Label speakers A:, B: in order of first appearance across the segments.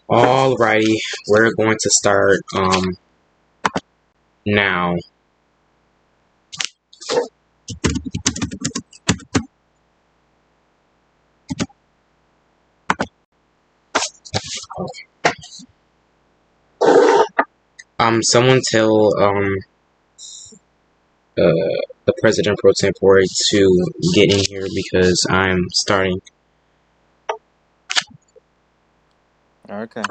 A: Alrighty, we're going to start now. Someone tell the president pro tempore to get in here because I'm starting.
B: Okay.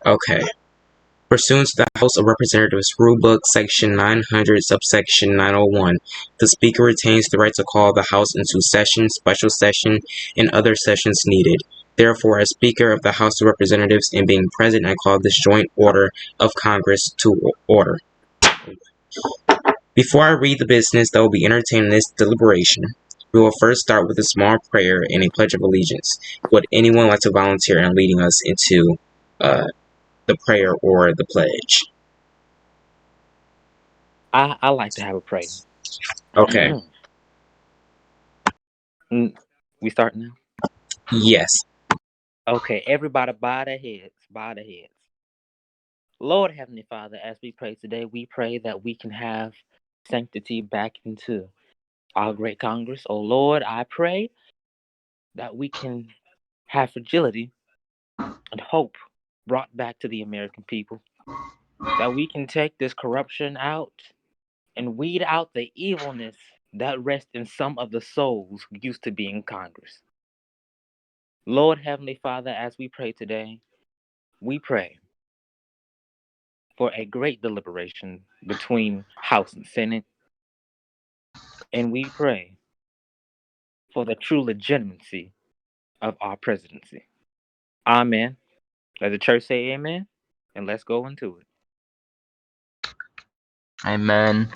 A: Okay. Pursuant to the House of Representatives Rulebook, Section 900, subsection 901, the Speaker retains the right to call the House into session, special session, and other sessions needed. Therefore, as Speaker of the House of Representatives and being present, I call this joint order of Congress to order. Before I read the business that will be entertained in this deliberation, we will first start with a small prayer and a pledge of allegiance. Would anyone like to volunteer in leading us into the prayer or the pledge?
B: I like to have a prayer.
A: Okay.
B: We start now?
A: Yes.
B: Okay, everybody bow their heads. Bow their heads. Lord Heavenly Father, as we pray today, we pray that we can have sanctity back into our great Congress. Oh Lord, I pray that we can have fragility and hope brought back to the American people. That we can take this corruption out and weed out the evilness that rests in some of the souls who used to be in Congress. Lord Heavenly Father, as we pray today, we pray for a great deliberation between House and Senate, and we pray for the true legitimacy of our presidency. Amen. Let the church say amen, and let's go into it.
C: Amen.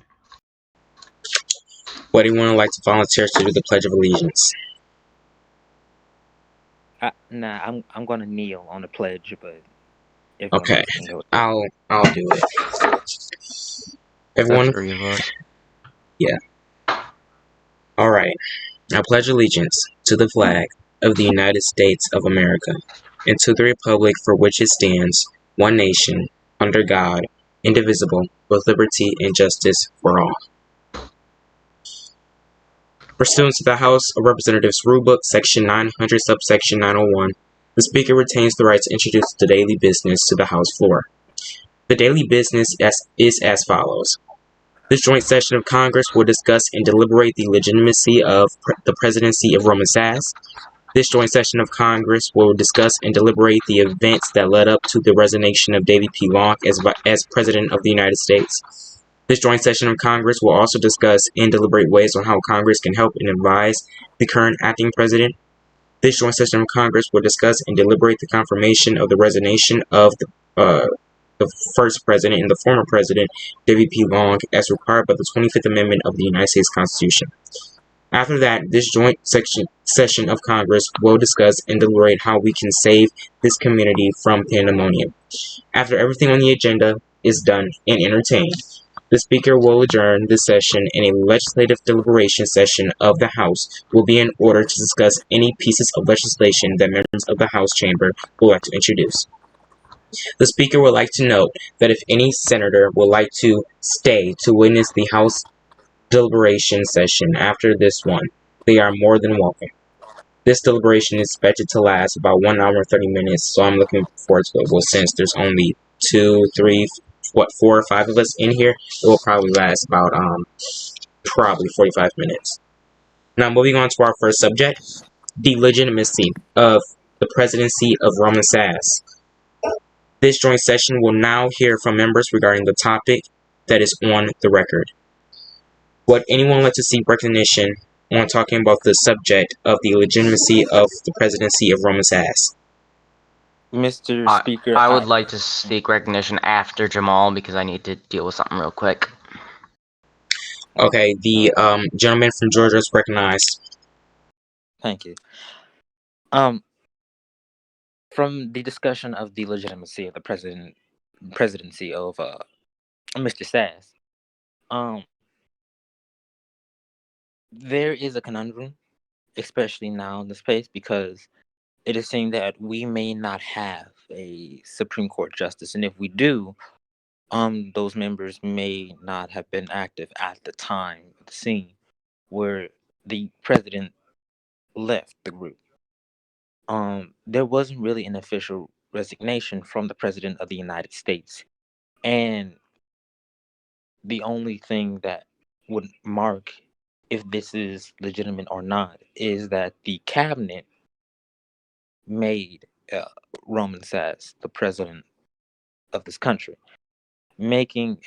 A: Would anyone like to volunteer to do the Pledge of Allegiance?
B: I'm gonna kneel on the pledge, but everyone
A: Okay.
B: else can go.
A: I'll do it.
C: The
A: Everyone?
C: three of us.
A: Yeah. Alright. I pledge allegiance to the flag of the United States of America and to the republic for which it stands, one nation, under God, indivisible, with liberty and justice for all. Pursuant to the House of Representatives Rulebook, Section 900, subsection 901, the Speaker retains the right to introduce the daily business to the House floor. The daily business is as follows. This joint session of Congress will discuss and deliberate the legitimacy of the presidency of Roman Sass. This joint session of Congress will discuss and deliberate the events that led up to the resignation of David P. Long as President of the United States. This joint session of Congress will also discuss and deliberate ways on how Congress can help and advise the current acting president. This joint session of Congress will discuss and deliberate the confirmation of the resignation of the first president and the former president, David P. Long, as required by the 25th Amendment of the United States Constitution. After that, this joint session of Congress will discuss and deliberate how we can save this community from pandemonium. After everything on the agenda is done and entertained, the Speaker will adjourn the session and a legislative deliberation session of the House will be in order to discuss any pieces of legislation that members of the House chamber would like to introduce. The Speaker would like to note that if any senator would like to stay to witness the House deliberation session after this one, they are more than welcome. This deliberation is expected to last about 1 hour and 30 minutes, so I'm looking forward to it. Well, since there's only 4 or 5 of us in here, it will probably last about probably 45 minutes. Now, moving on to our first subject, the legitimacy of the presidency of Roman Sass. This joint session will now hear from members regarding the topic that is on the record. Would anyone like to seek recognition on talking about the subject of the legitimacy of the presidency of Roman Sass?
B: Mr. Speaker,
C: I would like to seek recognition after Jamal because I need to deal with something real quick.
A: Okay, the gentleman from Georgia is recognized.
B: Thank you. From the discussion of the legitimacy of the presidency of Mr. Sass, there is a conundrum, especially now in the space, because it is seen that we may not have a Supreme Court justice, and if we do, those members may not have been active at the time of the scene where the president left the group. There wasn't really an official resignation from the president of the United States, and the only thing that would mark if this is legitimate or not is that the cabinet made Roman Sas the president of this country, making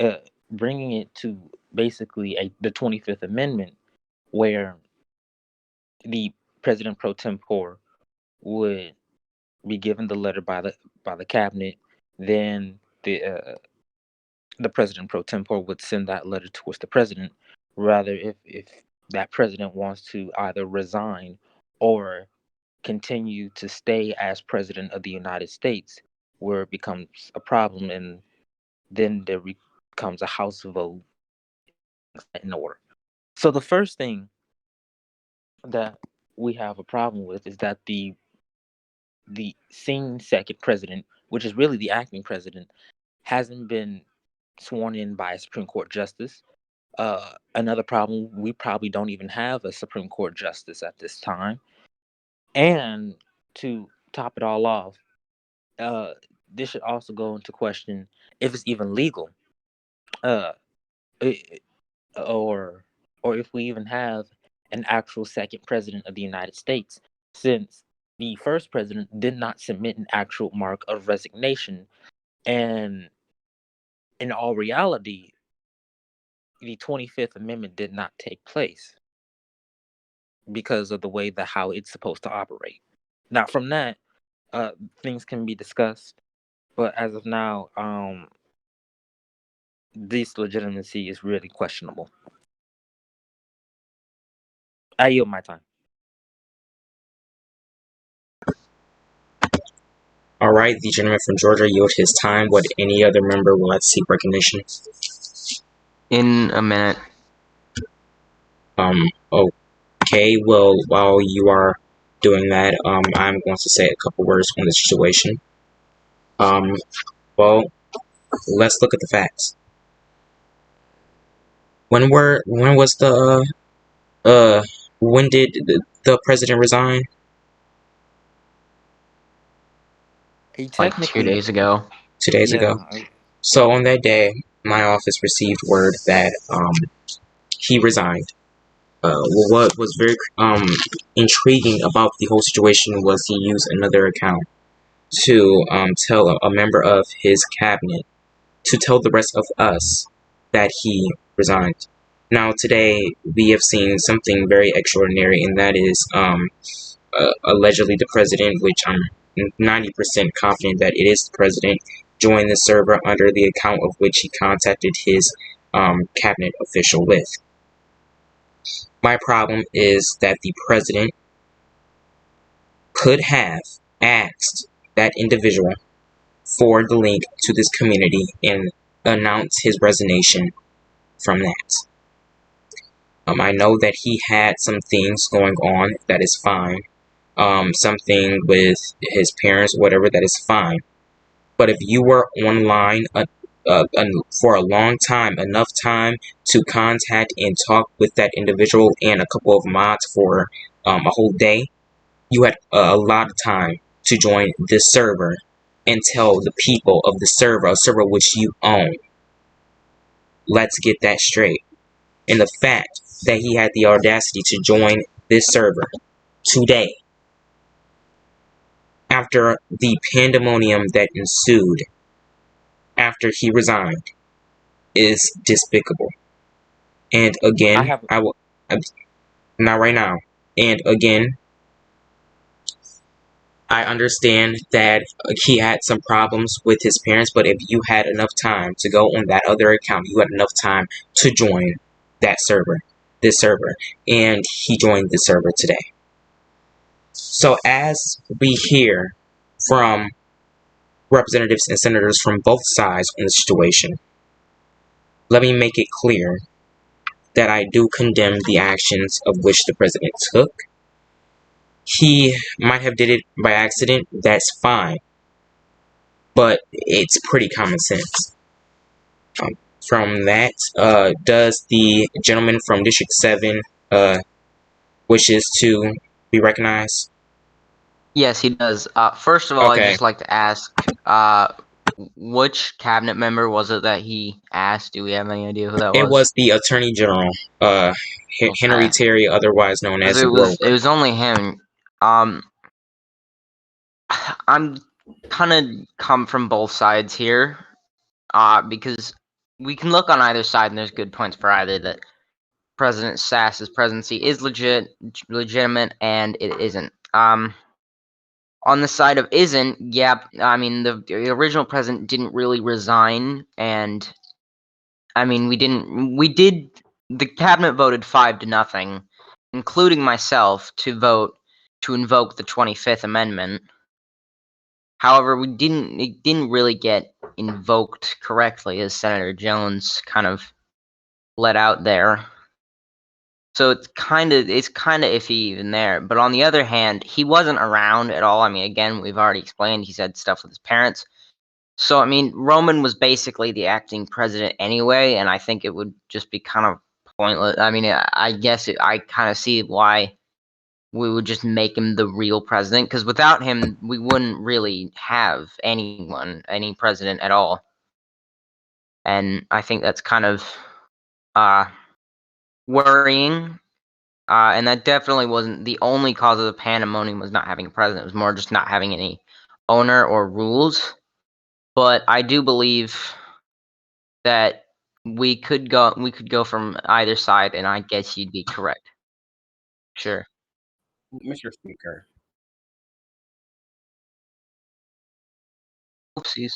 B: bringing it to basically the 25th Amendment, where the president pro tempore would be given the letter by the cabinet, then the president pro tempore would send that letter towards the president. Rather, if that president wants to either resign or continue to stay as president of the United States, where it becomes a problem, and then there becomes a House vote in order. So the first thing that we have a problem with is that the same second president, which is really the acting president, hasn't been sworn in by a Supreme Court justice. Another problem, we probably don't even have a Supreme Court justice at this time. And to top it all off, this should also go into question if it's even legal, uh, or if we even have an actual second president of the United States, since the first president did not submit an actual mark of resignation, and in all reality, the 25th Amendment did not take place because of the way that how it's supposed to operate. Now, from that, things can be discussed, but as of now, this legitimacy is really questionable. I yield my time.
A: All right, the gentleman from Georgia yield his time. Would any other member would like to seek recognition?
C: In a minute.
A: Okay, well, while you are doing that, I'm going to say a couple words on the situation. Well, let's look at the facts. When did the president resign?
C: Like 2 days ago.
A: 2 days ago. So on that day, my office received word that he resigned. What was very intriguing about the whole situation was he used another account to tell a member of his cabinet to tell the rest of us that he resigned. Now today we have seen something very extraordinary, and that is allegedly the president, which I'm 90% confident that it is the president, joined the server under the account of which he contacted his cabinet official with. My problem is that the president could have asked that individual for the link to this community and announce his resignation from that. I know that he had some things going on, that is fine. Something with his parents, whatever, that is fine. But if you were online for a long time, enough time to contact and talk with that individual and a couple of mods for a whole day, you had a lot of time to join this server and tell the people of the server, a server which you own. Let's get that straight. And the fact that he had the audacity to join this server today, after the pandemonium that ensued after he resigned, is despicable. And again, not right now. And again, I understand that he had some problems with his parents, but if you had enough time to go on that other account, you had enough time to join that server, this server, and he joined the server today. So as we hear from representatives and senators from both sides on the situation, let me make it clear that I do condemn the actions of which the president took. He might have did it by accident, that's fine, but it's pretty common sense. From that, does the gentleman from District 7 wishes to be recognized?
C: Yes, he does. First of all, I'd
A: Okay.
C: just like to ask, which cabinet member was it that he asked? Do we have any idea who that was?
A: It was the Attorney General, Henry
C: Okay.
A: Terry, otherwise known as
C: 'Cause
A: Roker.
C: it was only him. I'm kind of come from both sides here, because we can look on either side, and there's good points for either. That President Sass's presidency is legitimate, and it isn't. On the side of isn't, yeah, I mean the original president didn't really resign, and I mean the cabinet voted 5-0, including myself, to vote to invoke the 25th Amendment. However, it didn't really get invoked correctly, as Senator Jones kind of let out there. So it's kind of iffy even there. But on the other hand, he wasn't around at all. I mean, again, we've already explained he said stuff with his parents. So I mean, Roman was basically the acting president anyway, and I think it would just be kind of pointless. I mean, I guess I kind of see why we would just make him the real president, because without him, we wouldn't really have any president at all. And I think that's kind of worrying. And that definitely wasn't the only cause of the pandemonium, was not having a president. It was more just not having any owner or rules. But I do believe that we could go from either side, and I guess you'd be correct. Sure.
D: Mr. Speaker.
C: Oopsies.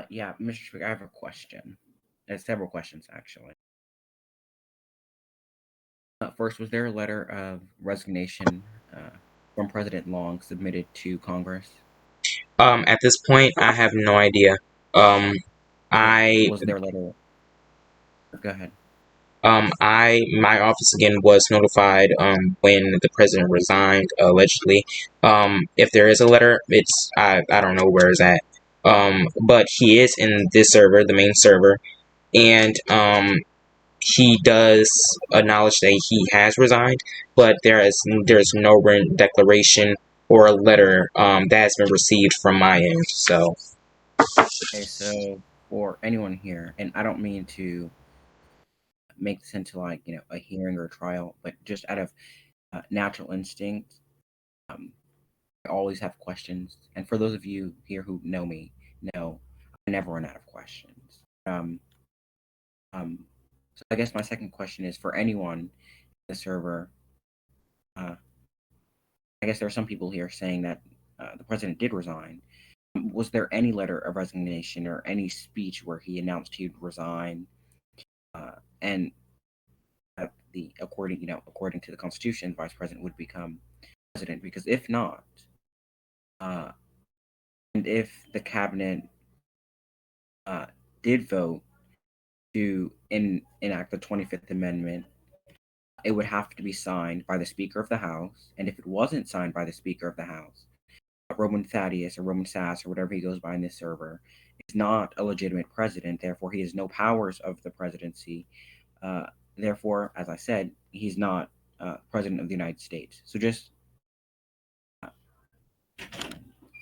D: Yeah, Mr. Speaker, I have a question. There's several questions, actually. First, was there a letter of resignation from President Long submitted to Congress?
A: At this point, I have no idea.
D: Was there a letter? Go ahead.
A: My office again was notified when the president resigned, allegedly. If there is a letter, I don't know where it's at. But he is in this server, the main server, and he does acknowledge that he has resigned, but there's no written declaration or a letter that has been received from my end. So
D: Okay, so for anyone here, and I don't mean to make this into like a hearing or a trial, but just out of natural instinct, I always have questions. And for those of you here who know me, know I never run out of questions. So I guess my second question is for anyone in the server. I guess there are some people here saying that the president did resign. Was there any letter of resignation or any speech where he announced he'd resign? And according to the Constitution, the vice president would become president. Because if not, and if the cabinet did vote to enact the 25th Amendment, it would have to be signed by the Speaker of the House. And if it wasn't signed by the Speaker of the House, Roman Thaddeus or Roman Sass or whatever he goes by in this server is not a legitimate president. Therefore, he has no powers of the presidency. Therefore, as I said, he's not president of the United States. So just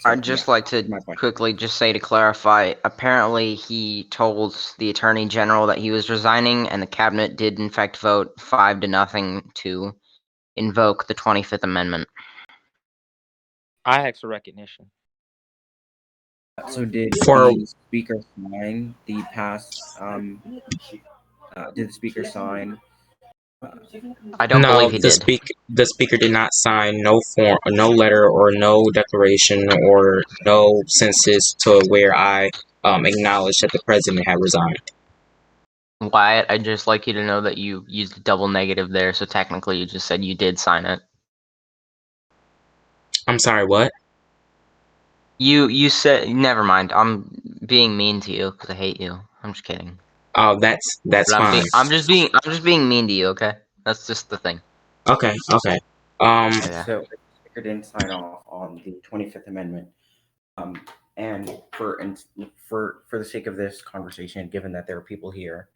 D: So,
C: I'd just
D: yeah,
C: like
D: that's
C: to
D: my question.
C: quickly just say to clarify, apparently he told the Attorney General that he was resigning, and the cabinet did in fact vote 5-0 to invoke the 25th Amendment.
B: I ask for recognition.
D: So did
A: For
D: the speaker sign the past? Did the speaker sign?
C: I don't
A: no,
C: believe he did.
A: the speaker did not sign no form, no letter, or no declaration, or no census to where I acknowledged that the president had resigned.
C: Wyatt, I'd just like you to know that you used a double negative there, so technically you just said you did sign it.
A: I'm sorry, what?
C: You said, never mind. I'm being mean to you because I hate you. I'm just kidding.
A: Oh, that's
C: But
A: fine.
C: I'm just being mean to you. Okay, that's just the thing.
A: Okay.
C: Yeah.
D: So the speaker didn't sign off on the 25th Amendment. And for the sake of this conversation, given that there are people here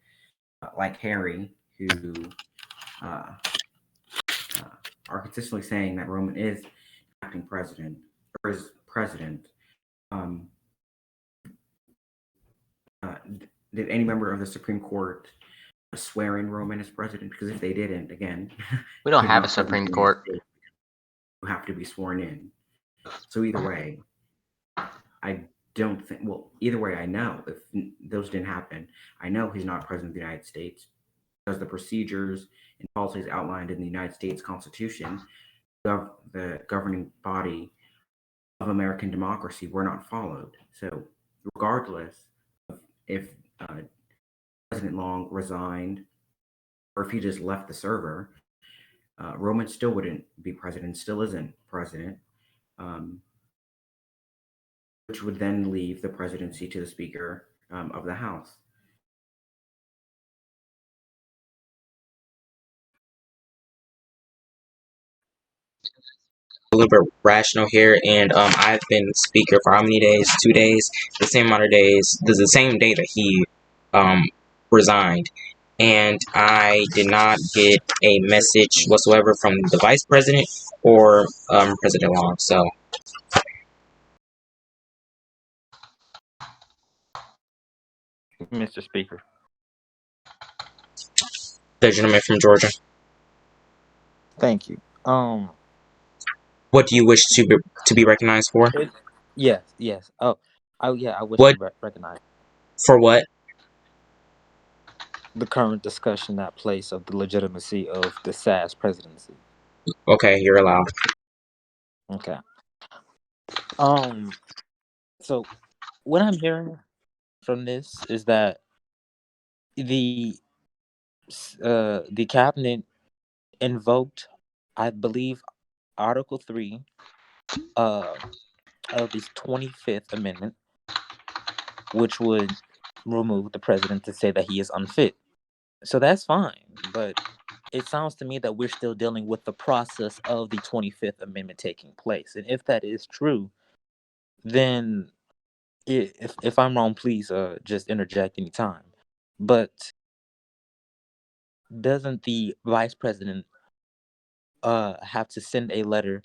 D: like Harry who uh, are consistently saying that Roman is acting president or is president, um, did any member of the Supreme Court swear in Roman as president? Because if they didn't, again,
C: We don't
D: he's
C: have a
D: not president
C: Supreme
D: of the United
C: Court.
D: States. You have to be sworn in. So either way, I don't think. Well, either way, I know if those didn't happen, I know he's not president of the United States because the procedures and policies outlined in the United States Constitution, the governing body of American democracy, were not followed. So, regardless of if President Long resigned or if he just left the server, Roman still wouldn't be president, still isn't president, um, which would then leave the presidency to the Speaker of the House.
A: A little bit rational here, and I've been speaker for how many days? 2 days. The same amount of days. The same day that he resigned, and I did not get a message whatsoever from the vice president or President Long. So,
B: Mr. Speaker.
A: the gentleman from Georgia,
B: Thank you.
A: what do you wish to be recognized for?
B: Yes. Oh, yeah. I wish
A: What
B: to recognize
A: for what?
B: the current discussion at place of the legitimacy of the SAS presidency.
A: Okay, you're allowed.
B: Okay. So what I'm hearing from this is that the cabinet invoked, I believe, Article 3 of the 25th Amendment, which would remove the president to say that he is unfit. So that's fine, but it sounds to me that we're still dealing with the process of the 25th Amendment taking place. And if that is true, then if I'm wrong, please just interject anytime. But doesn't the vice president have to send a letter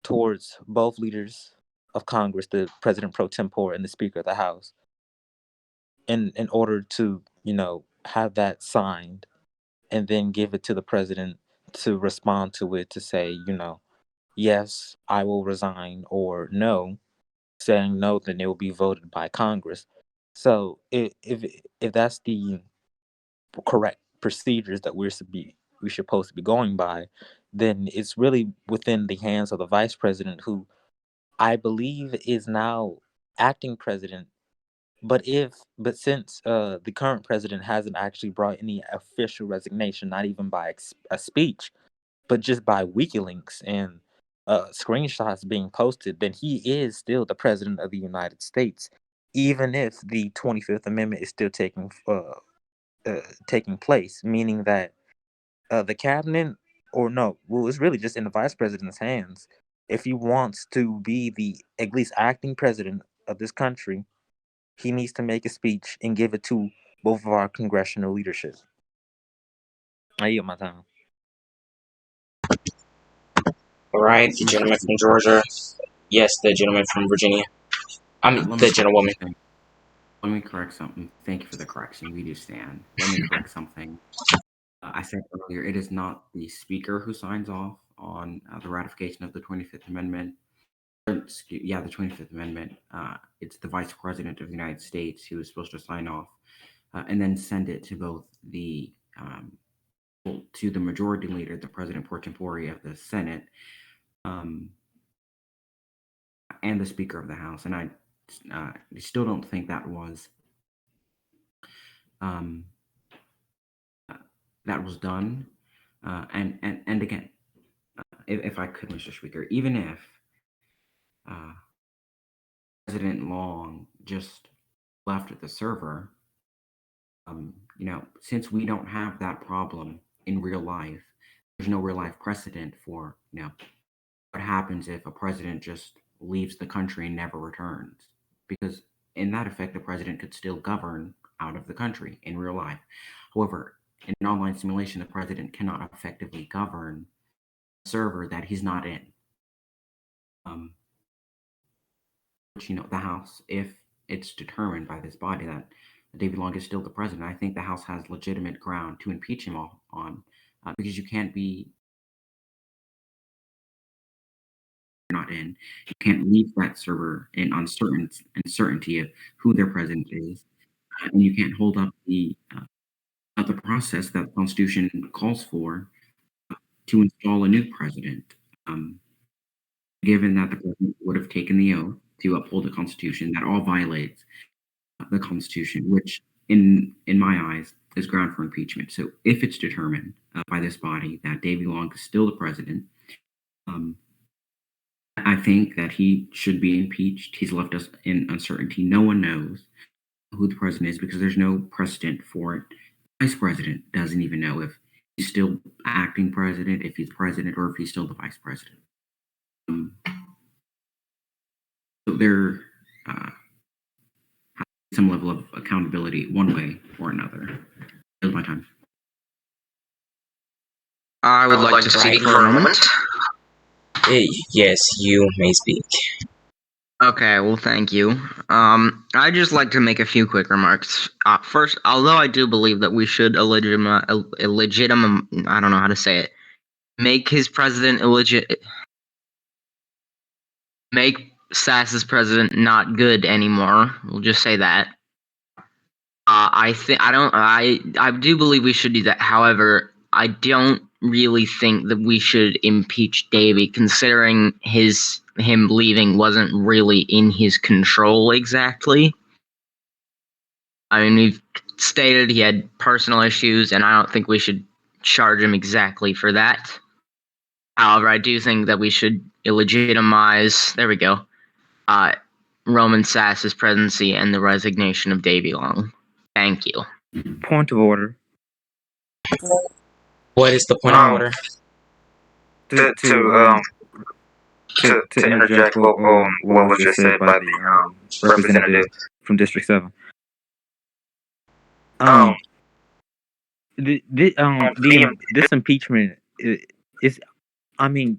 B: towards both leaders of Congress, the president pro tempore and the Speaker of the House, in order to have that signed and then give it to the president to respond to it to say yes, I will resign, or no, saying no, then it will be voted by Congress. So if that's the correct procedures that we're supposed to be going by, then it's really within the hands of the vice president, who I believe is now acting president. But since the current president hasn't actually brought any official resignation, not even by a speech, but just by WikiLeaks and screenshots being posted, then he is still the president of the United States, even if the 25th Amendment is still taking place, meaning that the cabinet, or no, well, it's really just in the vice president's hands. If he wants to be the at least acting president of this country, he needs to make a speech and give it to both of our congressional leadership. I yield my time.
A: All right, the gentleman from Georgia. Yes, the gentleman from Virginia. The gentlewoman.
D: Let me correct something. Thank you for the correction. We do stand. Let me correct something. I said earlier, it is not the Speaker who signs off on the ratification of the 25th Amendment. The 25th Amendment. It's the Vice President of the United States who is supposed to sign off and then send it to both the Majority Leader, the President pro tempore of the Senate, and the Speaker of the House. And I still don't think that was done. And again, if I could, Mr. Speaker, even if President Long just left the server, since we don't have that problem in real life, there's no real life precedent for, what happens if a president just leaves the country and never returns. Because in that effect, the president could still govern out of the country in real life. However, in an online simulation, the president cannot effectively govern a server that he's not in. Which, the House, if it's determined by this body that David Long is still the president, I think the House has legitimate ground to impeach him on, because you can't be not in. You can't leave that server in uncertainty of who their president is, and you can't hold up the process that the Constitution calls for to install a new president. Given that the president would have taken the oath to uphold the Constitution, that all violates the Constitution, which, in my eyes, is ground for impeachment. So, if it's determined by this body that David Long is still the president, I think that he should be impeached. He's left us in uncertainty. No one knows who the president is because there's no precedent for it. The vice president doesn't even know if he's still acting president, if he's president, or if he's still the vice president. So there has some level of accountability one way or another. That's my time.
C: I would like to speak for a moment.
A: Yes, you may speak.
C: Okay, well, thank you. I'd just like to make a few quick remarks. First, although I do believe that we should I don't know how to say it, make his president make Sass's president not good anymore. We'll just say that. I do believe we should do that. However, I don't really think that we should impeach Davey, considering him leaving wasn't really in his control exactly. I mean, we've stated he had personal issues, and I don't think we should charge him exactly for that. However, I do think that we should illegitimize, Roman Sass's presidency and the resignation of Davey Long. Thank you.
B: Point of order.
A: What is the point of order?
E: To interject what was just said by the representative from District 7.
B: This impeachment is,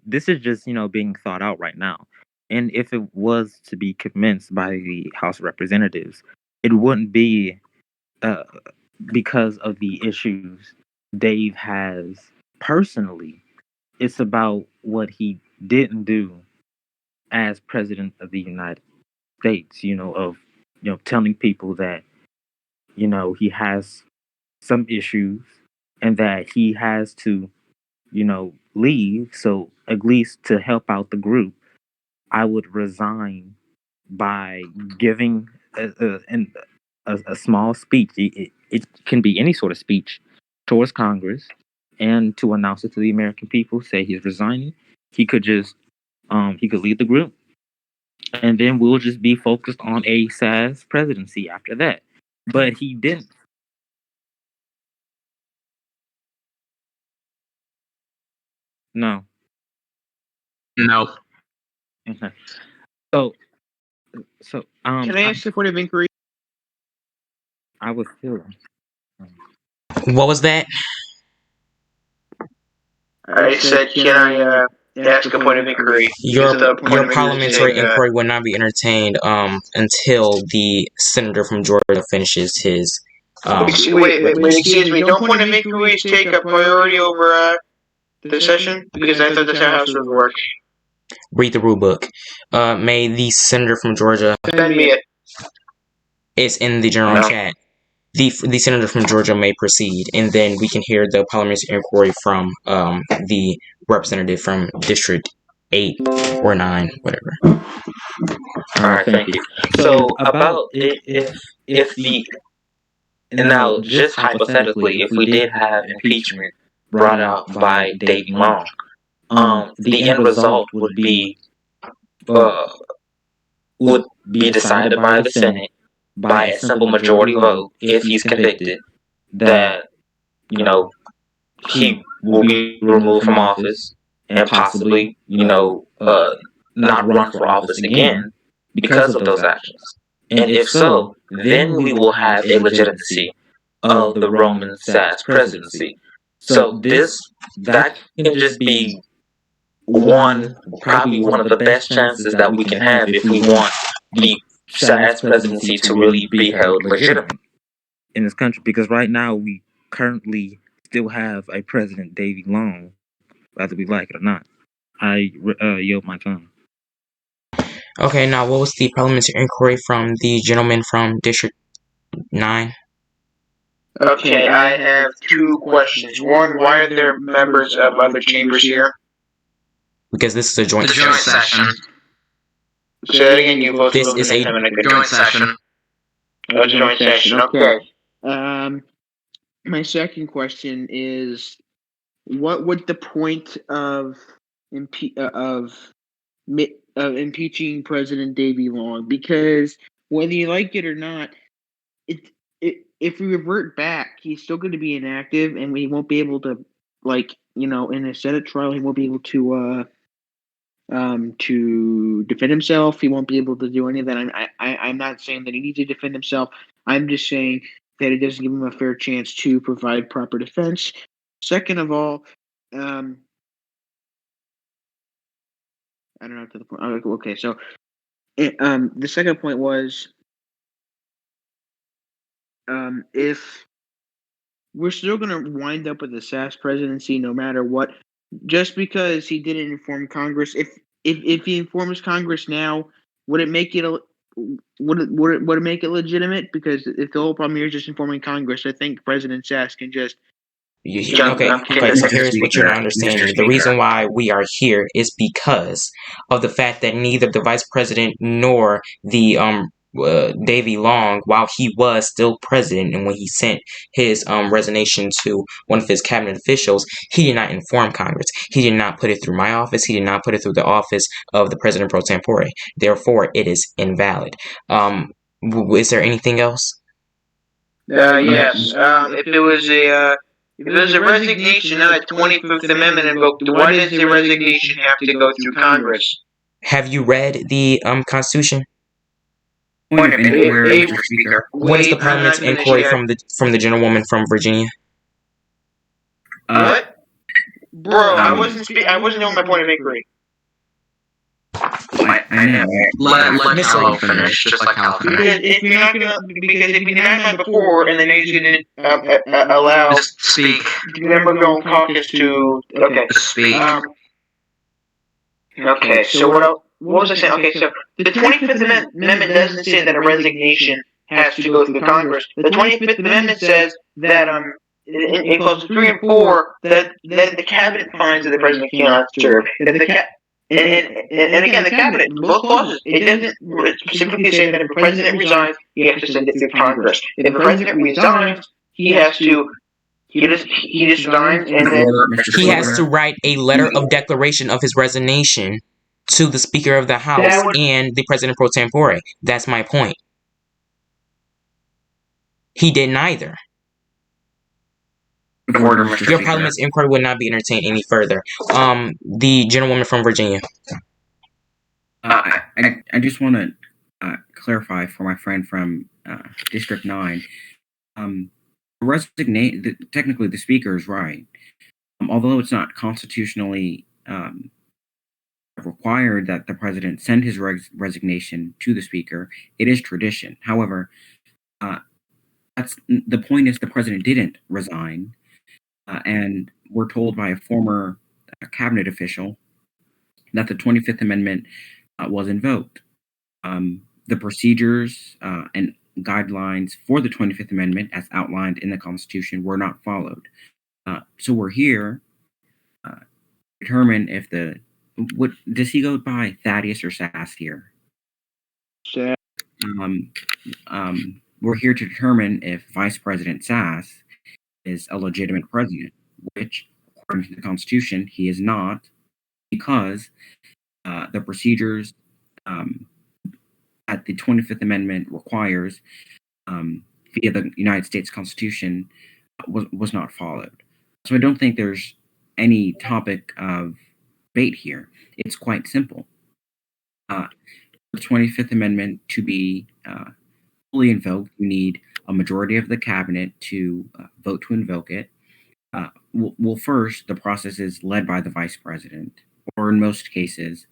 B: this is just, being thought out right now. And if it was to be commenced by the House of Representatives, it wouldn't be because of the issues Dave has personally. It's about what he didn't do as president of the United States, telling people that, he has some issues and that he has to, leave. So at least to help out the group, I would resign by giving a small speech. It can be any sort of speech towards Congress, and to announce it to the American people, say he's resigning. He could just he could lead the group, and then we'll just be focused on a SAS presidency after that. But he didn't. No. Okay. So
C: can I ask a point of inquiry?
B: I was still.
A: What was that?
E: I said, can I ask a point of inquiry.
A: Your
E: Because the point
A: your
E: of inquiry
A: parliamentary
E: is,
A: inquiry will not be entertained until the senator from Georgia finishes his.
E: wait, excuse me. Don't point of inquiries take a priority over the session? Because I thought that's how House rules work.
A: Read the rule book. May the senator from Georgia.
E: Send me it.
A: It's in the general chat. The senator from Georgia may proceed, and then we can hear the parliamentary inquiry from the representative from District 8 or 9, whatever.
B: Alright, thank you. So about if the and now just hypothetically, if we did have impeachment brought out by Davy Long, the end result would be decided by the Senate by a simple majority vote if he's convicted that he will be removed from office and possibly not run for office again because of those actions. And if so, then we will have a legitimacy of the Roman Sass presidency. So that can just be probably one of the best chances that we can have if we want the Sass presidency to really be held legitimate in this country. Because right now we currently still have a president, Davy Long, whether we like it or not. I yield my time.
A: Okay, now what was the parliamentary inquiry from the gentleman from District 9?
E: Okay, I have two questions. One, why are there members of other chambers here?
A: Because this is a joint
C: session.
E: Say that again, you both
A: This
E: spoke
A: is
E: the
A: a
E: next time and I couldn't-
C: Joint session.
E: Oh, joint session, okay.
F: My second question is, what would the point of impeaching President Davy Long? Because whether you like it or not, if we revert back, he's still going to be inactive, and we won't be able to, in a Senate trial, he won't be able to defend himself. He won't be able to do any of that. I'm not saying that he needs to defend himself. I'm just saying that it doesn't give him a fair chance to provide proper defense. Second of all, I don't know to the point. Okay, so the second point was, if we're still going to wind up with the Sass presidency no matter what, just because he didn't inform Congress, if he informs Congress now, would it make it would it make it legitimate? Because if the whole problem here is just informing Congress, I think President Sass can just
A: Okay, so here's what you're not understanding. The reason why we are here is because of the fact that neither the vice president nor the Davy Long, while he was still president and when he sent his resignation to one of his cabinet officials, he did not inform Congress. He did not put it through my office. He did not put it through the office of the president pro tempore. Therefore, it is invalid. Is there anything else?
E: Yes. If it was a resignation, not a 25th Amendment invoked, why does the resignation have to go through Congress?
A: Have you read the Constitution?
E: Point of inquiry, Mr. Speaker.
A: What is the parliament's inquiry from the gentlewoman from Virginia?
E: What? Bro, I wasn't doing my point of inquiry.
C: I know. Let Cal finish, just like Cal finished.
E: Because if you denied mine before, and then you didn't allow
C: Just speak.
E: the member going caucus to
C: Just speak.
E: Okay, so what was I saying? Okay, so the 25th Amendment doesn't say that a resignation has to go through Congress. The 25th Amendment says that in clauses 3 and 4 that the cabinet finds that the president cannot serve. And again, the cabinet, both clauses, it doesn't specifically say that if the president resigns, he has to send it through Congress. If the president resigns, he just resigns and then
A: he has to write a letter of declaration of his resignation to the Speaker of the House and the President pro tempore. That's my point. He did neither. Your parliament's inquiry would not be entertained any further. The gentlewoman from Virginia.
D: I just want to clarify for my friend from District 9. Technically, the speaker is right. Although it's not constitutionally have required that the president send his resignation to the speaker. It is tradition. However, that's the point is the president didn't resign, and we're told by a former cabinet official that the 25th Amendment was invoked. The procedures and guidelines for the 25th Amendment, as outlined in the Constitution, were not followed. So we're here to determine if what does he go by, Thaddeus or Sass here?
F: Sass.
D: We're here to determine if Vice President Sass is a legitimate president, which, according to the Constitution, he is not, because the procedures that the 25th Amendment requires via the United States Constitution was not followed. So I don't think there's any topic of debate here. It's quite simple. The 25th Amendment to be fully invoked, you need a majority of the cabinet to vote to invoke it. Well, first, the process is led by the vice president, or in most cases,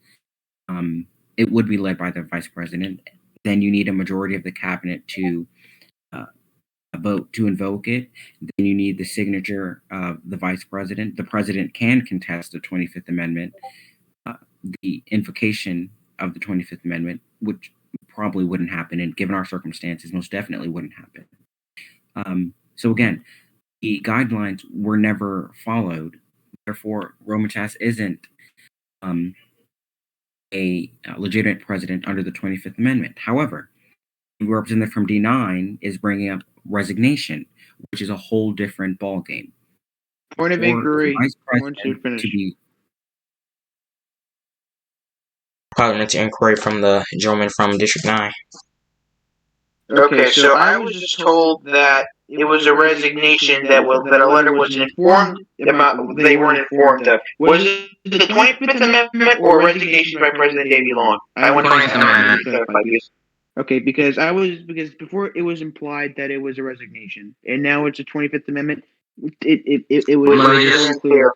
D: it would be led by the vice president. Then you need a majority of the cabinet to vote to invoke it. Then you need the signature of the vice president. The president can contest the 25th Amendment. The invocation of the 25th Amendment, which probably wouldn't happen, and given our circumstances, most definitely wouldn't happen. So again, the guidelines were never followed. Therefore, Roman Sass isn't a legitimate president under the 25th Amendment. However, the representative from D9 is bringing up resignation, which is a whole different ballgame.
F: Point of inquiry. Once you're finished.
D: To be
A: Parliamentary inquiry from the gentleman from District 9.
E: Okay, so I was just told that it was a resignation that a letter wasn't informed about. They weren't informed of. Was it the 25th Amendment or resignation by President Davy Long? I want to clarify this.
F: Okay, because before it was implied that it was a resignation, and now it's a 25th Amendment. It was
C: unclear.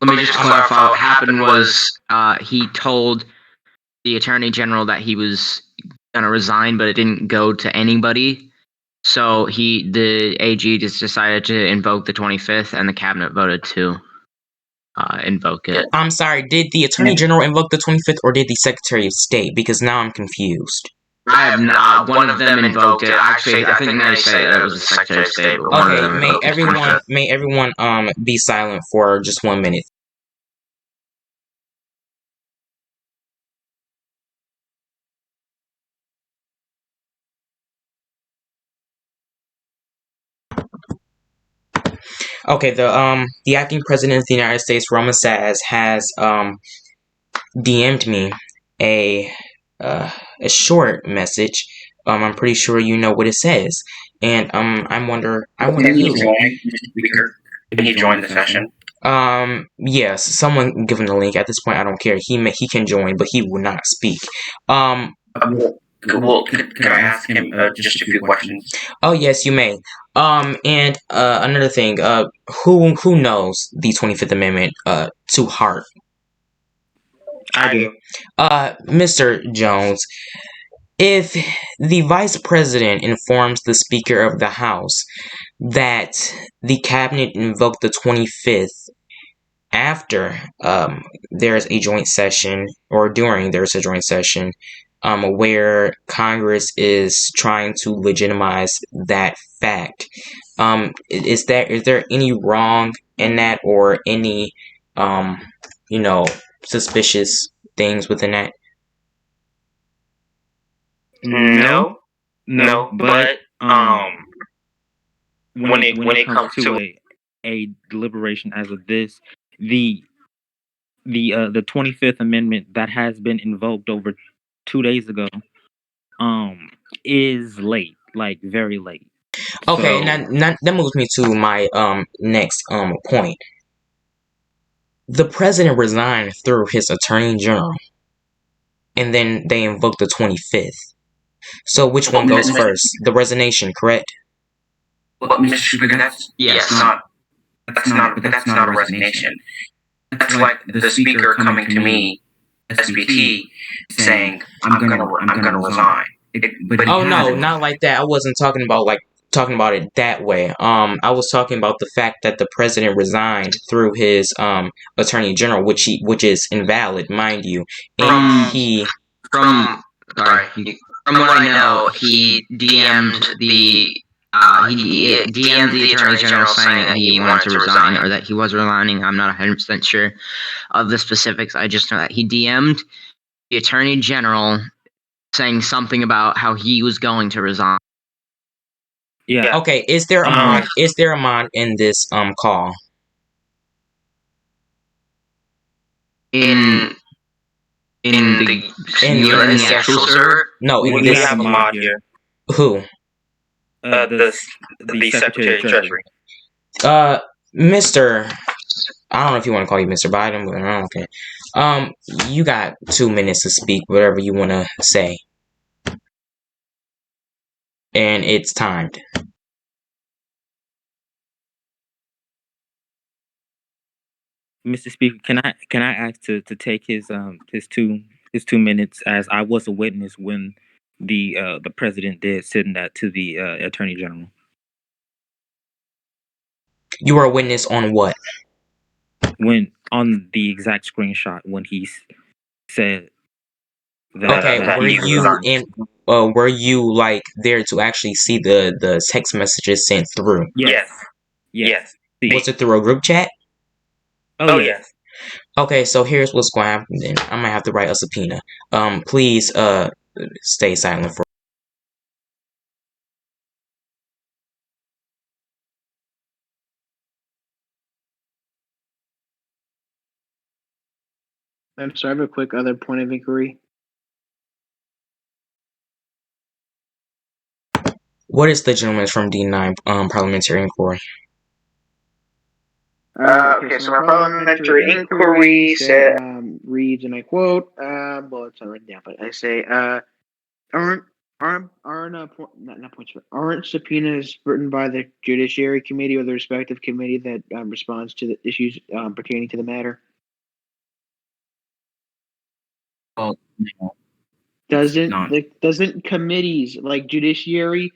C: Let me just clarify. What happened was he told the Attorney General that he was going to resign, but it didn't go to anybody. So the AG just decided to invoke the 25th, and the cabinet voted to invoke it.
A: I'm sorry, did the Attorney General invoke the 25th, or did the Secretary of State? Because now I'm confused.
C: I have not. One of them invoked it. Actually, I think they say that it was the Secretary of State. But one of them invoked it.
A: May everyone be silent for just 1 minute. Okay, the acting president of the United States, Roman Sass, has DM'd me a short message. I'm pretty sure you know what it says, and I wonder
D: Can he join the session?
A: Yes, someone give him the link. At this point, I don't care. He can join, but he will not speak.
D: Well, could I ask him just a few questions?
A: Oh yes, you may. And another thing, who knows the 25th Amendment to heart?
F: I do.
A: Mr. Jones, if the Vice President informs the Speaker of the House that the Cabinet invoked the 25th after there's a joint session, or during there's a joint session, where Congress is trying to legitimize that fact, is there any wrong in that, or any suspicious things within that?
B: No, but when it comes to a deliberation as of this, the 25th Amendment that has been invoked over 2 days ago is late, like very late.
A: Okay, now that moves me to my next point. The president resigned through his attorney general, and then they invoked the 25th. So which one goes first? The resignation, correct?
D: Well, Mr. Speaker, that's not a resignation. That's like the speaker coming to me SBT saying, I'm gonna resign. But he
A: Oh no,
D: hasn't.
A: not like that. I wasn't talking about it that way. I was talking about the fact that the president resigned through his attorney general, which is invalid, mind you. And
C: From what I know, he DM'd the attorney general saying that he wanted to resign or that he was resigning. I'm not 100% sure of the specifics. I just know that he DM'd the attorney general saying something about how he was going to resign.
B: Yeah.
A: Okay, is there a mod in this call?
C: In the actual server?
A: No, in
B: We
A: this.
B: have a mod here.
A: Who?
B: The Secretary of Treasury.
A: Mr. I don't know if you want to call you Mr. Biden, but okay. You got 2 minutes to speak, whatever you want to say, and it's timed.
B: Mr. Speaker, can I ask to take his 2 minutes, as I was a witness when the president did send that to the attorney general.
A: You were a witness on what?
B: When on the exact screenshot when he said that.
A: Okay,
B: that
A: were
B: he
A: you
B: resigned.
A: were you like there to actually see the text messages sent through?
B: Yes.
A: Was it through a group chat?
B: Oh yes.
A: Okay, so here's what's going to happen then. I might have to write a subpoena. Please stay silent for.
F: I'm sorry, I have a quick other point of inquiry.
A: What is the gentleman from D9 parliamentary inquiry?
E: Okay, so my parliamentary inquiry said,
F: reads, and I quote, well, it's not written down, but I say, aren't subpoenas written by the Judiciary Committee or the respective committee that responds to the issues pertaining to the matter?
D: Well, no.
F: Doesn't committees like judiciary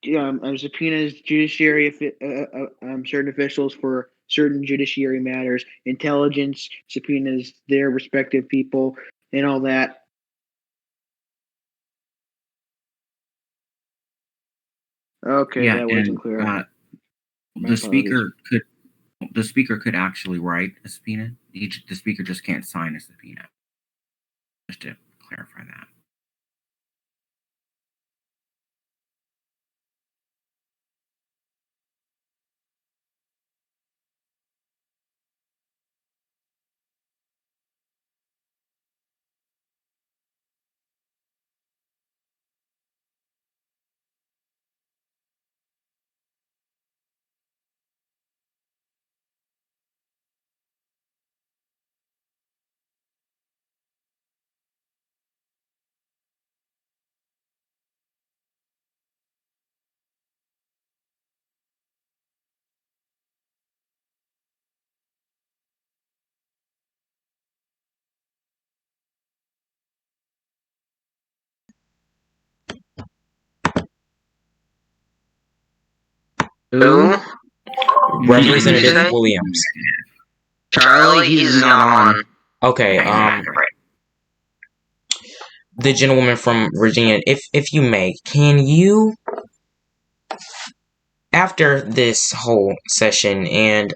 F: subpoenas judiciary certain officials for certain judiciary matters, intelligence subpoenas their respective people and all that? Okay,
D: Yeah,
F: that wasn't
D: and
F: clear.
D: the speaker could actually write a subpoena. The speaker just can't sign a subpoena. Just to clarify that.
E: who?
A: Representative Williams.
C: Charlie, he's not on.
A: Okay, the gentleman from Virginia, if you may, can you, after this whole session, and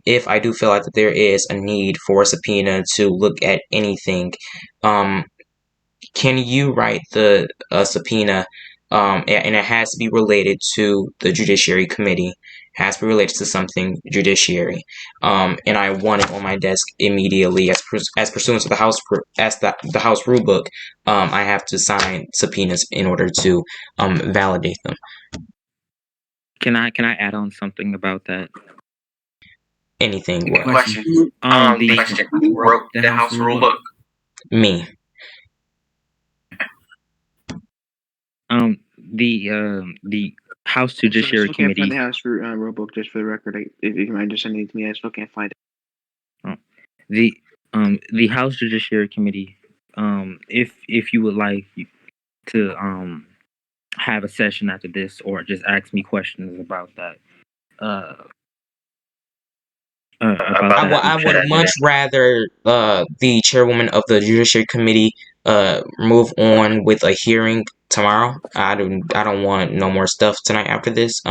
A: if I do feel like that there is a need for a subpoena to look at anything, can you write the subpoena, and it has to be related to the Judiciary Committee, has to be related to something judiciary, and I want it on my desk immediately, as pursuant to the House the House rule book. I have to sign subpoenas in order to validate them.
B: Can I add on something about that?
A: Anything?
E: Good
A: What?
E: question. Who wrote the House rule book?
A: Me.
B: The House Judiciary
F: I still can't
B: Committee.
F: find the House rule book, just for the record. If you mind just sending it to me, I still can't find it.
B: The The House Judiciary Committee, if you would like to have a session after this, or just ask me questions about that, about
A: I
B: that, we
A: would
B: can do
A: much
B: that.
A: rather the chairwoman of the Judiciary Committee move on with a hearing tomorrow. I don't want no more stuff tonight after this,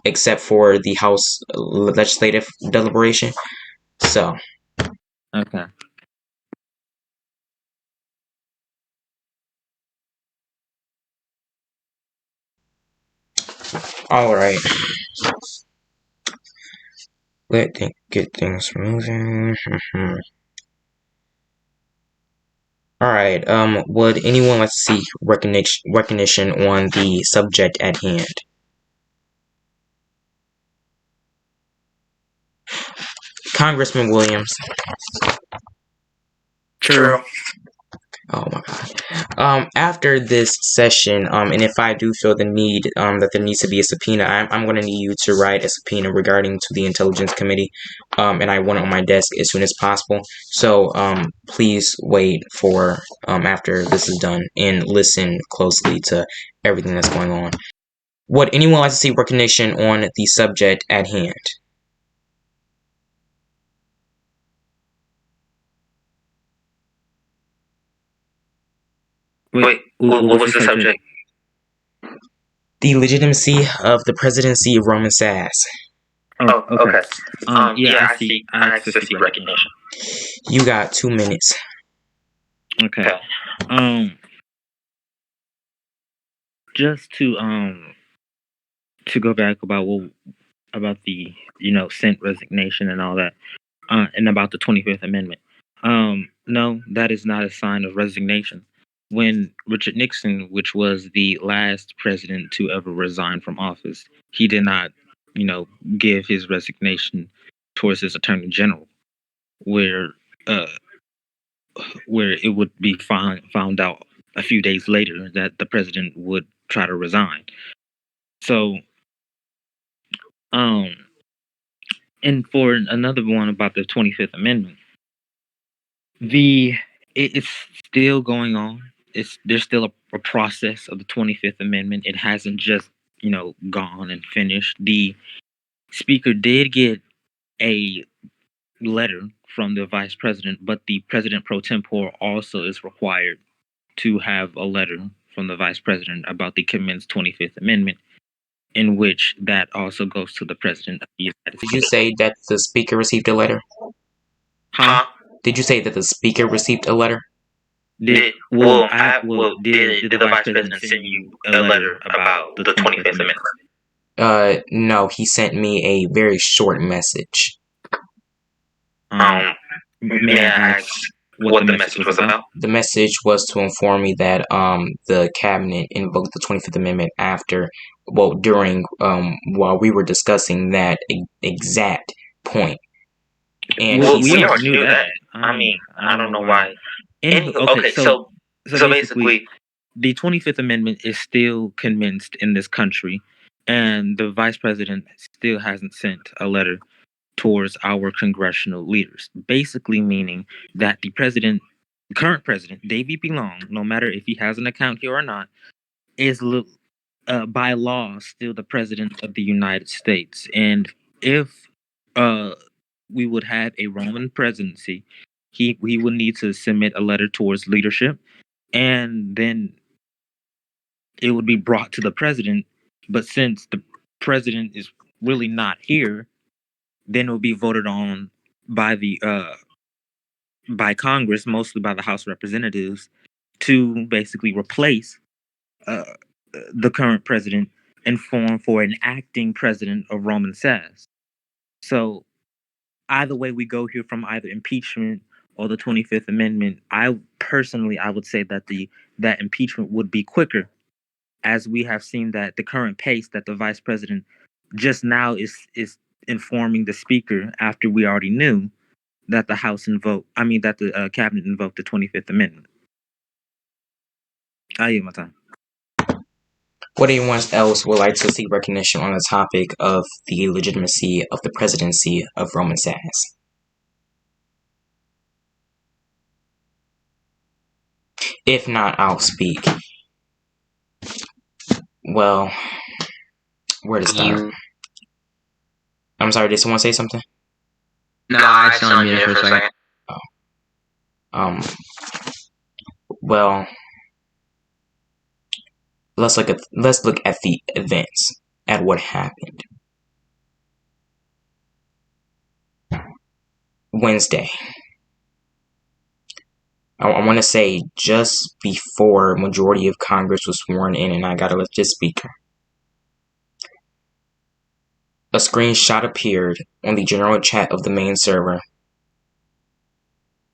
A: except for the House legislative deliberation. So,
B: Okay.
A: all right. Let me get things moving. All right. Would anyone like to see recognition on the subject at hand? Congressman Williams.
B: True.
A: Oh my God. After this session, and if I do feel the need, that there needs to be a subpoena, I'm going to need you to write a subpoena regarding to the Intelligence Committee, and I want it on my desk as soon as possible. So, please wait for, after this is done and listen closely to everything that's going on. Would anyone like to see recognition on the subject at hand?
B: Wait, what was the subject?
A: The legitimacy of the presidency of Roman Sass.
B: Oh, okay. Yeah, I see. I asked to seek recognition.
A: You got 2 minutes.
B: Okay. Just to go back about the sent resignation and all that, and about the 25th Amendment. No, that is not a sign of resignation. When Richard Nixon, which was the last president to ever resign from office, he did not, give his resignation towards his attorney general, where uh, where it would be found out a few days later that the president would try to resign. So, um, and for another one about the 25th Amendment, it's still going on. There's still a process of the 25th Amendment. It hasn't just gone and finished. The speaker did get a letter from the vice president, but the president pro tempore also is required to have a letter from the vice president about the commenced 25th Amendment, in which that also goes to the president of the United
A: Did you
B: States.
A: say that the speaker received a letter?
B: Huh?
A: Did you say that the speaker received a letter?
B: Did the vice president send you a letter about the 25th Amendment?
A: No, he sent me a very short message.
B: May I ask what the message was about?
A: The message was to inform me that the cabinet invoked the 25th Amendment during while we were discussing that exact point. And
B: we already knew that. I mean, I don't know why. Okay, so basically, the 25th Amendment is still commenced in this country, and the vice president still hasn't sent a letter towards our congressional leaders, basically meaning that the current president, Davy B. Long, no matter if he has an account here or not, is by law still the president of the United States. And if we would have a Roman presidency, he would need to submit a letter towards leadership, and then it would be brought to the president. But since the president is really not here, then it will be voted on by by Congress, mostly by the House of Representatives, to basically replace the current president and form for an acting president of Roman Sass. So either way we go here, from either impeachment or the 25th Amendment, I would say that that impeachment would be quicker, as we have seen that the current pace that the vice president just now is informing the speaker, after we already knew that the cabinet invoked the 25th Amendment. I yield my time.
A: Would anyone else would like to see recognition on the topic of the legitimacy of the presidency of Roman Sass? If not, I'll speak. Well, where to start? I'm sorry, did someone say something?
C: No, I still unmuted for a second.
A: Well, let's look at the events, at what happened. Wednesday. I want to say just before majority of Congress was sworn in and I got elected speaker, a screenshot appeared on the general chat of the main server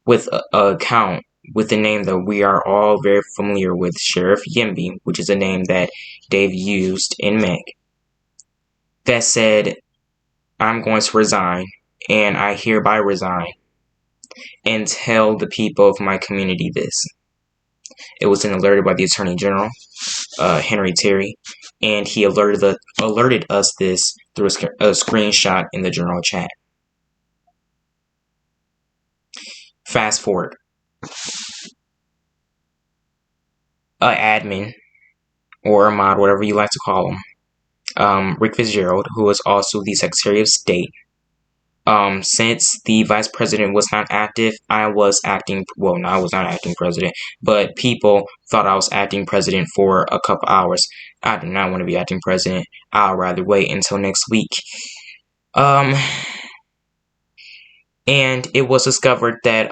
A: with an account with the name that we are all very familiar with, Sheriff Yimby, which is a name that Dave used in Meg, that said, I'm going to resign, and I hereby resign, and tell the people of my community this. It was then alerted by the Attorney General, Henry Terry, and he alerted us this through a screenshot in the general chat. Fast forward. Admin, or a mod, whatever you like to call him, Rick Fitzgerald, who was also the Secretary of State. Since the Vice President was not active, I was acting, well, no, I was not acting President, but people thought I was acting President for a couple hours. I do not want to be acting President. I'll rather wait until next week. And it was discovered that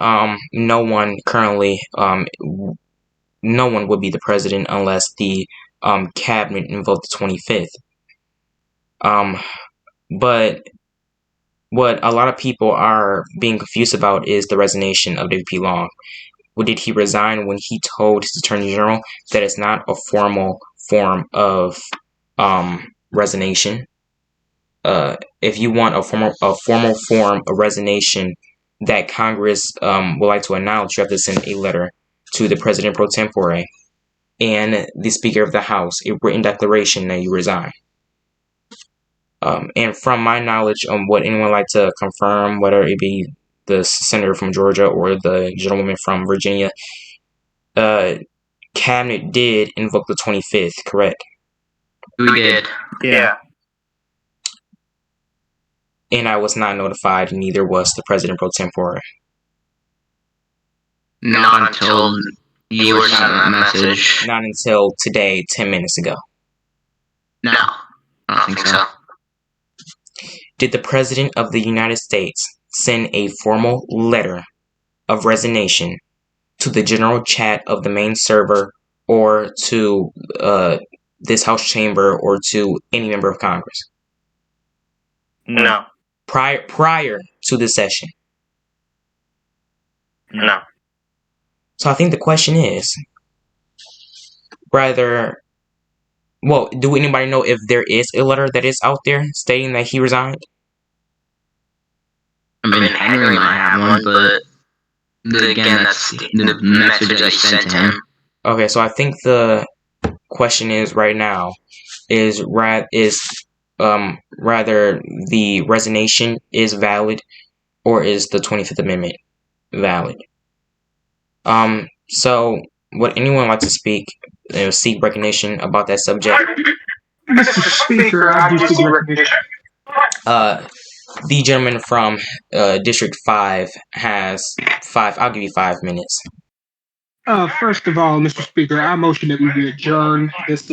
A: no one currently, no one would be the president unless the cabinet invoked the 25th. But what a lot of people are being confused about is the resignation of David P. Long. Did he resign when he told his Attorney General that it's not a formal form of resignation? If you want a formal form of resignation that Congress would like to announce, you have to send a letter to the President pro tempore and the Speaker of the House, a written declaration that you resign. And from my knowledge, what anyone like to confirm, whether it be the senator from Georgia or the gentlewoman from Virginia, Cabinet did invoke the 25th, correct?
C: We did.
E: Yeah.
A: And I was not notified, neither was the President pro tempore.
C: Not until you were sent that message.
A: Not until today, 10 minutes ago.
C: No, I don't think so.
A: Did the President of the United States send a formal letter of resignation to the general chat of the main server or to this House chamber or to any member of Congress?
E: No.
A: Prior to the session?
E: No.
A: So I think the question is, do anybody know if there is a letter that is out there stating that he resigned?
C: I mean, Henry might have one, but again, that's the message I sent to him.
A: Okay, so I think the question is right now is rather the resignation is valid or is the 25th Amendment valid? So would anyone like to seek recognition about that subject?
G: Mr. Speaker, I do seek recognition.
A: The gentleman from District 5 has 5. I'll give you 5 minutes.
G: First of all, Mr. Speaker, I motion that we adjourn this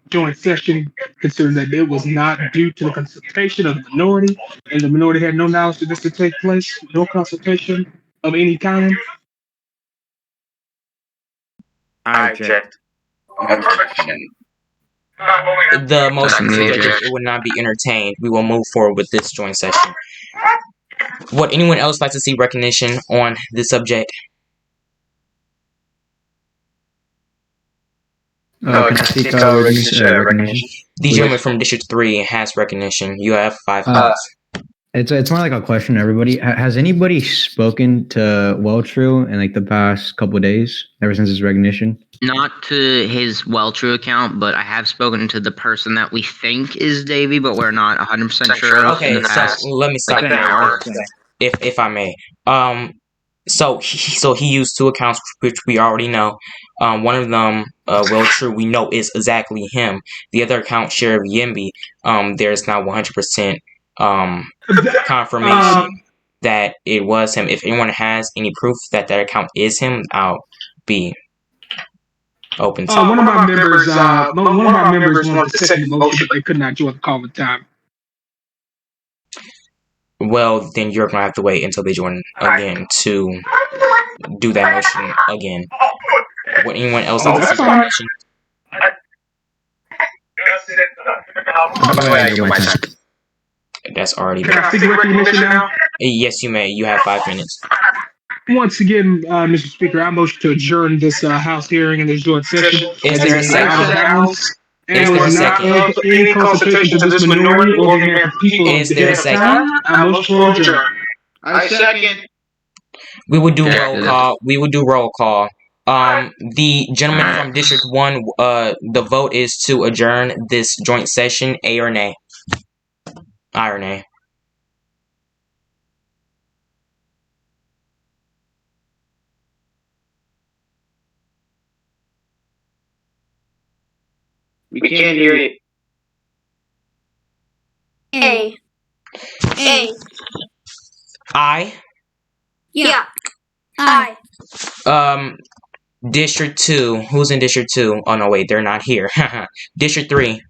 G: joint session, considering that it was not due to the consultation of the minority, and the minority had no knowledge that this would take place, no consultation of any kind.
B: I object.
A: The motion is rejected. It will not be entertained. We will move forward with this joint session. Would anyone else like to see recognition on this subject?
H: Can I seek recognition?
A: The gentleman from District 3 has recognition. You have 5 minutes.
H: It's more like a question to everybody. Has anybody spoken to Welltrue in like the past couple of days, ever since his recognition?
C: Not to his Welltrue account, but I have spoken to the person that we think is Davey, but we're not 100% sure.
A: Okay, so let me stop there, if I may. So he used two accounts, which we already know. One of them, Will True, we know is exactly him. The other account, Sheriff Yimby, there's not 100% confirmation that it was him. If anyone has any proof that that account is him, I'll be open to.
G: One of my members wanted to second the motion, but they could not join the call at the time.
A: Well, then you're gonna have to wait until they join again to do that motion again. Would anyone else like to
G: that's
A: see
G: fine.
A: that motion?
H: By the way, I yield my time.
A: That's already
G: Can
A: been.
G: I speak recognition now?
A: Yes, you may. You have 5 minutes.
G: Once again, Mr. Speaker, I motion to adjourn this House hearing and this joint session.
A: Is there a second?
G: And
A: Is
G: it
A: there a
G: was not
A: second?
G: of any consultation to this minority or the American people.
A: Is there a second?
G: I motion to adjourn.
F: I second.
A: We would do
C: Yeah,
A: roll call. We would do roll call. The gentleman from District 1, the vote is to adjourn this joint session. A or nay? Aye or nay?
E: We can't hear you.
I: A. A.
A: Aye.
I: Yeah. I.
A: District 2. Who's in District 2? Oh, no, wait. They're not here. District 3.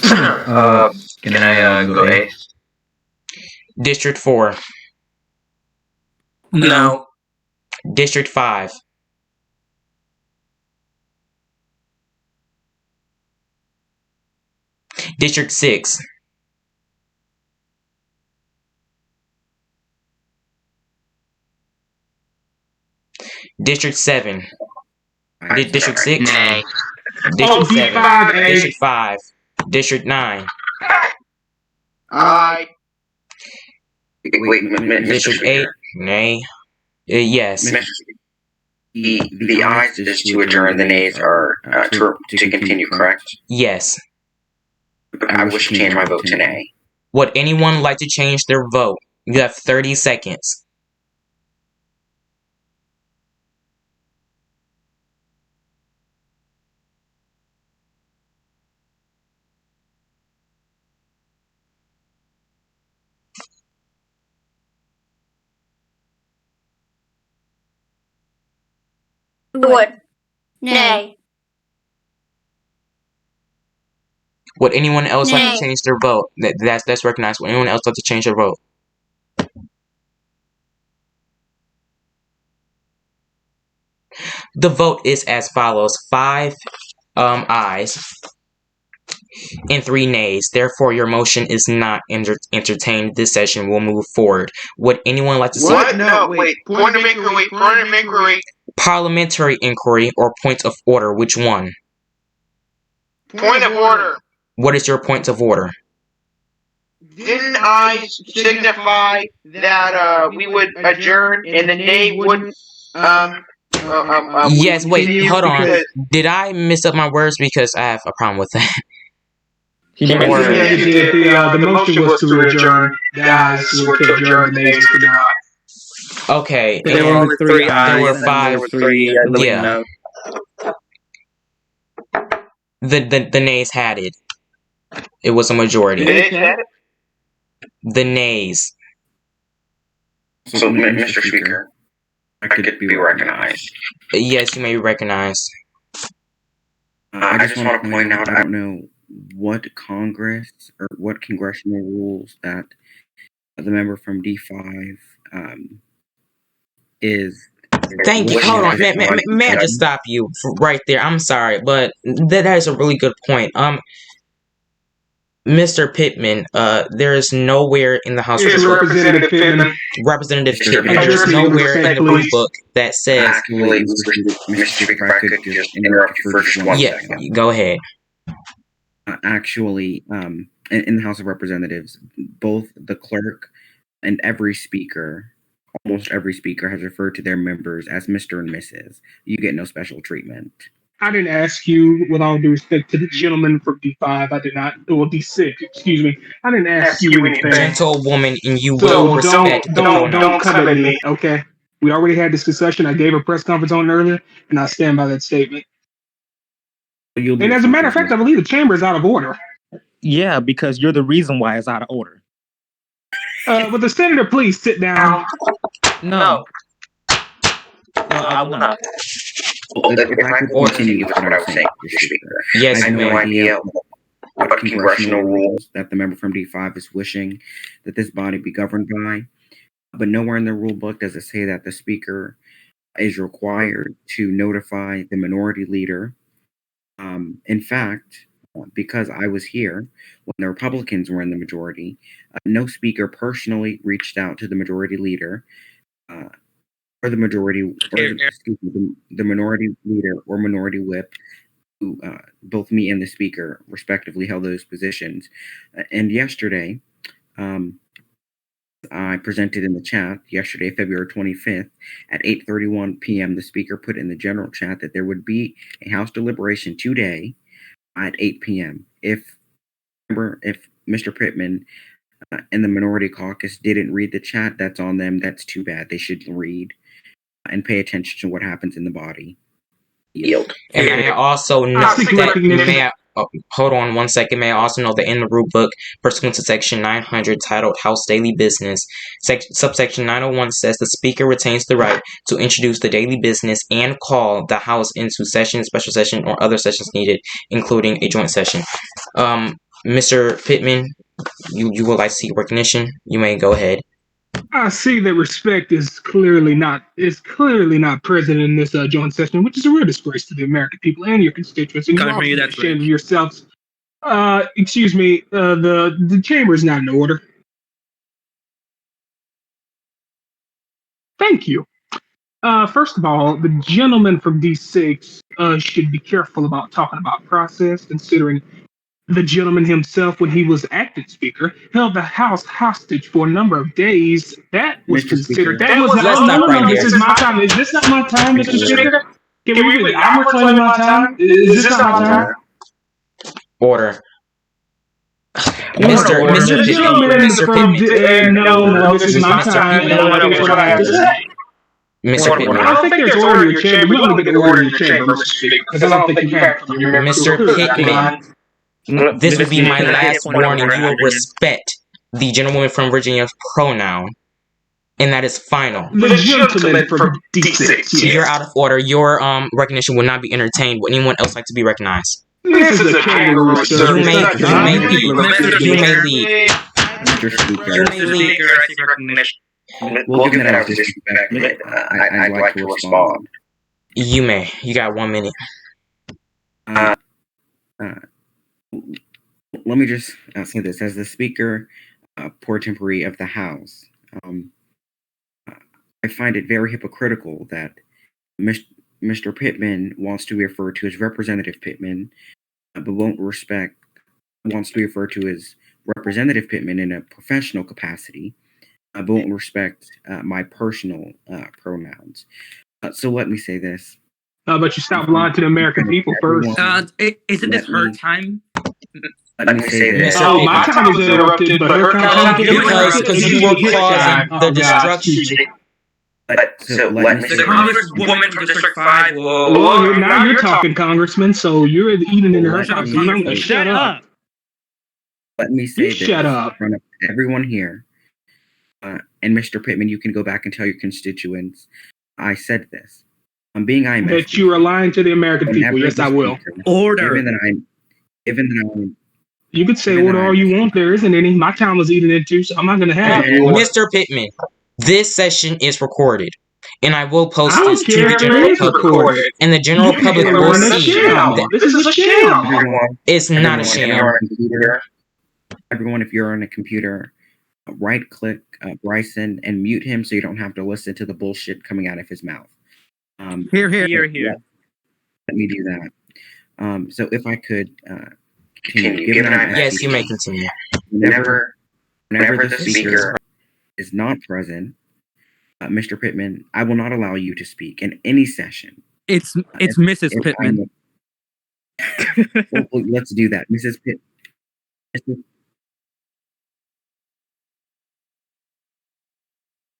H: Can I go A?
A: District 4.
E: No.
A: District 5. District 6. District 7. District 6.
C: Nay.
A: District 7.
G: D5A.
A: District 5. District 9.
E: Aye.
D: Wait, Mr.
A: District 8.
D: Speaker.
A: Nay. Yes.
D: Mr. Speaker. The ayes is to adjourn, the nays are to continue, correct?
A: Yes.
D: I wish to change my vote to nay.
A: Would anyone like to change their vote? You have 30 seconds.
I: Would. Nay.
A: Would anyone else like to
I: Nay.
A: change their vote? That's recognized. Would anyone else like to change their vote? The vote is as follows: 5 ayes and 3 nays. Therefore, your motion is not entertained. This session will move forward. Would anyone like to see
E: What? No, wait. Point of inquiry. Point of inquiry.
A: parliamentary inquiry or point of order? Which one?
E: Point of order.
A: What is your point of order?
E: Didn't I signify that we would adjourn and the nay wouldn't
A: Yes, wait,
E: continue
A: hold on.
E: because-
A: Did I mess up my words? Because I have a problem with that.
G: The motion was to adjourn. The ayes were to adjourn. The nays to not.
A: Okay.
B: There were
A: and
B: only 3
A: there
B: ayes.
A: were
B: and
A: 5.
B: there were 3, I believe,
A: Yeah.
B: no.
A: The nays had it. It was a majority. The nays.
D: So, Mr. Speaker, I could be recognized.
A: Yes, you may be recognized.
D: I just want to point out, I don't know what Congress or what congressional rules that the member from D5 is.
A: Thank you. Hold on. May I just stop you right there? I'm sorry, but that is a really good point. Mr. Pittman, there is nowhere in the House
G: Yes, Representative Pittman.
A: Representative
D: Mr.
A: Pittman,
D: Pittman.
A: there's nowhere in the rule book that says.
D: Actually, Mr. Speaker, if I could just interrupt you for just one
A: Yeah,
D: second.
A: go ahead.
D: Actually, in the House of Representatives, both the clerk and every speaker, almost every speaker, has referred to their members as Mr. and Mrs. You get no special treatment.
G: I didn't ask you, with all due respect to the gentleman from D5, I did not, or D6, excuse me. I didn't ask you anything.
A: Gentlewoman, and you
G: So
A: will respect the
G: don't
A: pronouns.
G: come at me, okay? We already had this discussion. I gave a press conference on it earlier, and I stand by that statement.
D: You'll
G: And as a matter of fact, I believe the chamber is out of order.
B: Yeah, because you're the reason why it's out of order.
G: Would the senator please sit down?
B: No. No, I will not.
D: If I could continue with what I was saying, Mr. Speaker.
A: Yes,
D: I have no
A: ma'am.
D: idea what congressional rules that the member from D5 is wishing that this body be governed by, but nowhere in the rule book does it say that the speaker is required to notify the minority leader. In fact, because I was here when the Republicans were in the majority, no speaker personally reached out to the majority leader or the majority, the minority leader or minority whip, who both me and the speaker respectively held those positions. And yesterday, I presented in the chat yesterday, February 25th at 8:31 p.m. The speaker put in the general chat that there would be a House deliberation today at 8 p.m. If Mr. Pittman and the minority caucus didn't read the chat, that's on them. That's too bad. They should read and pay attention to what happens in the body. Yield.
A: And may I also note that hold on one second. May I also note that in the rule book, pursuant to section 900 titled House Daily Business, subsection 901 says the speaker retains the right to introduce the daily business and call the House into session, special session, or other sessions needed, including a joint session. Mr. Pittman, you would like to seek recognition? You may go ahead.
G: I see that respect is clearly not present in this joint session, which is a real disgrace to the American people and your constituents. And you also should be ashamed of yourselves. Excuse me, the chamber is not in order. Thank you. First of all, the gentleman from D6 should be careful about talking about process, considering the gentleman himself, when he was acting speaker, held the House hostage for a number of days. That was
D: Mr.
G: considered.
D: Speaker.
G: That was no. This is my time. Is this not my time, Mr. Speaker? Can we really? I'm reclaiming my time. Is this not my time?
A: Order.
G: Mr. Pittman. No, this is my time.
A: Mr. Pittman.
G: I don't think there's order in your chamber. You only get order in your chamber, Mr. Speaker, because I don't think you have it from your member.
A: Mr. Pittman. This will be my last warning. You will respect the gentlewoman from Virginia's pronoun, and that is final.
G: The gentleman from D6.
A: You're out of order. Your recognition will not be entertained. Would anyone else like to be recognized?
G: This is a kangaroo, sir.
A: You may leave. You may leave.
D: Mr. Speaker.
A: You may leave.
D: We'll give that out as disrespect, but I'd like to respond.
A: You may. You got 1 minute.
D: Let me just say this. As the Speaker pro tempore of the House, I find it very hypocritical that Mr. Pittman wants to be referred to as Representative Pittman, but wants to be referred to as Representative Pittman in a professional capacity, but won't respect my personal pronouns. So let me say this.
G: But you stop lying to the American people first.
J: Isn't this her time?
D: Let me say this.
G: Oh, my time is interrupted, but her time
A: because you were causing the destruction.
J: The Congresswoman from District 5 will...
G: Well, now you're talking, Congressman, so you're eating into her time. So I'm going to shut up.
D: Let me say this.
G: Shut up.
D: In front of everyone here. And Mr. Pittman, you can go back and tell your constituents I said this. I'm being IMF.
G: That you are lying to the American people. Yes, I will.
J: Order.
D: Given that I'm
G: you could say order all you want. There isn't any. My time was eating into, so I'm not going to have it.
A: Mr. Pittman, this session is recorded, and I will post this to the general public, and the general public will see that
G: this is a sham.
A: It's not a sham.
D: Everyone, if you're on a computer, right-click Bryson and mute him so you don't have to listen to the bullshit coming out of his mouth.
J: Here.
D: Let me do that. So if I could continue.
A: Yes, you may continue.
D: Whenever the speaker is not present, Mr. Pittman, I will not allow you to speak in any session.
J: It's Mrs. Pittman.
D: Well, let's do that, Mrs. Pitt.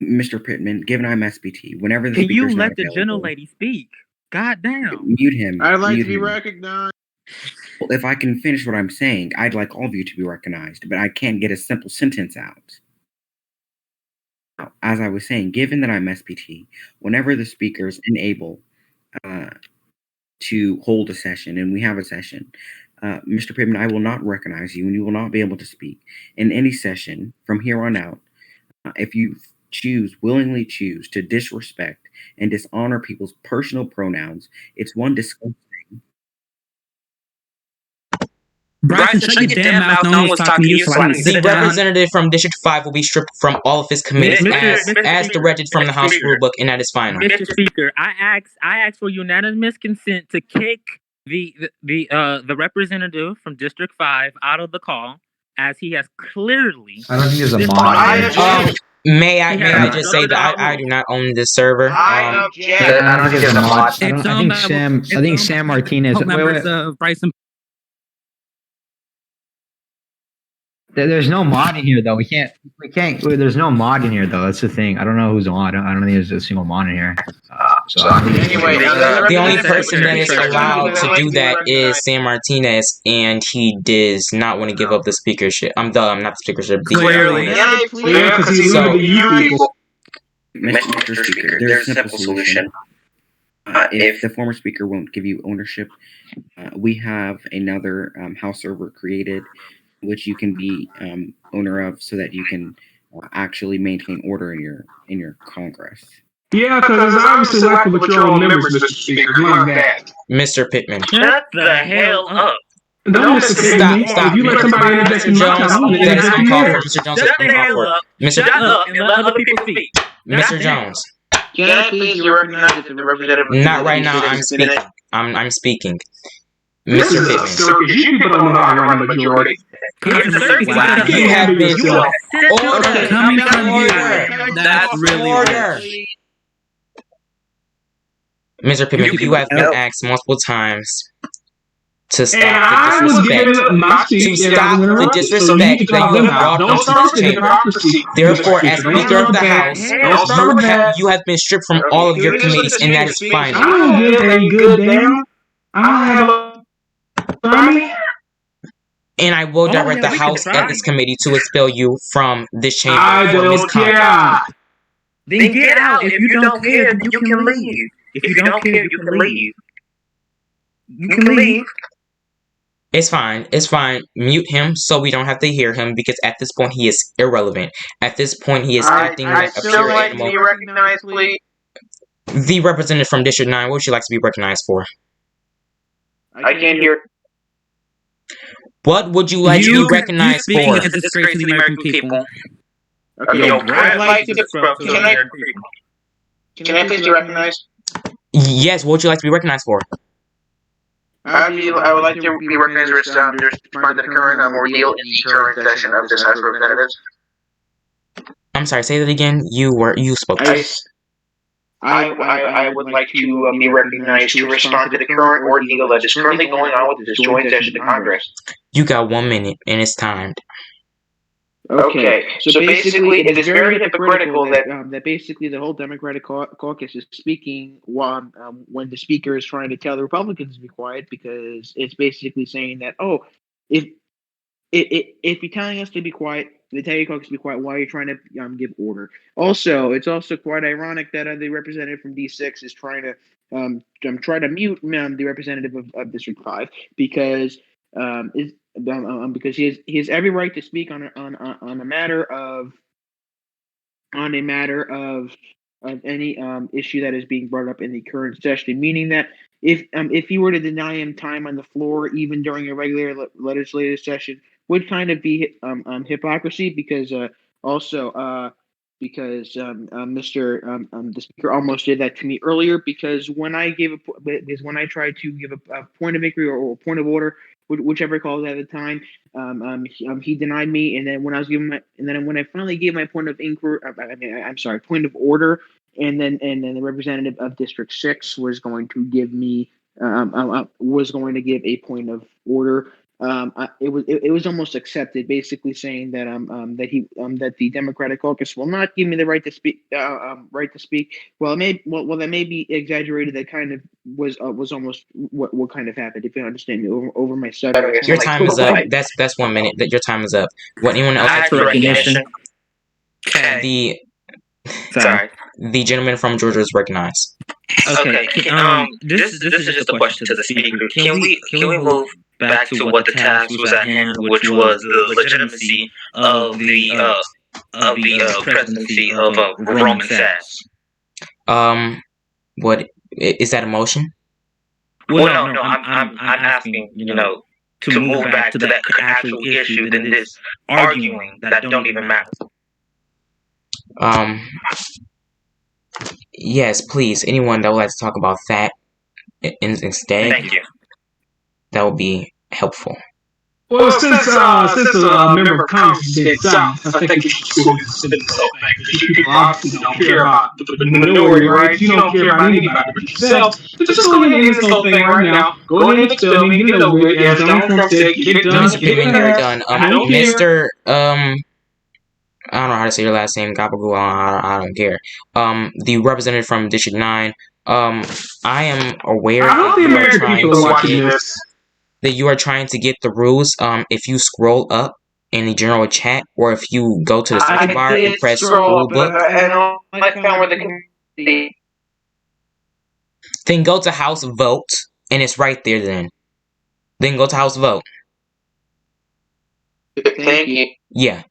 D: Mr. Pittman, given I'm SBT, whenever the
B: Can you
D: speaker's not
B: let the gentle
D: available,
B: lady speak? God damn.
D: mute him.
F: I'd like
D: mute
F: to be
D: him.
F: recognized.
D: Well, if I can finish what I'm saying, I'd like all of you to be recognized, but I can't get a simple sentence out. As I was saying, given that I'm SPT, whenever the speaker's unable to hold a session, and we have a session, Mr. Pittman, I will not recognize you, and you will not be able to speak in any session from here on out. If you willingly choose to disrespect and dishonor people's personal pronouns, it's one disgusting.
J: Bryson, shut your damn mouth. No one was talking to you, so I need to
A: The
J: sit down.
A: representative from District 5 will be stripped from all of his committees as directed from the House rulebook, and that is final.
B: Mr. Speaker, I asked for unanimous consent to kick the representative from District 5 out of the call, as he has clearly.
H: I don't think there's a mod.
A: May I just say that I do not own this server.
C: I don't think there's a mod.
H: I think Sam Martinez. Wait.
J: Bryson.
H: There's no mod in here though. We can't. There's no mod in here though. That's the thing. I don't know who's on. I don't think there's a single mod in here.
E: Anyway,
A: the only person that is allowed to do that is Sam Martinez, and he does not want to give up the speakership. Not the speakership.
J: Clearly.
D: Mr. Speaker, there's a simple solution. If the former speaker won't give you ownership, we have another house server created, which you can be owner of, so that you can actually maintain order in your Congress.
G: Yeah, because it's obviously lack of withdrawal members, Mr. Speaker. Like that.
A: Mr. Pittman.
B: Shut the hell up.
G: Don't stop. If you let somebody interject in my time,
A: that is uncalled for. Mr. Jones,
B: Shut the hell up.
A: Mr.
B: Shut up and let other people speak.
A: Mr. Jones.
E: Can I please be recognized as the representative?
A: Not right now. I'm speaking. I'm speaking. Mr. Pittman.
G: Circus, you people don't know how to run a majority.
A: You have been order.
J: Coming from you. That's really
A: order. Mr. Pittman, you have been asked multiple times to stop the disrespect. To stop the disrespect that you have brought into this chamber. Therefore, as Speaker of the House, you have been stripped from all of your committees, and that is final.
G: I don't give a good damn. I have a
A: and I will direct the House Ethics Committee to expel you from this chamber.
G: I don't care.
B: Then get out. If you don't care, then you can leave. If you don't care, you can leave. You can leave.
A: It's fine. It's fine. Mute him so we don't have to hear him, because at this point he is irrelevant. At this point he is acting like a pure
E: like to be recognized, please.
A: The representative from District 9, what would you like to be recognized for?
E: I can't hear.
A: What would you like to be recognized for?
J: Speaking is a disgrace to the American people.
E: Okay, I'd like to. Can I please be recognized?
A: Yes, what would you like to be recognized for?
E: I would like to be recognized for respond to the current ordeal in the current session of this House of Representatives.
A: I'm sorry, say that again. You spoke.
E: I would like to be recognized to respond to the current ordeal that is currently going on with this joint session of Congress.
A: You got 1 minute, and it's timed.
E: Okay, so basically, it is very hypocritical that
F: that basically the whole Democratic caucus is speaking when the speaker is trying to tell the Republicans to be quiet, because it's basically saying that, oh, if you're telling us to be quiet, the Democratic caucus to be quiet, why are you trying to give order? Also, it's also quite ironic that the representative from D6 is trying to mute the representative of District 5, because because he has every right to speak on a matter of any issue that is being brought up in the current session. Meaning that if you were to deny him time on the floor, even during a regular legislative session, would kind of be hypocrisy, because the speaker almost did that to me earlier, because when I tried to give a point of inquiry or a point of order, whichever called at the time, he denied me, and then when I finally gave my point of inquiry, point of order, and then the representative of District 6 was going to give me was going to give a point of order. It was almost accepted, basically saying that that the Democratic caucus will not give me the right to speak. Right to speak. Well, that may be exaggerated. That kind of was almost what kind of happened. If you understand me, over my subject.
A: Your time is up. That's 1 minute. That your time is up. What anyone else?
J: Act recognition.
A: The gentleman from Georgia is recognized.
J: Okay. This is just a question to the speaker. Can we move back to what the task was at hand, which was the legitimacy of the presidency of Roman Sass?
A: What is that a motion?
J: Well, no. I'm asking, to move back to that actual issue than this arguing that don't even matter.
A: Yes, please. Anyone that would like to talk about that instead,
J: Thank you.
A: that would be helpful.
G: Well, since a member of Congress did silence, I think you should go consider this whole thing. Because you people obviously don't care about the minority rights. You don't care about anybody but yourself. So just go ahead and end this whole thing right now. Go ahead and expel me, get it over with. As Donald Trump said, get it done.
A: Mr. Pittman, you're done. Mr. I don't know how to say your last name. Gabagool. I don't care. The representative from District 9. I am aware that you are trying to get the rules. If you scroll up in the general chat, or if you go to the search bar and press rule book, then go to House Vote, and it's right there. Then go to House Vote.
E: Thank you.
A: Yeah.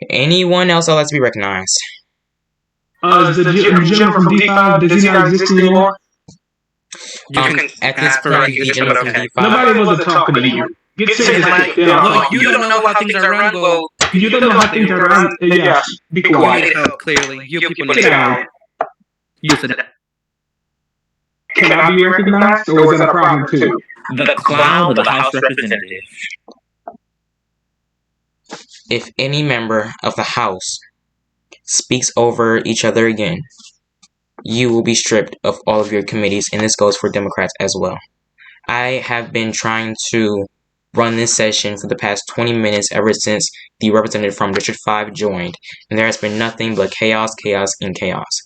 A: Anyone else that likes to be recognized?
G: Is the gentleman from D5, does he not exist anymore?
A: At this point, the gentleman from D5.
G: Nobody wasn't talking to you. Get
J: Look, you don't know how things are run. Well,
G: you don't know how things are run. Yeah, be quiet.
J: Clearly, you people need to use it.
G: Can I be recognized, or is that a problem too?
J: The clown of the House Representative.
A: If any member of the House speaks over each other again, you will be stripped of all of your committees, and this goes for Democrats as well. I have been trying to run this session for the past 20 minutes ever since the representative from District 5 joined, and there has been nothing but chaos, chaos, and chaos.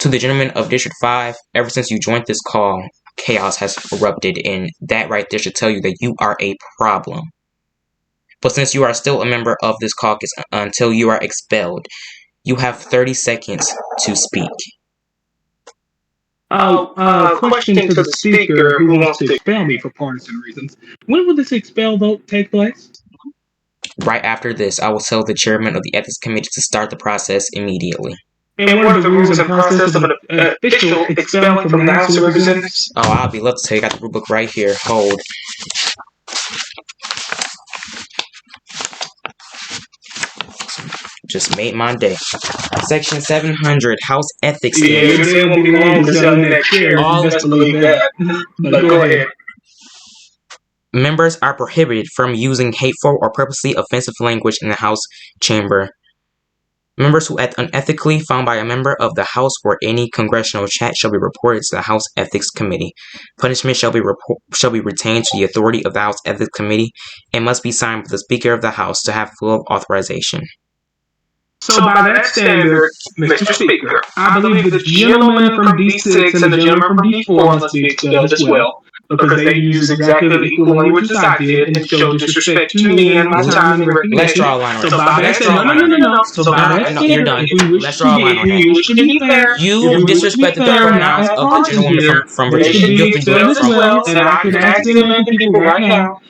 A: To the gentleman of District 5, ever since you joined this call, chaos has erupted, and that right there should tell you that you are a problem. But since you are still a member of this caucus until you are expelled, you have 30 seconds to speak.
G: Question to the speaker who wants to expel me for partisan reasons. When will this expel vote take place?
A: Right after this, I will tell the chairman of the Ethics Committee to start the process immediately.
G: And what are the rules and process of an official expelling from the House of Representatives?
A: Oh, I'll be love to tell you. I got the rule book right here. Hold. Just made my day. Section 700, House Ethics.
G: Yeah, it won't be long to sell that chair. Just believe that. But go ahead.
A: Members are prohibited from using hateful or purposely offensive language in the House chamber. Members who act unethically found by a member of the House or any congressional chat shall be reported to the House Ethics Committee. Punishment shall be retained to the authority of the House Ethics Committee and must be signed by the Speaker of the House to have full authorization.
G: So by that standard, Mr. Speaker, I believe the gentleman from D6 and the gentleman from D4 must be expelled as well, because they use exactly the equal language as I did and show disrespect to me and my time and recognition.
A: Let's draw a line on
G: So by that standard, no. So by that standard,
A: you're done.
G: if we wish
A: Let's draw a line on
G: we wish to be fair,
A: You disrespected the pronouns of the gentleman from
G: they should
A: Virginia.
G: be expelled as well, and I can ask them people right now,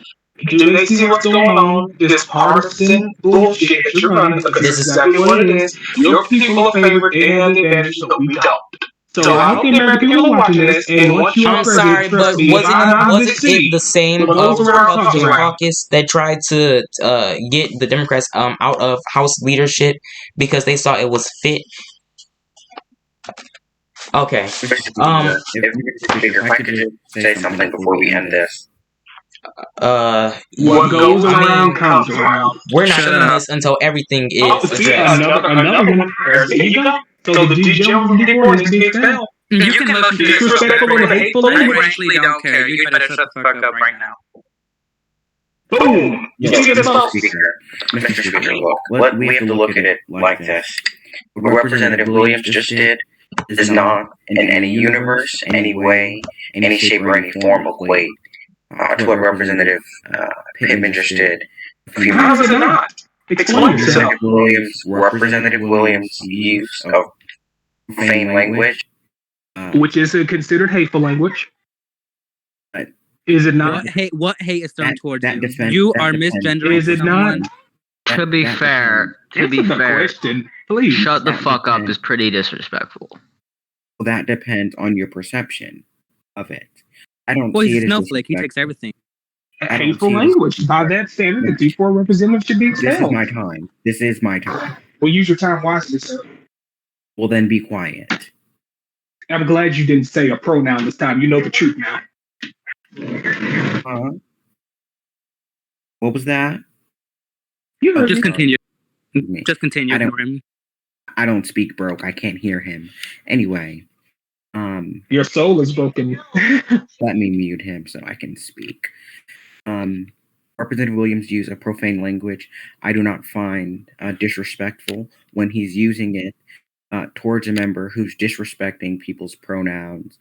G: do they see what's going on? This partisan bullshit that you're running, because this is exactly what it is. Your people are favored and the advantage, so we don't. So I hope the American people are watching this, and once you are
A: I'm sorry, but wasn't it the same Republican caucus that tried to get the Democrats out of House leadership because they saw it was fit? Okay.
K: If I could just say something before we end this.
G: What goes around comes around.
A: We're not doing this until everything is addressed.
G: Another one. There you go. So the gentleman from D4 needs to be expelled.
J: You can motion to
G: Disrespectful and hateful
J: I
G: language.
J: actually don't care. You better shut the fuck up right now.
G: Boom. You see this, folks?
K: Mr. Speaker, look, we have to look at it like this. What Representative Williams just did is not, in any universe, any way, any shape, or any form equate to what Representative Pittman just did.
G: How is it not? Explain yourself.
K: Representative Williams' use of profane language.
G: Which is considered hateful language. Is it not?
J: What hate is thrown towards you?
D: defense-
J: You
D: that
J: are
D: defense-
J: misgendering
G: Is it
J: someone.
G: not?
C: To be fair,
G: Answer the question, please.
C: shut the
D: That
C: fuck up
D: depends.
C: is pretty disrespectful.
D: Well, that depends on your perception of it. I don't
J: Well,
D: see
J: he's
D: it
J: a
D: as
J: snowflake. He takes
D: disrespectful.
J: everything.
D: I don't
G: Hateful
D: see it as-
G: language. By that standard, the D4 representative should be
D: This is
G: expelled.
D: my time. This is my time.
G: Well, use your time wisely, sir.
D: Well, then be quiet.
G: I'm glad you didn't say a pronoun this time. You know the truth now.
D: Huh? What was that?
G: You heard
J: Just
G: me.
J: continue.
D: Me.
J: Just continue.
D: I don't-
J: Ignore him.
D: I don't speak broke. I can't hear him. Anyway,
G: Your soul is broken.
D: let me mute him so I can speak. Representative Williams' use of profane language, I do not find disrespectful when he's using it towards a member who's disrespecting people's pronouns,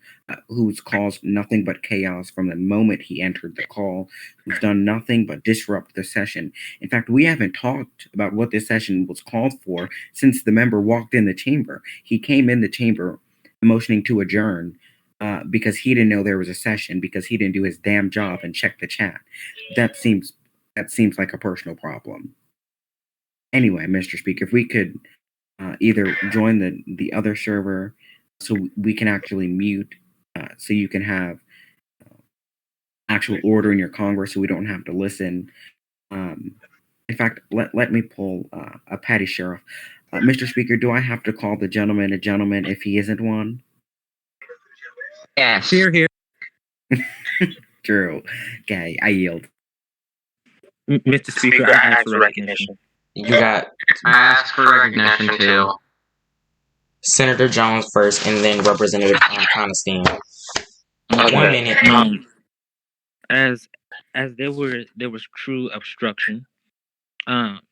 D: who's caused nothing but chaos from the moment he entered the call, who's done nothing but disrupt the session. In fact, we haven't talked about what this session was called for since the member walked in the chamber. He came in the chamber motioning to adjourn because he didn't know there was a session, because he didn't do his damn job and check the chat. That seems like a personal problem. Anyway, Mr. Speaker, if we could either join the other server so we can actually mute, so you can have actual order in your Congress, so we don't have to listen. In fact, let me pull a Patty Sheriff. Mr. Speaker, do I have to call the gentleman a gentleman if he isn't one?
C: Yes.
J: Here.
D: True. Okay, I yield.
J: Mr. Speaker, I ask for recognition.
A: You got
C: I ask for recognition too.
A: Senator Jones first, and then Representative Constantine. 1 minute.
B: As there was true obstruction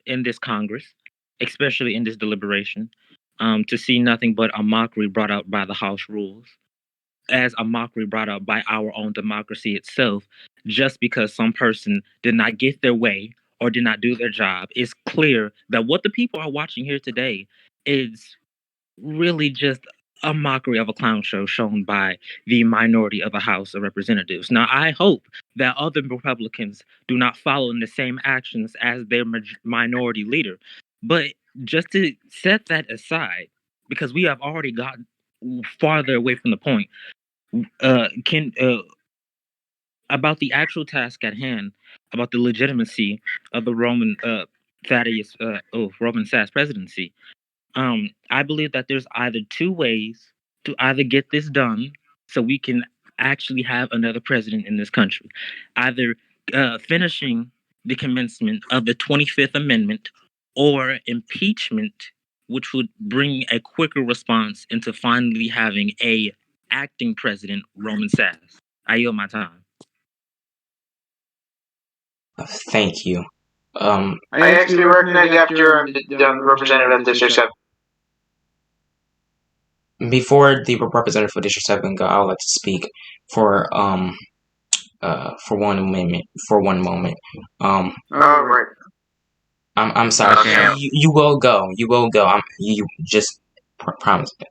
B: in this Congress, especially in this deliberation, to see nothing but a mockery brought out by the House rules, as a mockery brought out by our own democracy itself, just because some person did not get their way or did not do their job. It's clear that what the people are watching here today is really just a mockery of a clown show shown by the minority of the House of Representatives. Now, I hope that other Republicans do not follow in the same actions as their minority leader. But just to set that aside, because we have already gotten farther away from the point, about the actual task at hand, about the legitimacy of the Roman Sass presidency. I believe that there's either two ways to either get this done so we can actually have another president in this country. Either finishing the commencement of the 25th Amendment or impeachment, which would bring a quicker response into finally having a acting president, Roman Sass. I yield my time.
A: Thank you.
E: I actually recognize after the representative of District 7.
A: Before the representative for District 7 go, I would like to speak for 1 moment.
E: All right.
A: I'm sorry.
C: Okay.
A: You will go. You will go. You just promise me.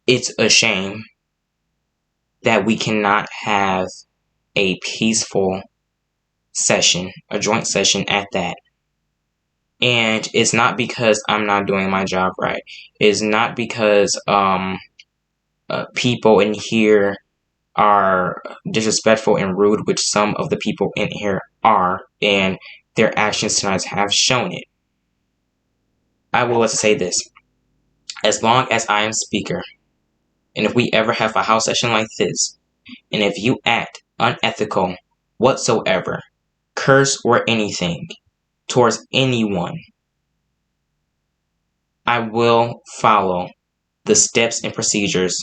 A: It's a shame that we cannot have a peaceful session, a joint session at that. And it's not because I'm not doing my job right. It's not because people in here are disrespectful and rude, which some of the people in here are, and their actions tonight have shown it. I will let's say this. As long as I am speaker, and if we ever have a house session like this, and if you act unethical whatsoever, curse or anything towards anyone, I will follow the steps and procedures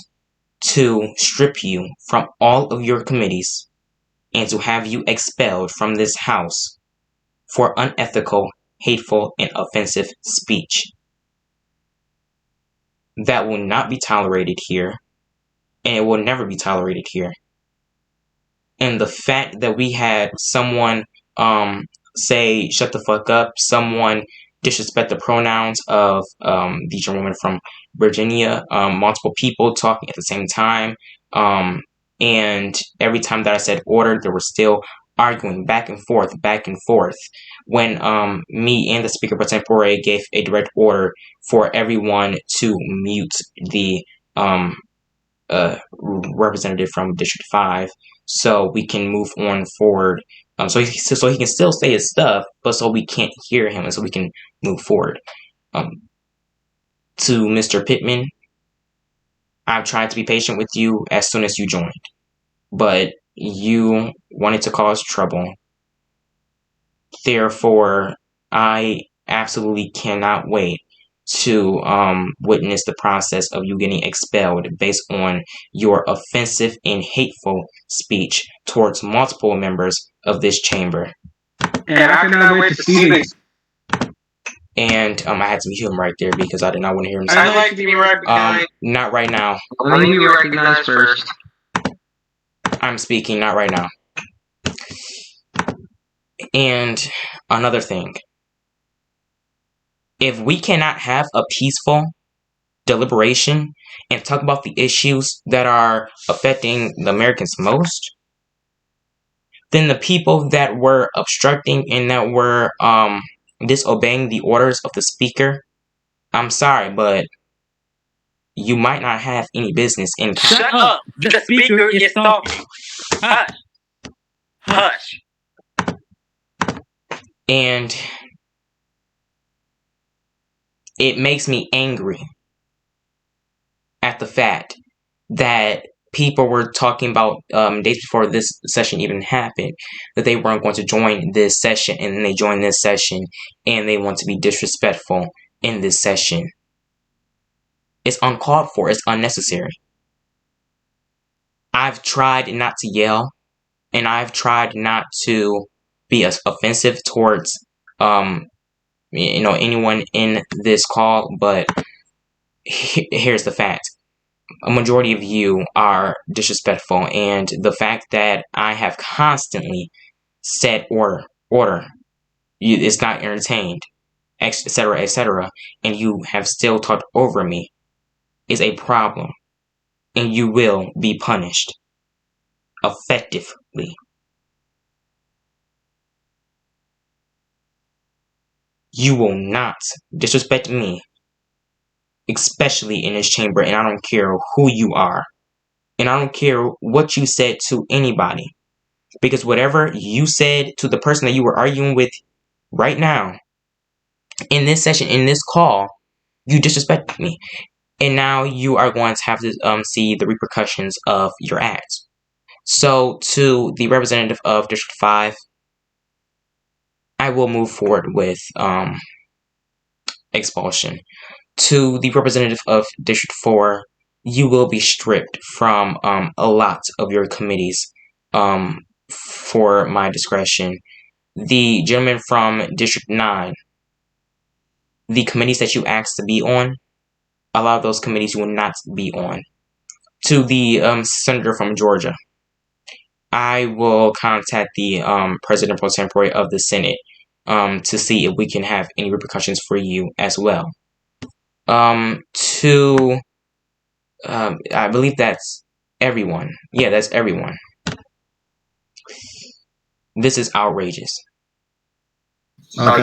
A: to strip you from all of your committees and to have you expelled from this house for unethical, hateful, and offensive speech. That will not be tolerated here, and it will never be tolerated here. And the fact that we had someone say shut the fuck up, someone disrespect the pronouns of the gentleman from Virginia, multiple people talking at the same time, and every time that I said order, there were still arguing back and forth. When me and the Speaker Pro Tempore gave a direct order for everyone to mute the representative from District 5 so we can move on forward. So he can still say his stuff, but so we can't hear him and so we can move forward. To Mr. Pittman, I've tried to be patient with you as soon as you joined, but you wanted to cause trouble. Therefore, I absolutely cannot wait to witness the process of you getting expelled based on your offensive and hateful speech towards multiple members of this chamber.
G: And I cannot wait to see this.
A: And I had to mute him right there because I did not want to hear him say
E: I'd like to be recognized.
A: not right now.
C: Let me be recognized first.
A: I'm speaking, not right now. And another thing. If we cannot have a peaceful deliberation and talk about the issues that are affecting the Americans most, then the people that were obstructing and that were disobeying the orders of the speaker, I'm sorry, but you might not have any business in Congress.
J: Shut up! The speaker is talking. Hush. Hush.
A: And it makes me angry at the fact that people were talking about days before this session even happened that they weren't going to join this session, and then they joined this session and they want to be disrespectful in this session. It's uncalled for. It's unnecessary. I've tried not to yell, and I've tried not to be offensive towards anyone in this call, but here's the fact. A majority of you are disrespectful, and the fact that I have constantly said order, it's not entertained, etc., etc., and you have still talked over me is a problem, and you will be punished effectively. You will not disrespect me, especially in this chamber, and I don't care who you are, and I don't care what you said to anybody, because whatever you said to the person that you were arguing with right now, in this session, in this call, you disrespected me, and now you are going to have to see the repercussions of your acts. So, to the representative of District 5, I will move forward with expulsion. To the representative of District 4, you will be stripped from a lot of your committees for my discretion. The gentleman from District 9, the committees that you asked to be on, a lot of those committees you will not be on. To the senator from Georgia, I will contact the President Pro Tempore of the Senate to see if we can have any repercussions for you as well. I believe that's everyone. Yeah, that's everyone. This is outrageous.
H: Not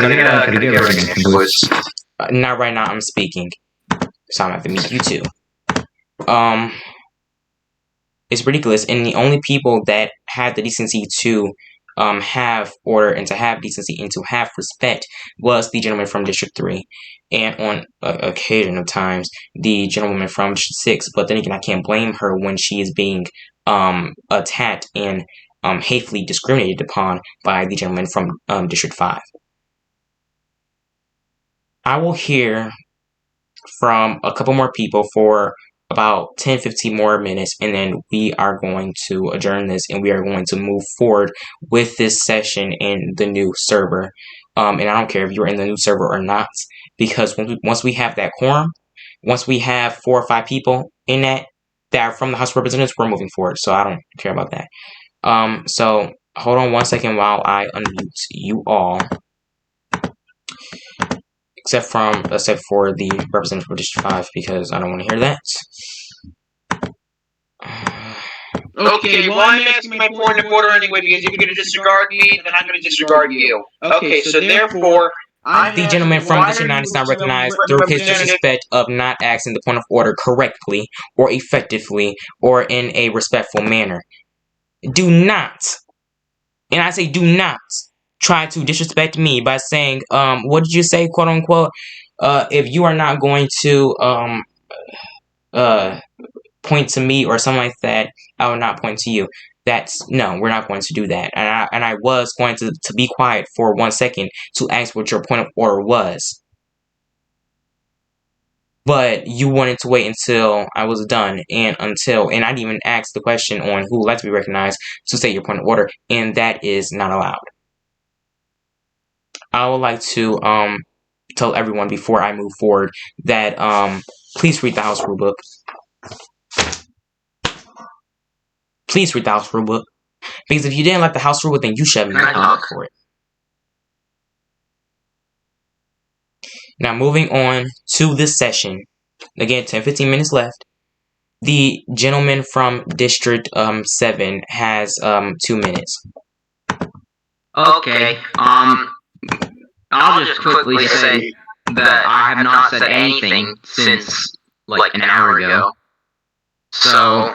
A: right now, I'm speaking. So I'm going to have to meet you too. It's ridiculous, and the only people that had the decency to have order and to have decency and to have respect was the gentleman from District 3, and on occasion of times the gentlewoman from District 6. But then again, I can't blame her when she is being attacked and hatefully discriminated upon by the gentleman from District 5. I will hear from a couple more people for about 10-15 more minutes, and then we are going to adjourn this, and we are going to move forward with this session in the new server. And I don't care if you're in the new server or not, because once we have that quorum, once we have 4 or 5 people in that are from the House of Representatives, we're moving forward. So I don't care about that. So hold on one second while I unmute you all, except for the representative of District 5, because I don't want to hear that.
E: Okay, well, I'm asking my point of order anyway, because if you're going to disregard me, then I'm going to disregard you. Okay, so therefore,
A: the gentleman from District 9 is not recognized through his disrespect of not asking the point of order correctly or effectively or in a respectful manner. Do not, and I say do not, try to disrespect me by saying, what did you say, quote unquote, if you are not going to, point to me or something like that, I will not point to you. No, we're not going to do that. And I was going to be quiet for 1 second to ask what your point of order was. But you wanted to wait until I was done, and I didn't even ask the question on who would like to be recognized to say your point of order, and that is not allowed. I would like to tell everyone before I move forward that please read the House Rule Book. Please read the House Rule Book. Because if you didn't like the House Rule Book, then you should have been voted for it. Now, moving on to this session. Again, 10-15 minutes left. The gentleman from District 7 has 2 minutes.
C: Okay. I'll just quickly say that I have not said anything since like an hour ago. So,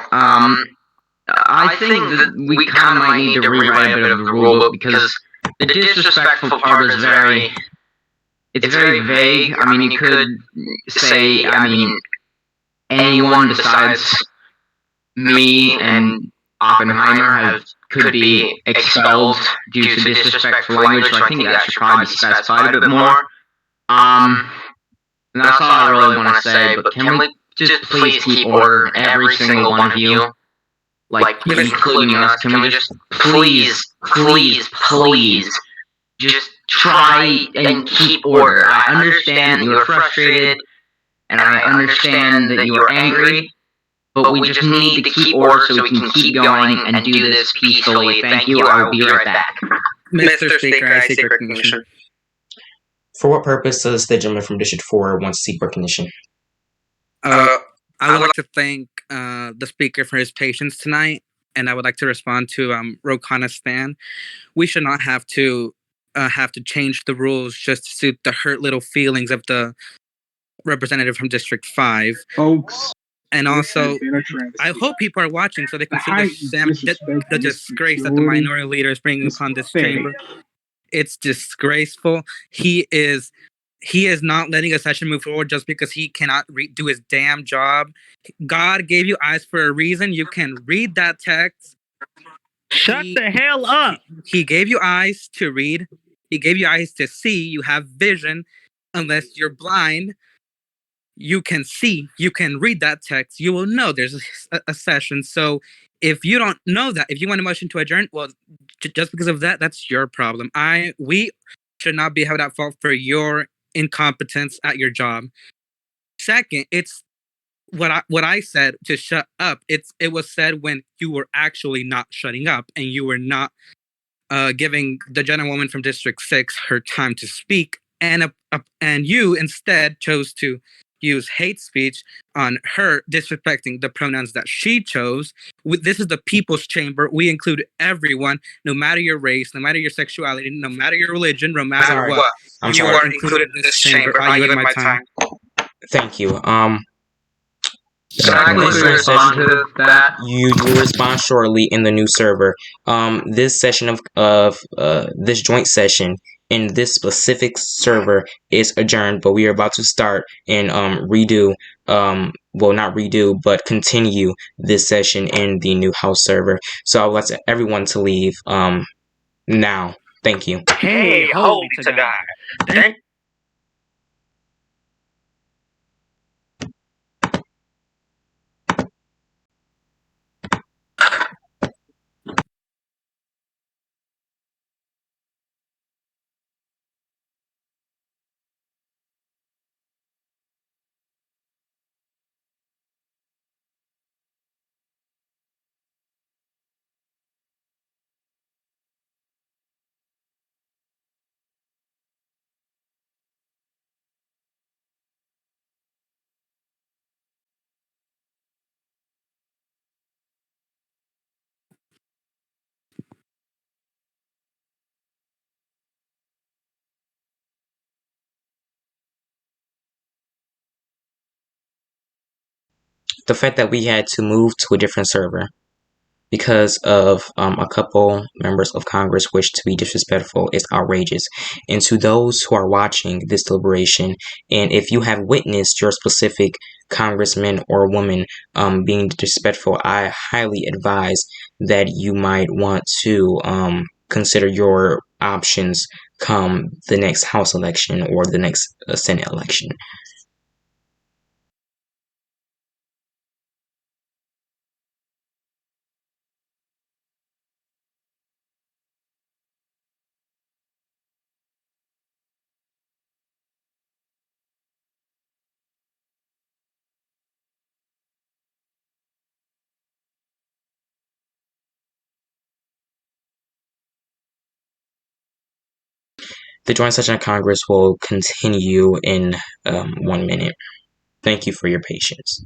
C: I think that we kind of might need to rewrite a bit of the rule book, because the disrespectful part is very vague. I mean, you could say, anyone besides me and Oppenheimer could be expelled due to disrespectful language, so I think that should probably be specified a bit more. And that's all I really want to say, but can we just please keep order, every single one of you? Like, including us, can we just please, just try and keep order? I understand that you are frustrated, and I understand that you are angry, but we just need to keep order so we can keep going and do this peacefully. Thank you, I will be right back.
J: Mr. Speaker, I seek recognition.
A: For what purpose does the gentleman from District 4 want to seek recognition?
J: I would like to thank the speaker for his patience tonight, and I would like to respond to Rokana Stan. We should not have to change the rules just to suit the hurt little feelings of the representative from District 5.
G: Folks.
J: And also, I hope people are watching so they can see the disgrace that the minority leader is bringing upon this chamber. It's disgraceful. He is not letting a session move forward just because he cannot do his damn job. God gave you eyes for a reason. You can read that text.
L: Shut the hell up.
J: He gave you eyes to read. He gave you eyes to see. You have vision. Unless you're blind, you can see. You can read that text. You will know there's a session. So if you don't know that, if you want a motion to adjourn, well, just because of that, that's your problem. We should not be held at fault for your incompetence at your job. Second, it's what I said to shut up. It was said when you were actually not shutting up and you were not giving the gentlewoman from District 6 her time to speak, and you instead chose to use hate speech on her, disrespecting the pronouns that she chose. This is the people's chamber. We include everyone, no matter your race, no matter your sexuality, no matter your religion, no matter what. You are included in this chamber. I yield my time.
A: Thank you.
C: So I can respond to that.
A: You will respond shortly in the new server. This session of this joint session in this specific server is adjourned, but we are about to start and redo, well, not redo, but continue this session in the new house server. So I would like everyone to leave now. Thank you.
L: Hey, holy to God.
A: the fact that we had to move to a different server because of a couple members of Congress wish to be disrespectful is outrageous. And to those who are watching this deliberation, and if you have witnessed your specific congressman or woman being disrespectful, I highly advise that you might want to consider your options come the next House election or the next Senate election. The joint session of Congress will continue in 1 minute. Thank you for your patience.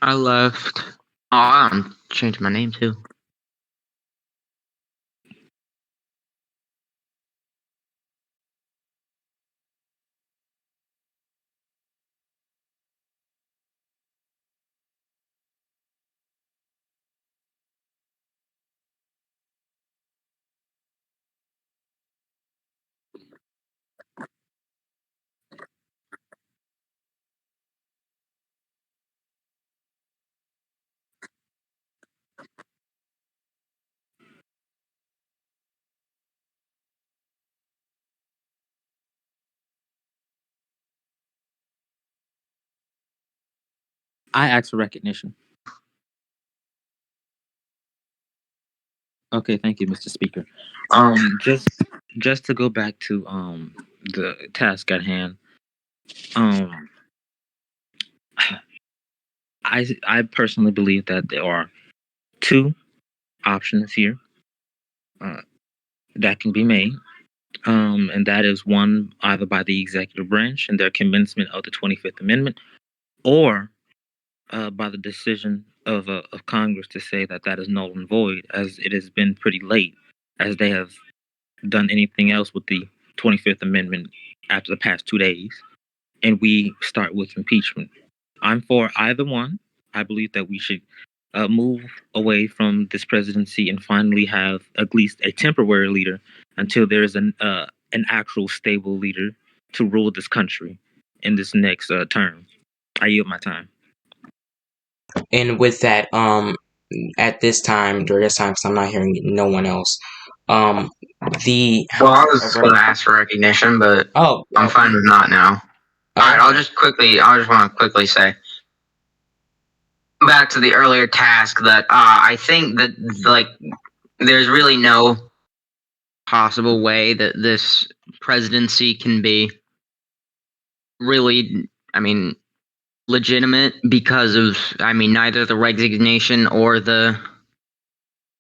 C: I left. Oh, I'm changing my name too.
B: I ask for recognition. Okay, thank you, Mr. Speaker. Just to go back to the task at hand. I personally believe that there are two options here that can be made, and that is one either by the executive branch and their commencement of the 25th Amendment, or by the decision of Congress to say that that is null and void, as it has been pretty late, as they have done anything else with the 25th Amendment after the past 2 days, and we start with impeachment. I'm for either one. I believe that we should move away from this presidency and finally have at least a temporary leader until there is an actual stable leader to rule this country in this next term. I yield my time.
A: And with that, at this time, during this time, because I'm not hearing no one else,
C: Well, I was going to ask for recognition, but I'm fine with not now. Alright, I just want to quickly say, back to the earlier task, that I think that, like, there's really no possible way that this presidency can be really, legitimate because of, neither the resignation or the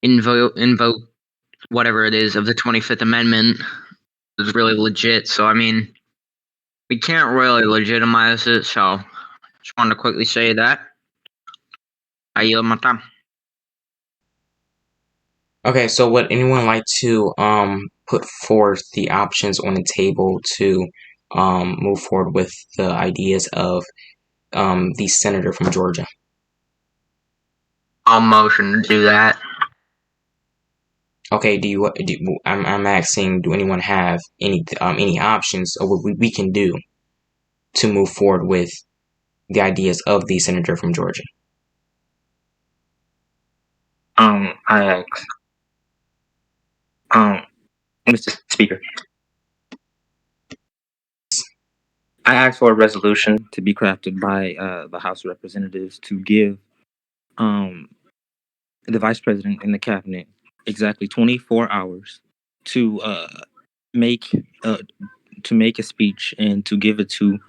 C: invoke whatever it is of the 25th Amendment is really legit. So, we can't really legitimize it, so just wanted to quickly say that. I yield my time.
A: Okay, so would anyone like to put forth the options on the table to move forward with the ideas of the senator from Georgia.
C: I'll motion to do that.
A: Okay, I'm asking, do anyone have any options of what we can do to move forward with the ideas of the senator from Georgia?
J: I ask, Mr. Speaker, I ask for a resolution to be crafted by the House of Representatives to give the Vice President and the Cabinet exactly 24 hours to make a speech and to give it to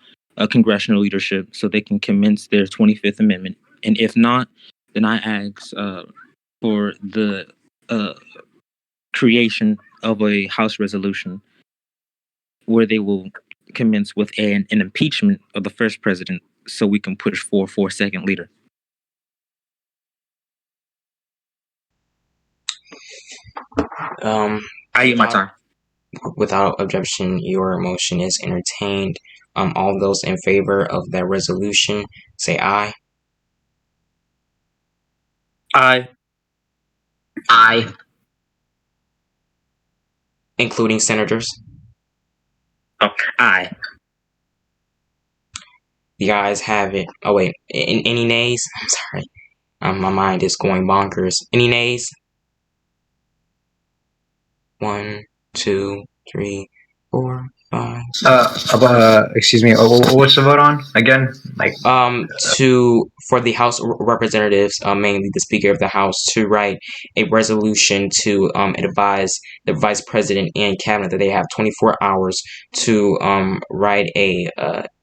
J: congressional leadership so they can commence their 25th Amendment. And if not, then I ask for the creation of a House resolution where they will commence with an impeachment of the first president so we can push for a second leader. I use my time.
A: Without objection, your motion is entertained. All those in favor of that resolution, say aye.
J: Aye.
C: Aye.
A: Including senators?
J: Aye.
A: The ayes have it. Oh wait, any nays? I'm sorry. My mind is going bonkers. Any nays? 1, 2, 3, 4, 5.
H: Excuse me. What's the vote on again?
A: For the House of Representatives, mainly the Speaker of the House, to write a resolution to advise the Vice President and Cabinet that they have 24 hours to write a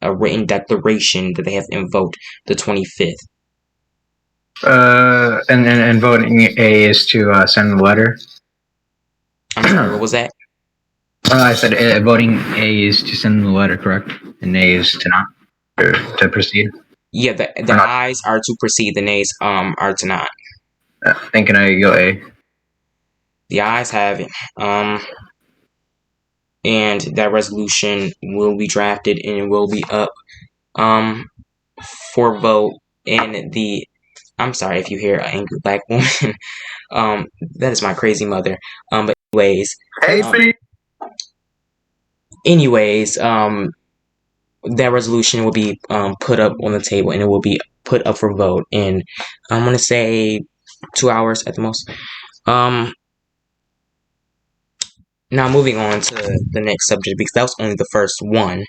A: written declaration that they have invoked the 25th.
H: And voting A is to send the letter.
A: I'm sorry, what was that?
H: I said voting A is to send the letter, correct? And A is to not, or to proceed.
A: Yeah, the ayes are to proceed, the nays are to not.
H: Then can I go A?
A: The ayes have it. And that resolution will be drafted and it will be up for vote in the. I'm sorry if you hear an angry black woman. That is my crazy mother. But anyways, that resolution will be put up on the table and it will be put up for vote in, I'm gonna say, 2 hours at the most. Now moving on to the next subject, because that was only the first one.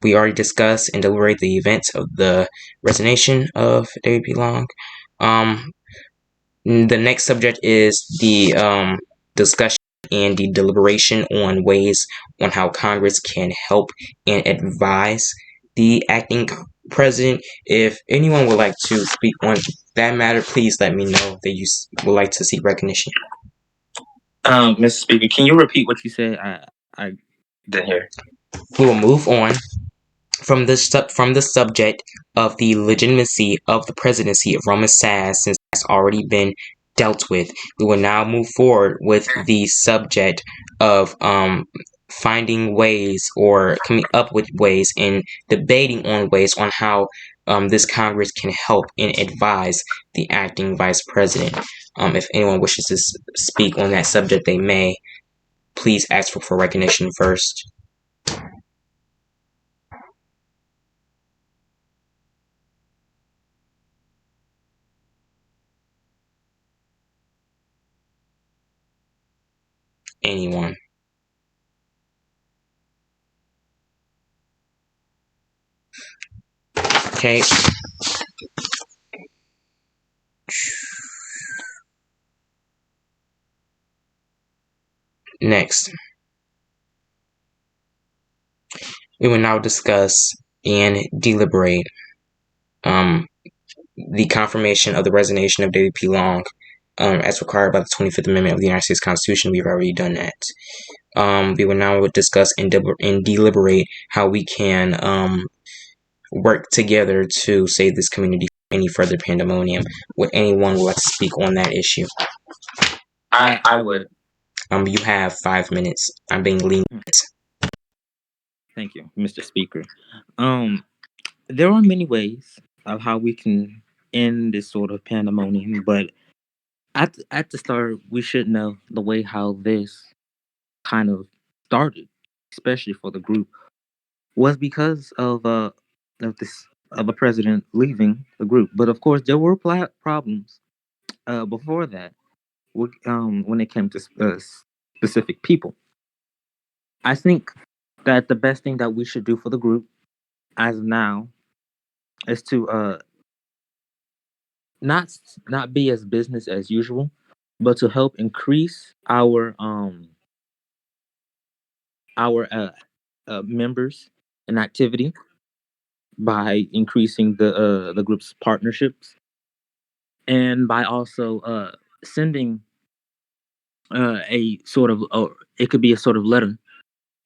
A: We already discussed and deliberated the events of the resignation of David P. Long. The next subject is the discussion and the deliberation on ways on how Congress can help and advise the acting president. If anyone would like to speak on that matter, please let me know that you would like to seek recognition.
J: Mr. Speaker, can you repeat what you said? I didn't hear.
A: We will move on from the subject of the legitimacy of the presidency of Roman Sass, since that's already been dealt with. We will now move forward with the subject of finding ways or coming up with ways and debating on ways on how this Congress can help and advise the acting vice president. If anyone wishes to speak on that subject, they may. Please ask for recognition first. Anyone? Okay. Next, we will now discuss and deliberate the confirmation of the resignation of David P. Long as required by the 25th Amendment of the United States Constitution. We've already done that. We will now discuss and deliberate how we can work together to save this community from any further pandemonium. Would anyone like to speak on that issue?
J: I would.
A: You have 5 minutes. I'm being lenient.
B: Thank you, Mr. Speaker. There are many ways of how we can end this sort of pandemonium, but at the start, we should know the way how this kind of started, especially for the group, was because of the president leaving the group. But of course, there were problems before that when it came to specific people. I think that the best thing that we should do for the group as of now is to not be as business as usual, but to help increase our members and activity by increasing the group's partnerships and by also sending a sort of it could be a sort of letter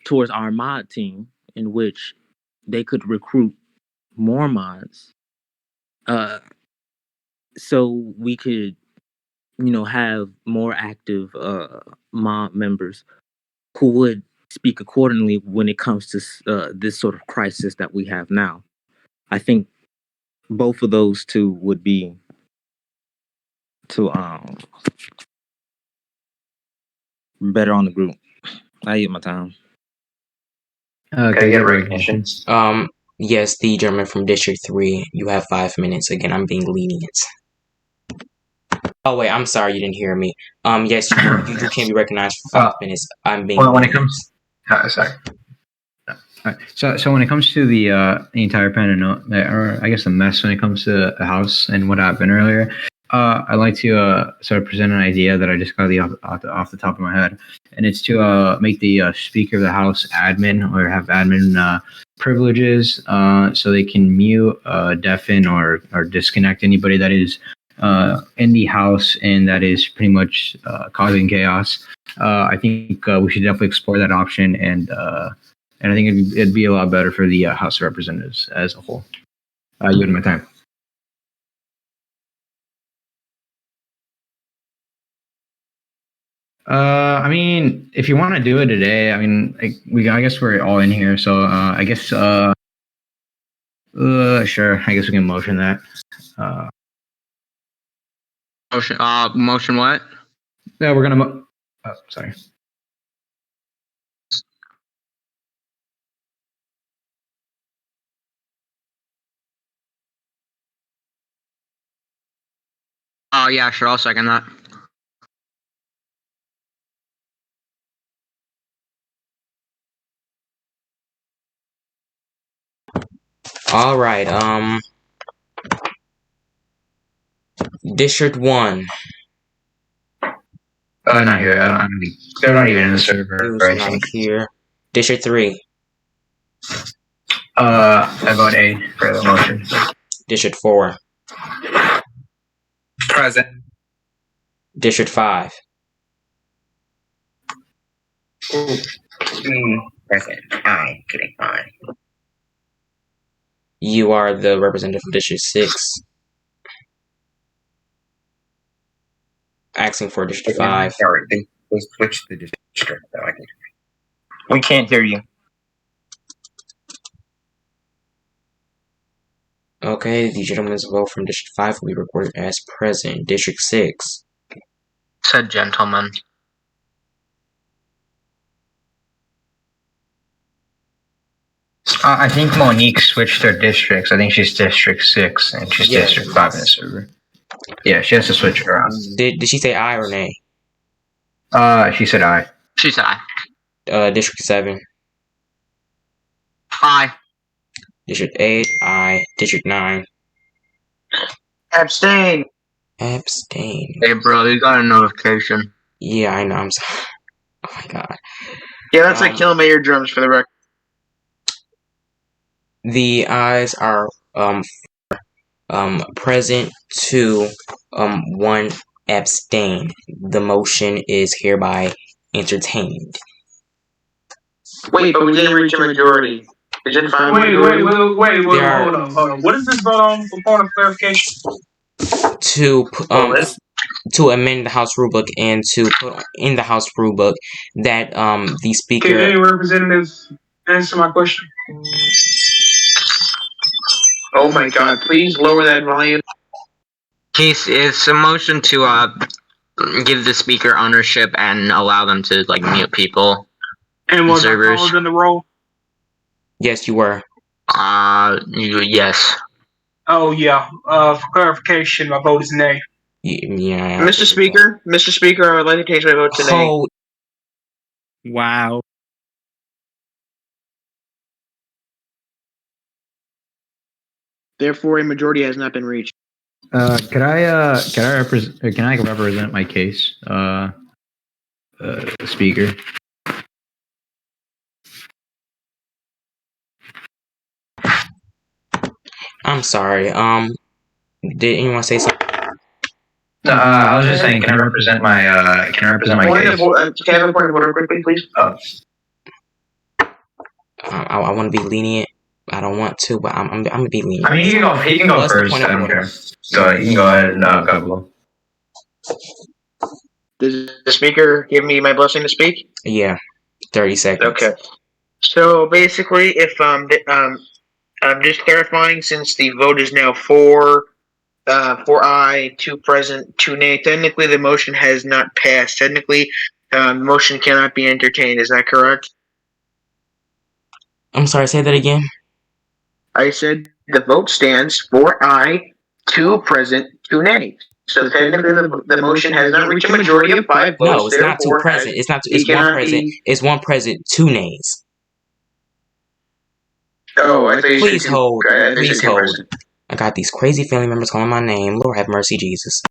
B: towards our mod team in which they could recruit more mods so we could have more active mod members who would speak accordingly when it comes to this sort of crisis that we have now. I think both of those two would be to better on the group. I get my time.
K: Can I get a recognition?
A: Yes, the gentleman from District 3. You have 5 minutes. Again, I'm being lenient. Oh wait, I'm sorry, you didn't hear me. Yes, you can be recognized for 5 minutes. I'm being.
H: Well, when it comes, sorry. So when it comes to the entire pandemic, or I guess the mess when it comes to the House and what happened earlier, I'd like to sort of present an idea that I just got off the top of my head, and it's to make the Speaker of the House admin or have admin privileges, so they can mute, deafen, or disconnect anybody that is in the House and that is pretty much causing chaos. I think we should definitely explore that option, and I think it'd be a lot better for the House of Representatives as a whole. You had my time. I mean, if you want to do it today, I mean, I guess we're all in here, so I guess sure. I guess we can motion that.
C: Motion what?
H: Yeah, we're gonna. Sorry.
C: Oh yeah, sure. I'll second that.
A: All right. District 1.
H: Not here. They're not even in the server.
A: Right? Not here. District 3.
H: I vote A for the motion.
A: District 4.
M: Present.
A: District 5.
K: Present. Aye. Kidding. Fine.
A: You are the representative of District 6. Asking for District 5.
K: Sorry, they switched the district. So
M: We can't hear you.
A: Okay, the gentleman's vote from District 5 will be recorded as present. District 6.
C: Said gentleman.
H: I think Monique switched her districts. I think she's District 6 and she's District 5 in the server. Yeah, she has to switch her around.
A: Did she say aye or nay?
H: She said aye.
C: She said aye.
A: District 7.
C: Aye.
A: District 8, aye. District 9.
E: Abstain.
A: Abstain.
C: Hey, bro, you got a notification.
A: Yeah, I know. I'm sorry. Oh my god.
E: Yeah, that's like killing my eardrums for the record.
A: The ayes are present, 2, 1 abstain. The motion is hereby entertained.
E: Wait, but we didn't reach a majority. Is it fine?
G: Wait, hold on. What is this vote on for point of clarification?
A: To amend the House rulebook and to put in the House rulebook that the Speaker.
G: Can any representatives Answer my question.
E: Oh my God! Please lower that volume.
C: Case, it's a motion to give the speaker ownership and allow them to like mute people.
G: And was I
C: servers.
G: called in the roll?
A: Yes, you were.
C: Yes.
G: Oh yeah. For clarification, my vote is nay.
A: Yeah.
E: Mr. Speaker, I would like to change my vote to nay.
A: Hold.
L: Wow.
F: Therefore, a majority has not been reached.
H: Can I represent my case, speaker?
A: I'm sorry. Did anyone say something?
H: No, I was just saying, can I represent my case?
E: Can I have a point of order quickly, please?
A: I want to be lenient. I don't want to, but I'm gonna be lenient.
H: I mean, he can go
A: What's the
H: first.
A: point of
H: I don't
A: order?
H: care. So you can go ahead and go.
E: Does the speaker give me my blessing to speak?
A: Yeah, 30 seconds.
E: Okay. So basically, if I'm just clarifying, since the vote is now for aye, 2 present, 2 nay. Technically, the motion has not passed. Technically, the motion cannot be entertained. Is that correct?
A: I'm sorry. Say that again.
E: I said the vote stands for aye, 2 present, 2 nay. So technically, the motion has not reached a majority of 5 votes.
A: No, it's not 2 present. It's not. It's 1 present. It's 1 present, 2 nays.
E: Oh, I think.
A: Please hold. Please hold. I got these crazy family members calling my name. Lord have mercy, Jesus.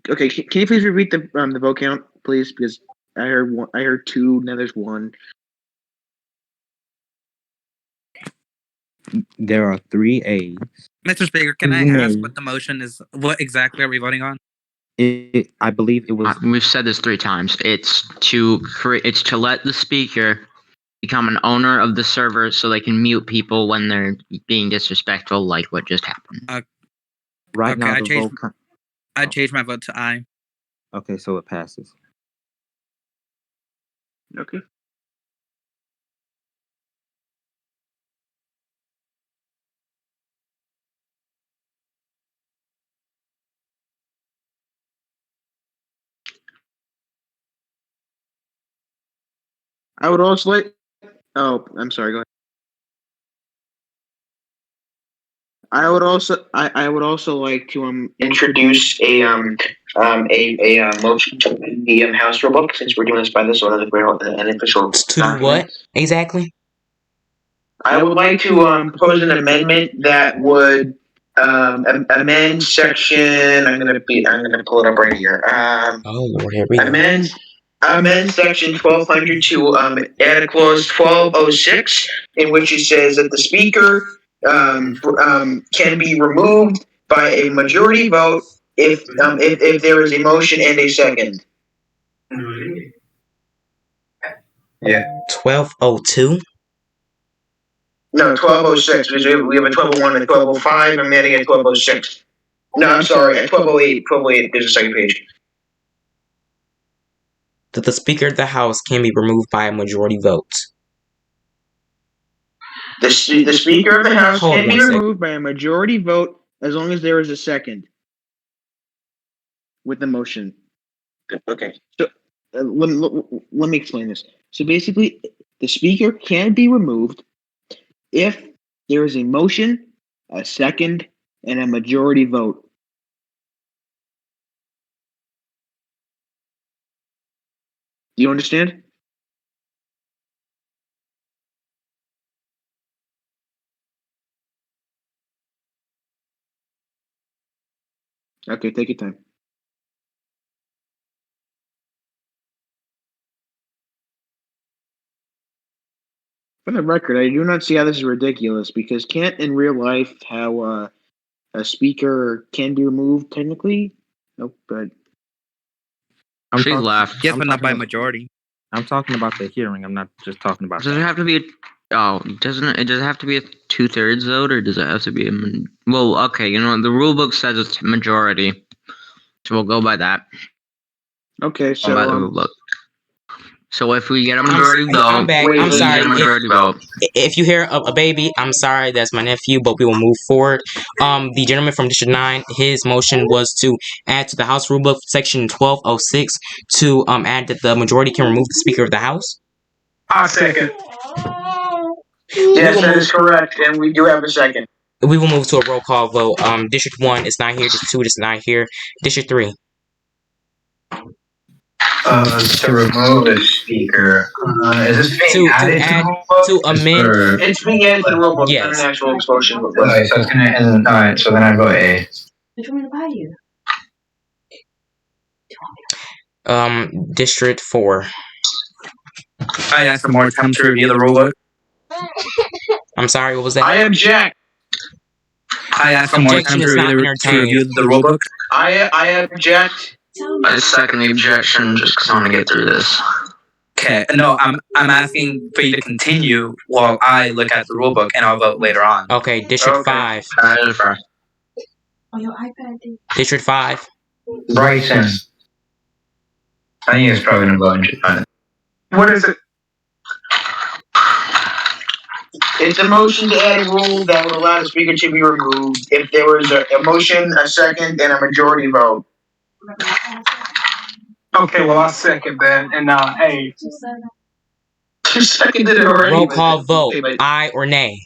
F: Okay, can you please repeat the vote count, please? Because I heard 2. Now there's 1.
B: There are 3 A's.
L: Mr. Speaker, can I ask what the motion is? What exactly are we voting on?
B: I believe it was.
C: We've said this 3 times. It's to let the speaker become an owner of the server so they can mute people when they're being disrespectful, like what just happened.
B: Right now,
L: I changed my vote to aye.
B: Okay, so it passes.
F: Okay. I would also like. Oh, I'm sorry. Go ahead. I would also like to
E: introduce a motion to the House rule book, since we're doing this by this order of an official.
A: To what exactly?
E: I would like to propose an amendment that would amend section. I'm gonna pull it up right here.
A: Oh Lord, here we go.
E: Amend section 1200 to add a clause 1206, in which it says that the speaker can be removed by a majority vote if there is a motion and a second.
A: Yeah. 1202.
E: No, 1206. We have a 1201 and a 1205. I'm adding a 1206. No, I'm sorry, a 1208. 1208. There's a second page.
A: That the Speaker of the House can be removed by a majority vote.
E: The Speaker of the House
F: can be removed by a majority vote as long as there is a second with the motion.
E: Okay.
F: So let me explain this. So basically, the Speaker can be removed if there is a motion, a second, and a majority vote. Do you understand? Okay, take your time. For the record, I do not see how this is ridiculous, because can't in real life how a speaker can be removed technically? Nope, but
C: She left.
L: Yes, but not by majority.
B: I'm talking about the hearing. I'm not just talking about.
C: Does it have to be? Does it have to be a 2/3 vote, or does it have to be a? Well, okay, the rule book says it's majority, so we'll go by that.
F: Okay, so
C: by the rule book. So if we get a majority vote,
A: I'm back. I'm
C: we get
A: sorry.
C: a majority vote.
A: If you hear a baby, I'm sorry. That's my nephew, but we will move forward. The gentleman from District 9, his motion was to add to the House Rule Book Section 1206 to add that the majority can remove the Speaker of the House.
E: I second. Yes, that is correct, and we do have a second.
A: We will move to a roll call vote. District 1 is not here. District 2 is not here. District 3.
H: To remove the speaker. Is this being added
A: to amend?
E: It's being added to the rule book.
A: Yes.
E: Not an actual expulsion.
H: Alright, so it's gonna end. Alright, so then I vote A.
I: Which one to buy you?
A: District 4.
L: I ask for more time to review the rulebook.
A: I'm sorry, what was that?
E: I object.
L: I ask for more time to review the rulebook.
E: I object.
C: I second the objection just because I want to get through this.
L: Okay, no, I'm asking for you to continue while I look at the rulebook and I'll vote later on.
A: Okay, District 5.
I: On your iPad.
A: District 5.
H: Bryson. I think it's probably gonna vote in.
E: What is it? It's a motion to add a rule that would allow the speaker to be removed if there was a motion, a second, and a majority vote.
G: Okay, well, I'll second that. And hey.
E: You seconded it already.
A: Roll call vote. Aye or nay?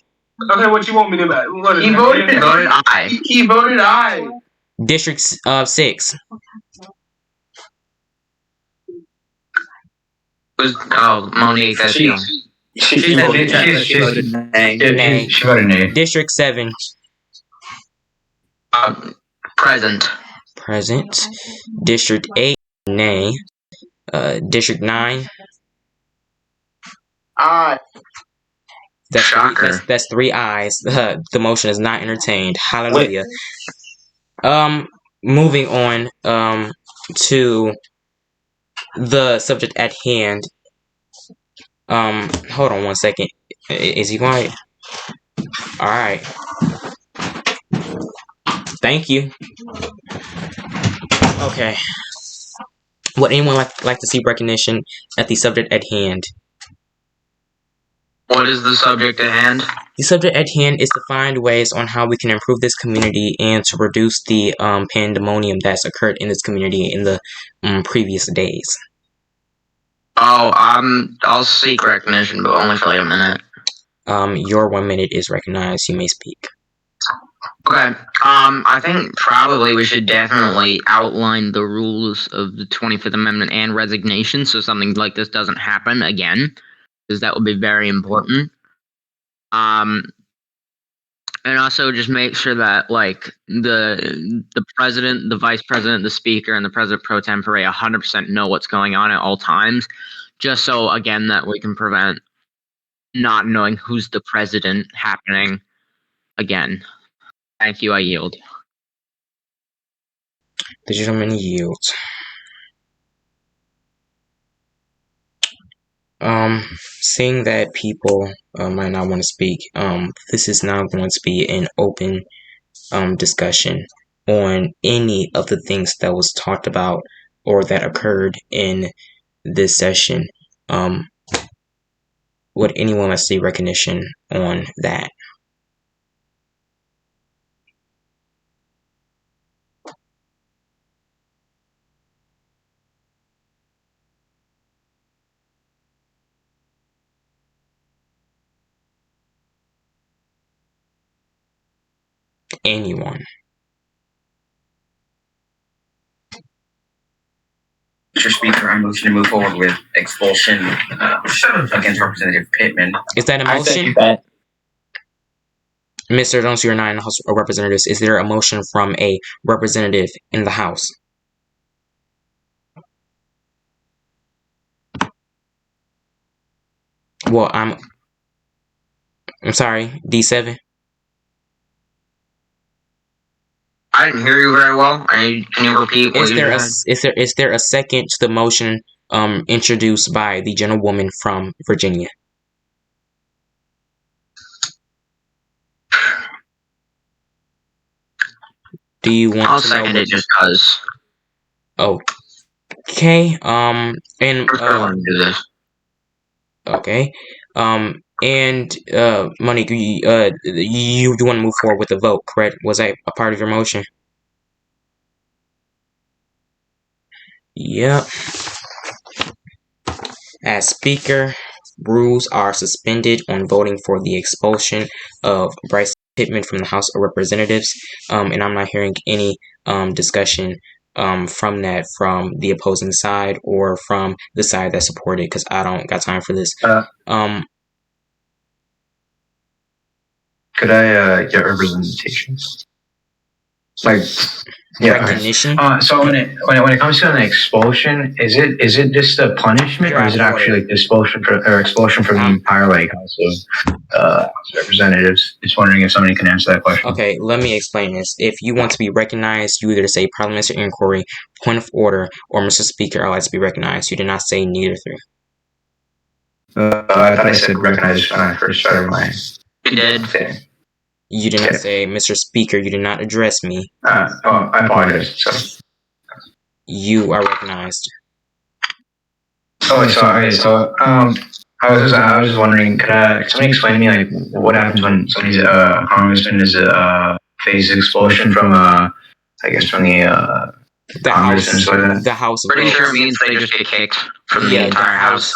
G: Okay, what you want me to do?
E: He voted
C: aye.
E: He voted aye.
A: District 6.
C: Monique, that's you.
L: She voted nay.
A: Nay.
H: She voted nay.
A: District 7.
C: Present.
A: Present. District 8. Nay. District 9.
E: Aye.
A: That's 3 ayes. The motion is not entertained. Hallelujah. Moving on to the subject at hand. Hold on one second. Is he quiet? Alright. Thank you. Okay. Would anyone like to see recognition at the subject at hand?
C: What is the subject at hand?
A: The subject at hand is to find ways on how we can improve this community and to reduce the pandemonium that's occurred in this community in the previous days.
C: Oh, I'll seek recognition, but only for like a minute.
A: Your 1 minute is recognized. You may speak.
C: Okay. I think probably we should definitely outline the rules of the 25th Amendment and resignation so something like this doesn't happen again, because that would be very important. And also just make sure that like the president, the vice president, the speaker, and the president pro tempore 100% know what's going on at all times, just so again that we can prevent not knowing who's the president happening again. Thank you. I yield.
A: The gentleman yields. Seeing that people might not want to speak, this is now going to be an open discussion on any of the things that was talked about or that occurred in this session. Would anyone like to see recognition on that? Anyone?
K: Mr. Speaker, I motion to move forward with expulsion against Representative Pittman.
A: Is that a motion? Mr. Jones, you're not in the House of Representatives. Is there a motion from a representative in the House? Well, I'm sorry, D7.
C: I didn't hear you very well. Can you repeat what you said?
A: Is there a second to the motion introduced by the gentlewoman from Virginia? Do you want
C: I'll
A: to
C: second
A: know
C: it just cause.
A: Okay.
C: Do this.
A: Okay. And Monique, you want to move forward with the vote, correct? Was that a part of your motion? Yep. As Speaker, rules are suspended on voting for the expulsion of Bryce Pittman from the House of Representatives. And I'm not hearing any discussion from that from the opposing side or from the side that supported, because I don't got time for this.
H: Could I get representation? Like, yeah.
A: Recognition.
H: So when it comes to an expulsion, is it just a punishment, or is it actually like expulsion from the entire like House of Representatives? Just wondering if somebody can answer that question.
A: Okay, let me explain this. If you want to be recognized, you either say parliamentary inquiry, point of order, or Mr. Speaker, I'd like to be recognized. You did not say neither three.
H: I thought I said recognized when I first started my.
C: You did.
H: Okay.
A: You did not say, Mr. Speaker, you did not address me.
H: I apologize. So.
A: You are recognized.
H: Oh, sorry. So, I was wondering, could somebody explain to me, like, what happens when somebody's a congressman is faces expulsion from, I guess, from the Congress and stuff like that?
A: The House.
C: Pretty sure it means they just get kicked from the entire House.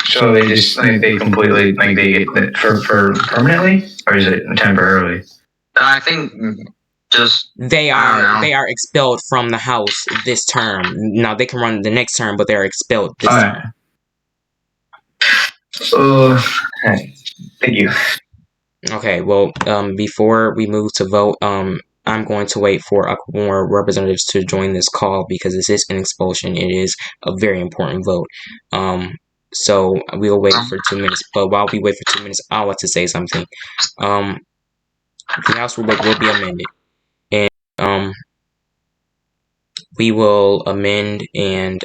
H: So they just, like, they completely, like, they get for permanently? Or is it temporarily?
C: I think just
A: they are expelled from the House this term. Now they can run the next term, but they're expelled this term.
H: Thank you.
A: Okay, well, before we move to vote, I'm going to wait for a couple more representatives to join this call because this is an expulsion. It is a very important vote. So we'll wait for 2 minutes. But while we wait for 2 minutes, I want to say something. The House rulebook will be amended, and we will amend and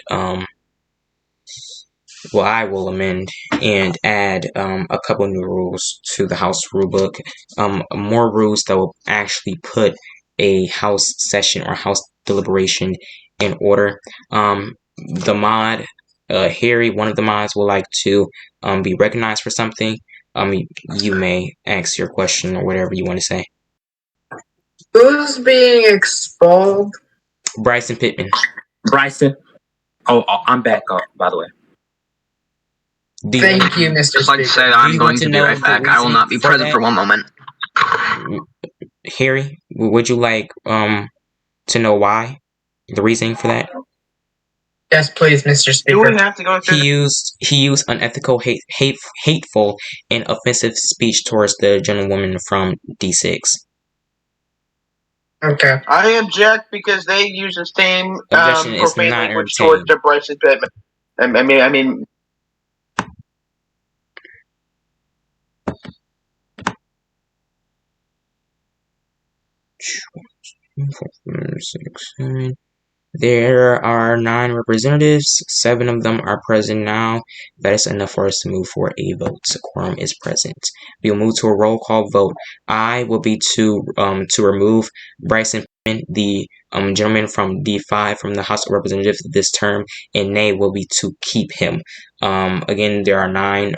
A: I will amend and add a couple new rules to the House rulebook. More rules that will actually put a House session or House deliberation in order. The mod, Harry, one of the mods, would like to be recognized for something. You may ask your question or whatever you want to say.
N: Who's being expelled?
A: Bryson Pittman.
J: Bryson. Oh, I'm back up, by the way.
N: Thank you, Mr.
C: Just like to say I'm going to be right back. I will not be present for one moment.
A: Harry, would you like to know why? The reasoning for that?
N: Yes, please, Mr. Speaker.
E: Do we have to go through?
A: He used unethical, hateful, and offensive speech towards the gentlewoman from D6.
N: Okay.
E: I object because they use the same
A: Objection is
E: profane
A: not
E: language towards the Bryson Pittman. I mean.
A: There are 9 representatives. 7 of them are present now. That is enough for us to move for a vote. The quorum is present. We will move to a roll call vote. I will be to remove Bryson Pittman, the gentleman from D5 from the House of Representatives this term, and nay will be to keep him. Again, there are 9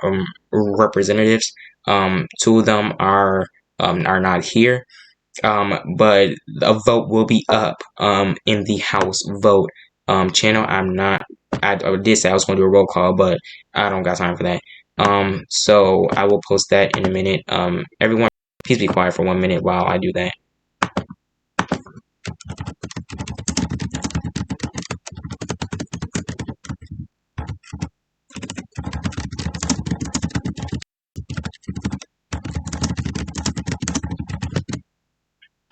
A: representatives. 2 of them are not here. But a vote will be up in the House vote channel. I did say I was going to do a roll call, but I don't got time for that. So I will post that in a minute. Everyone, please be quiet for 1 minute while I do that.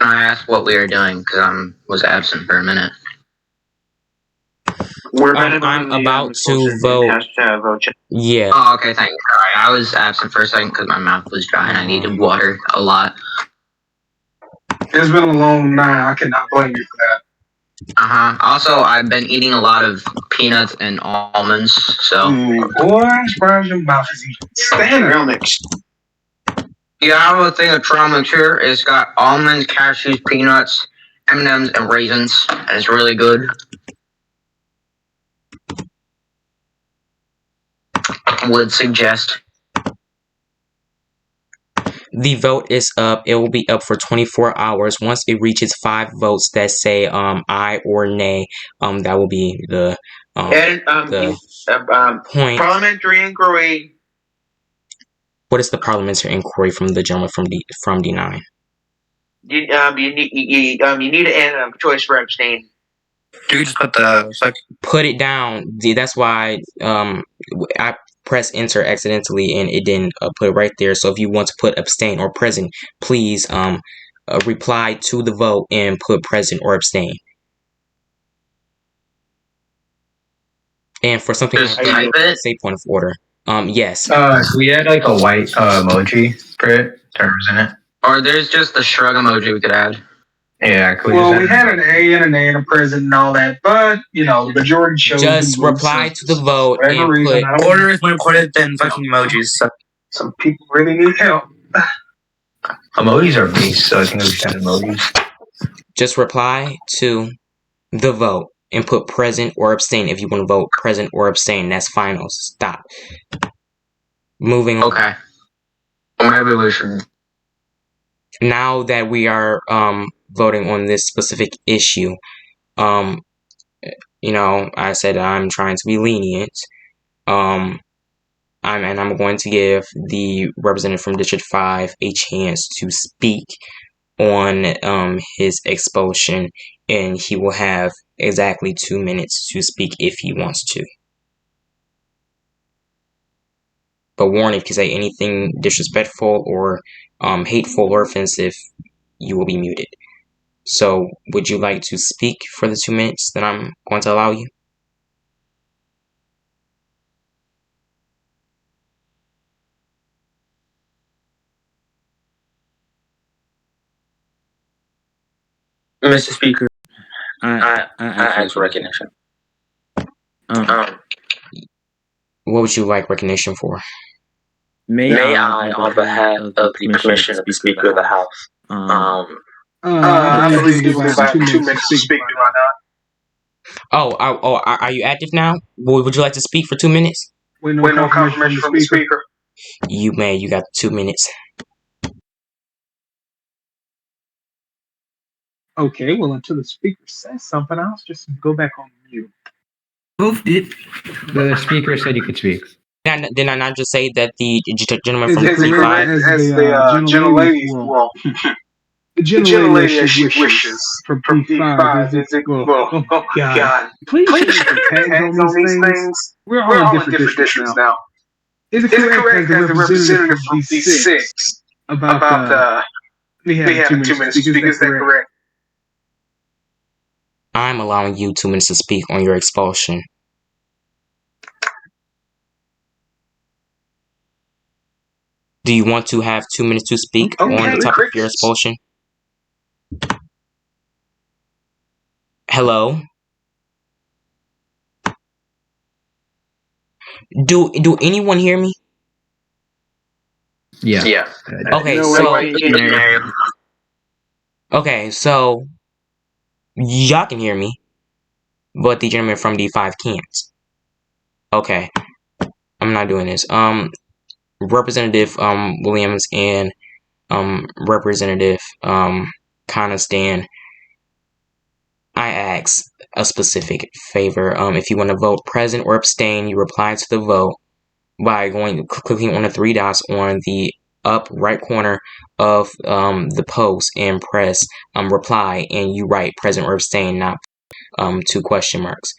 C: I asked what we were doing because I was absent for a minute.
A: I'm about to vote. Yeah.
C: Oh, okay, thank you. Sorry, I was absent for a second because my mouth was dry and I needed water a lot.
G: It's been a long night. I cannot blame you for that.
C: Also, I've been eating a lot of peanuts and almonds, so.
G: Boy, I'm surprised your mouth is even standing.
E: Real mix.
C: Yeah, I have a thing of trail mix here. It's got almonds, cashews, peanuts, M&Ms, and raisins, and it's really good.
L: would suggest.
A: The vote is up. It will be up for 24 hours. Once it reaches 5 votes that say aye or nay, that will be the point.
E: Parliamentary inquiry.
A: What is the parliamentary inquiry from the gentleman from D9?
E: You need a choice for abstain.
L: Do you just
A: put it down? That's why I pressed enter accidentally and it didn't put it right there. So if you want to put abstain or present, please reply to the vote and put present or abstain. And for something like that, say point of order. Yes.
H: So we had like a white emoji for it to represent it.
L: Or there's just the shrug emoji we could add.
H: Yeah,
G: well, we had an A and an A and a present and all that, but the majority chose.
A: Just reply to the vote and put
L: order is more important than fucking emojis. So.
G: Some people really need help.
H: Emojis are beasts, so I think we should add emojis.
A: Just reply to the vote and put present or abstain if you want to vote present or abstain. That's final. Stop. Moving on.
L: Okay. Revolution.
A: Now that we are voting on this specific issue, I said I'm trying to be lenient. I'm going to give the representative from District 5 a chance to speak on his expulsion, and he will have exactly 2 minutes to speak if he wants to. But warn, if you say anything disrespectful or hateful or offensive, you will be muted. So, would you like to speak for the 2 minutes that I'm going to allow you?
B: Mr. Speaker, I
L: ask for recognition.
A: What would you like recognition for?
B: May I, on behalf of the permission of the Speaker of the House,
G: I believe you have 2 minutes to speak, do I not?
A: Are you active now? Would you like to speak for 2 minutes?
G: Wait, no confirmation from the Speaker.
A: You may. You got 2 minutes.
G: Okay, well, until the Speaker says something, I'll just go back on mute.
H: Moved it. The Speaker said you could speak.
A: Did I not just say that the gentleman from
G: District 5
A: as
G: the gentlelady, well, the gentlelady as she wishes from P5 is it? Oh God! Please tags on these things. We're all in different districts now. Is it correct as the representative from D6 about we have 2 minutes to speak? Is that correct?
A: I'm allowing you 2 minutes to speak on your expulsion. Do you want to have 2 minutes to speak on the topic of your expulsion? Hello? Do anyone hear me?
H: Yeah.
L: Yeah.
A: Okay, so y'all can hear me, but the gentleman from D5 can't. Okay, I'm not doing this. Representative Williams and Representative Coniston, I ask a specific favor. If you want to vote present or abstain, you reply to the vote by clicking on the 3 dots on the up right corner of the post and press reply, and you write present or abstain, not 2 question marks.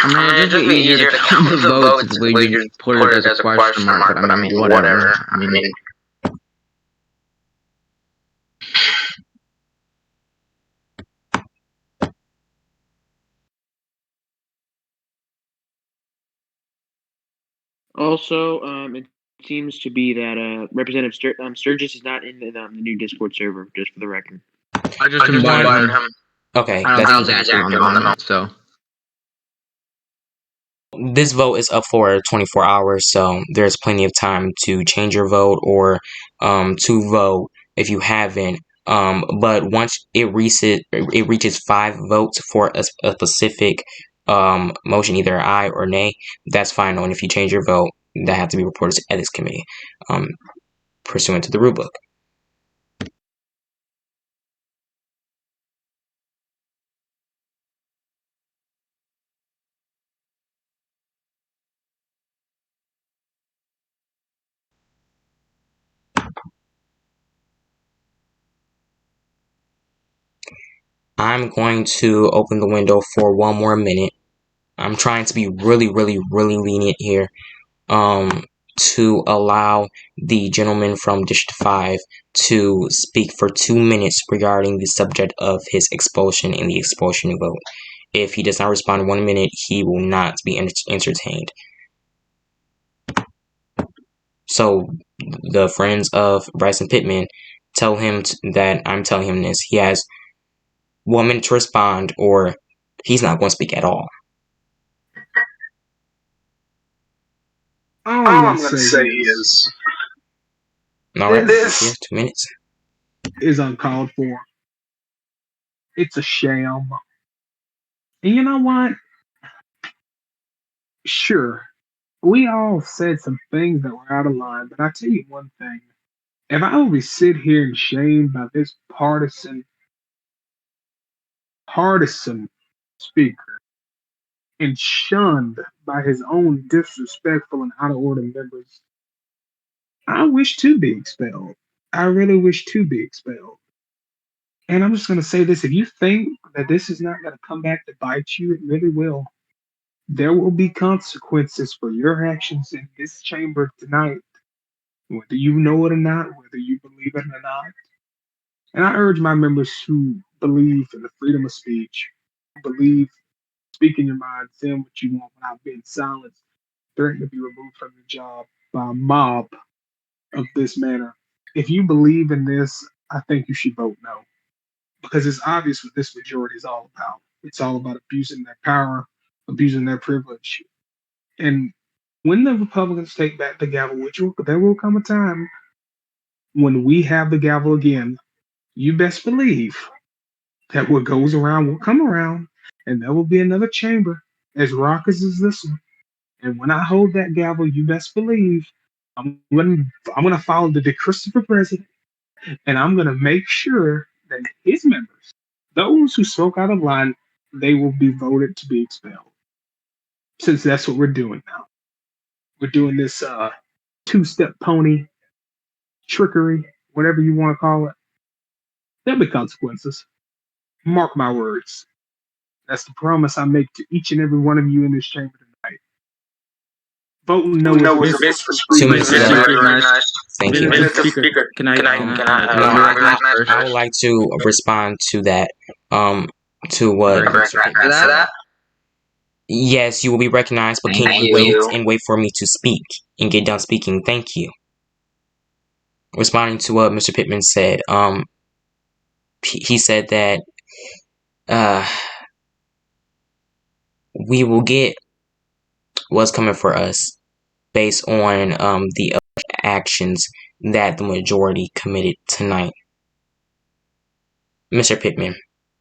C: It'd just be easier to count the votes if we just put it as a question mark, but I mean, whatever. I mean,
F: Also, it seems to be that Representative Sturgis is not in the new Discord server, just for the record.
C: I just invited him.
A: Okay.
C: I don't think he's active on the moment, so.
A: This vote is up for 24 hours, so there's plenty of time to change your vote or to vote if you haven't. But once it reaches 5 votes for a specific motion either aye or nay, that's final. And if you change your vote, that has to be reported to ethics committee, pursuant to the rule book. I'm going to open the window for one more minute. I'm trying to be really lenient here, to allow the gentleman from District 5 to speak for 2 minutes regarding the subject of his expulsion and the expulsion vote. If he does not respond in 1 minute, he will not be entertained. So, the friends of Bryson Pittman, tell him that I'm telling him this. He has 1 minute to respond, or he's not going to speak at all.
G: All I'm going to say is,
A: All right,
G: this
A: 2 minutes
G: is uncalled for. It's a sham. And you know what? Sure, we all said some things that were out of line, but I tell you one thing. If I would sit here and shamed by this partisan speaker and shunned by his own disrespectful and out of order members, I wish to be expelled. I really wish to be expelled. And I'm just going to say this. If you think that this is not going to come back to bite you, it really will. There will be consequences for your actions in this chamber tonight, whether you know it or not, whether you believe it or not. And I urge my members who believe in the freedom of speech, who believe speaking your mind, saying what you want without being silenced, threatened to be removed from your job by a mob of this manner. If you believe in this, I think you should vote no. Because it's obvious what this majority is all about. It's all about abusing their power, abusing their privilege. And when the Republicans take back the gavel, there will come a time when we have the gavel again, you best believe that what goes around will come around, and there will be another chamber as raucous as this one. And when I hold that gavel, you best believe I'm gonna follow the Christopher president, and I'm gonna make sure that his members, those who spoke out of line, they will be voted to be expelled. Since that's what we're doing now. We're doing this two-step pony trickery, whatever you want to call it. There'll be consequences. Mark my words. That's the promise I make to each and every one of you in this chamber tonight. Vote no is a
A: 2 minutes. Thank you.
J: Mr. Speaker, can I
A: I would like to respond to that. To what? Yes, you will be recognized, but can you wait for me to speak and get done speaking? Thank you. Responding to what Mr. Pittman said, he said that we will get what's coming for us based on the actions that the majority committed tonight. Mr. Pittman,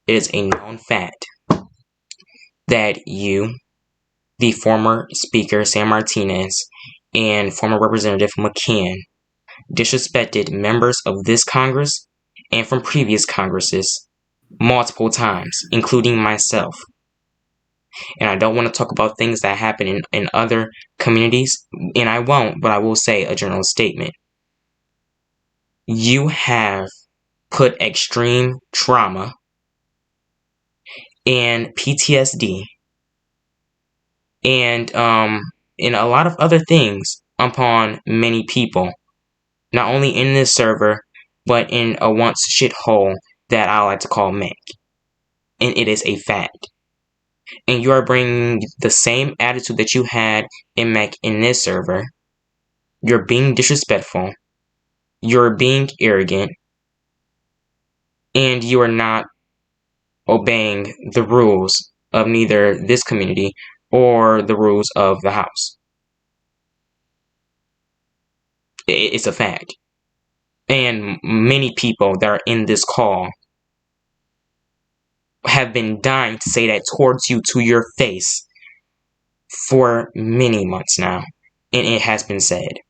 A: it is a known fact that you, the former Speaker Sam Martinez, and former Representative McCann disrespected members of this Congress and from previous Congresses multiple times, including myself. And I don't want to talk about things that happen in other communities, and I won't, but I will say a general statement. You have put extreme trauma and PTSD and a lot of other things upon many people, not only in this server, but in a once shithole that I like to call MEC. And it is a fact. And you are bringing the same attitude that you had in MEC in this server. You're being disrespectful. You're being arrogant. And you are not obeying the rules of neither this community or the rules of the House. It's a fact. And many people that are in this call have been dying to say that towards you to your face for many months now, and it has been said.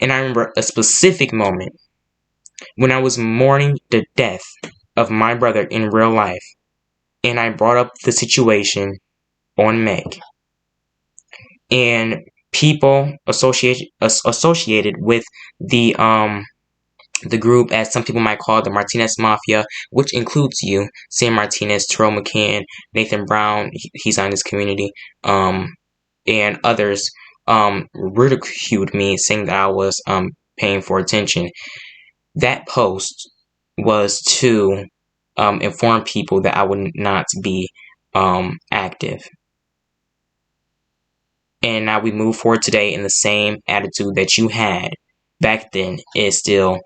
A: And I remember a specific moment when I was mourning the death of my brother in real life, and I brought up the situation on Meg. And people associated with the group, as some people might call the Martinez Mafia, which includes you, Sam Martinez, Terrell McCann, Nathan Brown, he's on this community, and others, ridiculed me, saying that I was paying for attention. That post was to inform people that I would not be active. And now we move forward today in the same attitude that you had back then is still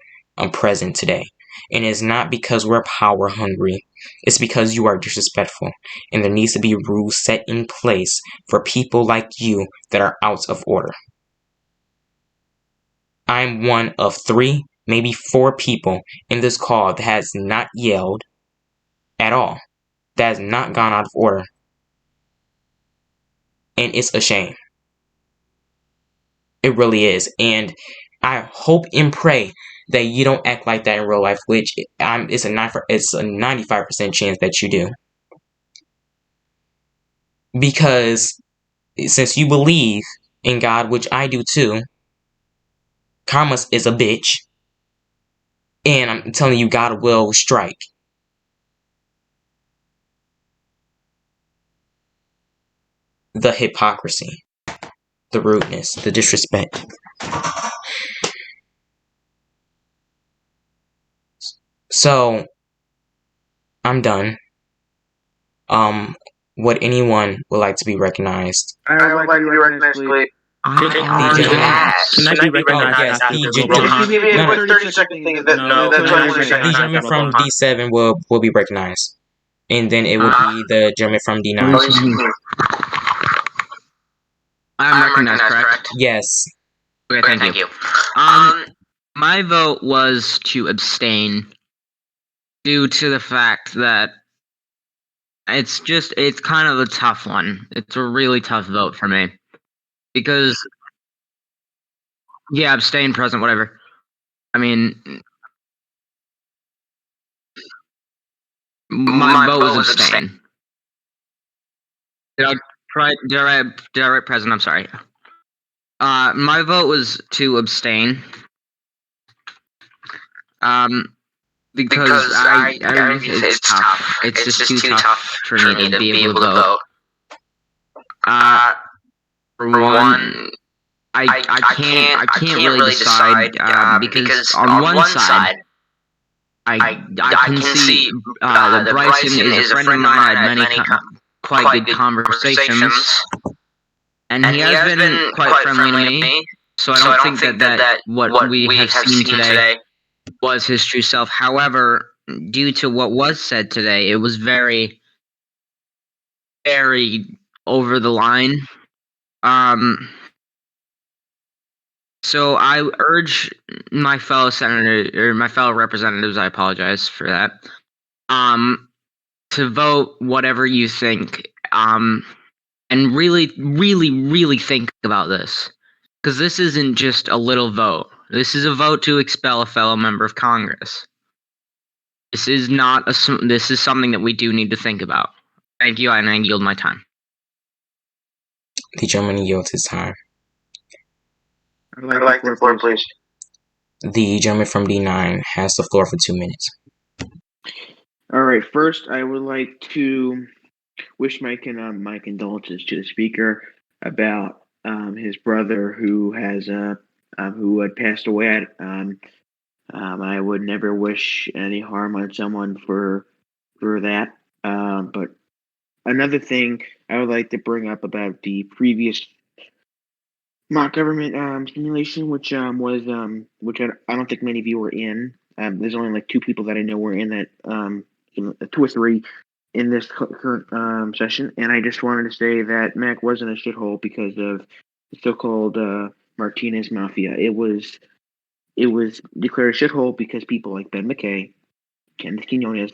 A: present today. And it's not because we're power hungry. It's because you are disrespectful. And there needs to be rules set in place for people like you that are out of order. I'm one of 3, maybe 4 people in this call that has not yelled at all. That has not gone out of order. And it's a shame. It really is. And I hope and pray that you don't act like that in real life, which it's a 95% chance that you do. Because since you believe in God, which I do too, karma is a bitch. And I'm telling you, God will strike. The hypocrisy, the rudeness, the disrespect. So, I'm done. Would anyone would like to be recognized?
E: I would like to be recognized, please.
J: Can I be recognized
A: Yes,
J: after
A: the
J: the
E: Just give me a quick 30-second thing. That's
A: the gentleman from D7 will be recognized. And then it will be the gentleman from D9.
C: I'm recognized, correct?
A: Yes.
C: Okay, thank you. My vote was to abstain due to the fact that it's kind of a tough one. It's a really tough vote for me. Because, yeah, abstain, present, whatever. I mean, my vote was abstain. Did I write present? I'm sorry. My vote was to abstain. Because it's tough. It's just too tough for me to be able to vote. For one, I can't really decide because on one side, I can see that Bryson is a friend of mine. I had many quite good conversations, and he has been quite friendly to me. So I don't think that what we have seen today was his true self. However, due to what was said today, it was very, very over the line. So I urge my fellow representatives, I apologize for that, to vote whatever you think, and really, really, really think about this. Because this isn't just a little vote. This is a vote to expel a fellow member of Congress. This is something that we do need to think about. Thank you, and I yield my time.
A: The gentleman yields his time.
E: I'd like the floor, please.
A: The gentleman from D9 has the floor for 2 minutes.
F: All right. First, I would like to wish my condolences to the speaker about his brother who had passed away. I would never wish any harm on someone for that. But another thing I would like to bring up about the previous mock government simulation, which I don't think many of you were in. There's only like 2 people that I know were in that, 2 or 3 in this current session, and I just wanted to say that Mac wasn't a shithole because of the so-called Martinez Mafia. It was declared a shithole because people like Ben McKay, Kenneth Quinones,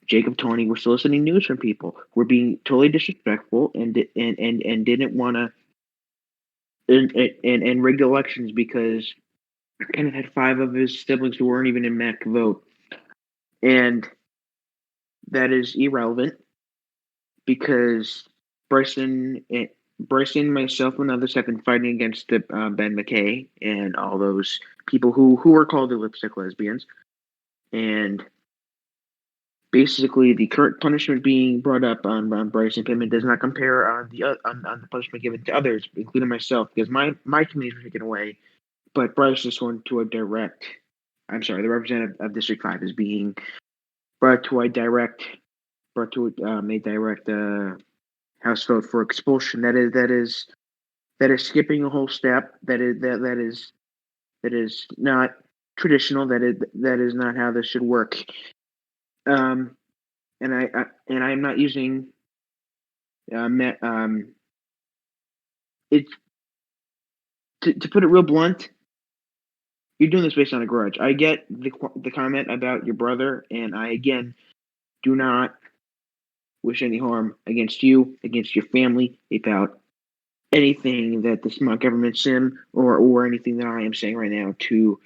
F: Jacob Tony were soliciting news from people, were being totally disrespectful, and didn't want to and rigged elections because Kenneth had 5 of his siblings who weren't even in MAC vote, and that is irrelevant because Bryson, myself, and others have been fighting against Ben McKay and all those people who were called the lipstick lesbians, and basically the current punishment being brought up on Bryson Pittman does not compare on the punishment given to others, including myself, because my committee was taken away, but Bryce is going to the representative of District 5 is being brought to a direct House vote for expulsion. That is skipping a whole step. That is not traditional. That is not how this should work. And I'm not using it to put it real blunt. You're doing this based on a grudge. I get the comment about your brother, and I again do not wish any harm against you, against your family, about anything that the smart government sim or anything that I am saying right now to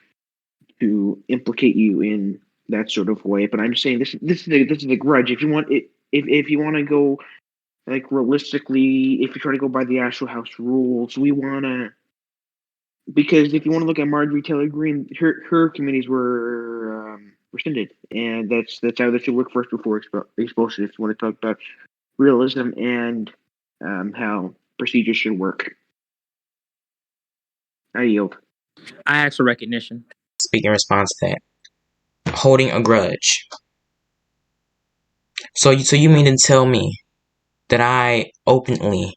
F: implicate you in that sort of way. But I'm just saying this is a grudge. If you want it, if you want to go like realistically, if you try to go by the actual House rules, we want to. Because if you want to look at Marjorie Taylor Greene, her committees were rescinded, and that's how this should work first before expulsion. If you want to talk about realism and how procedures should work, I yield.
B: I ask for recognition.
A: Speak in response to that. Holding a grudge. So you mean to tell me that I openly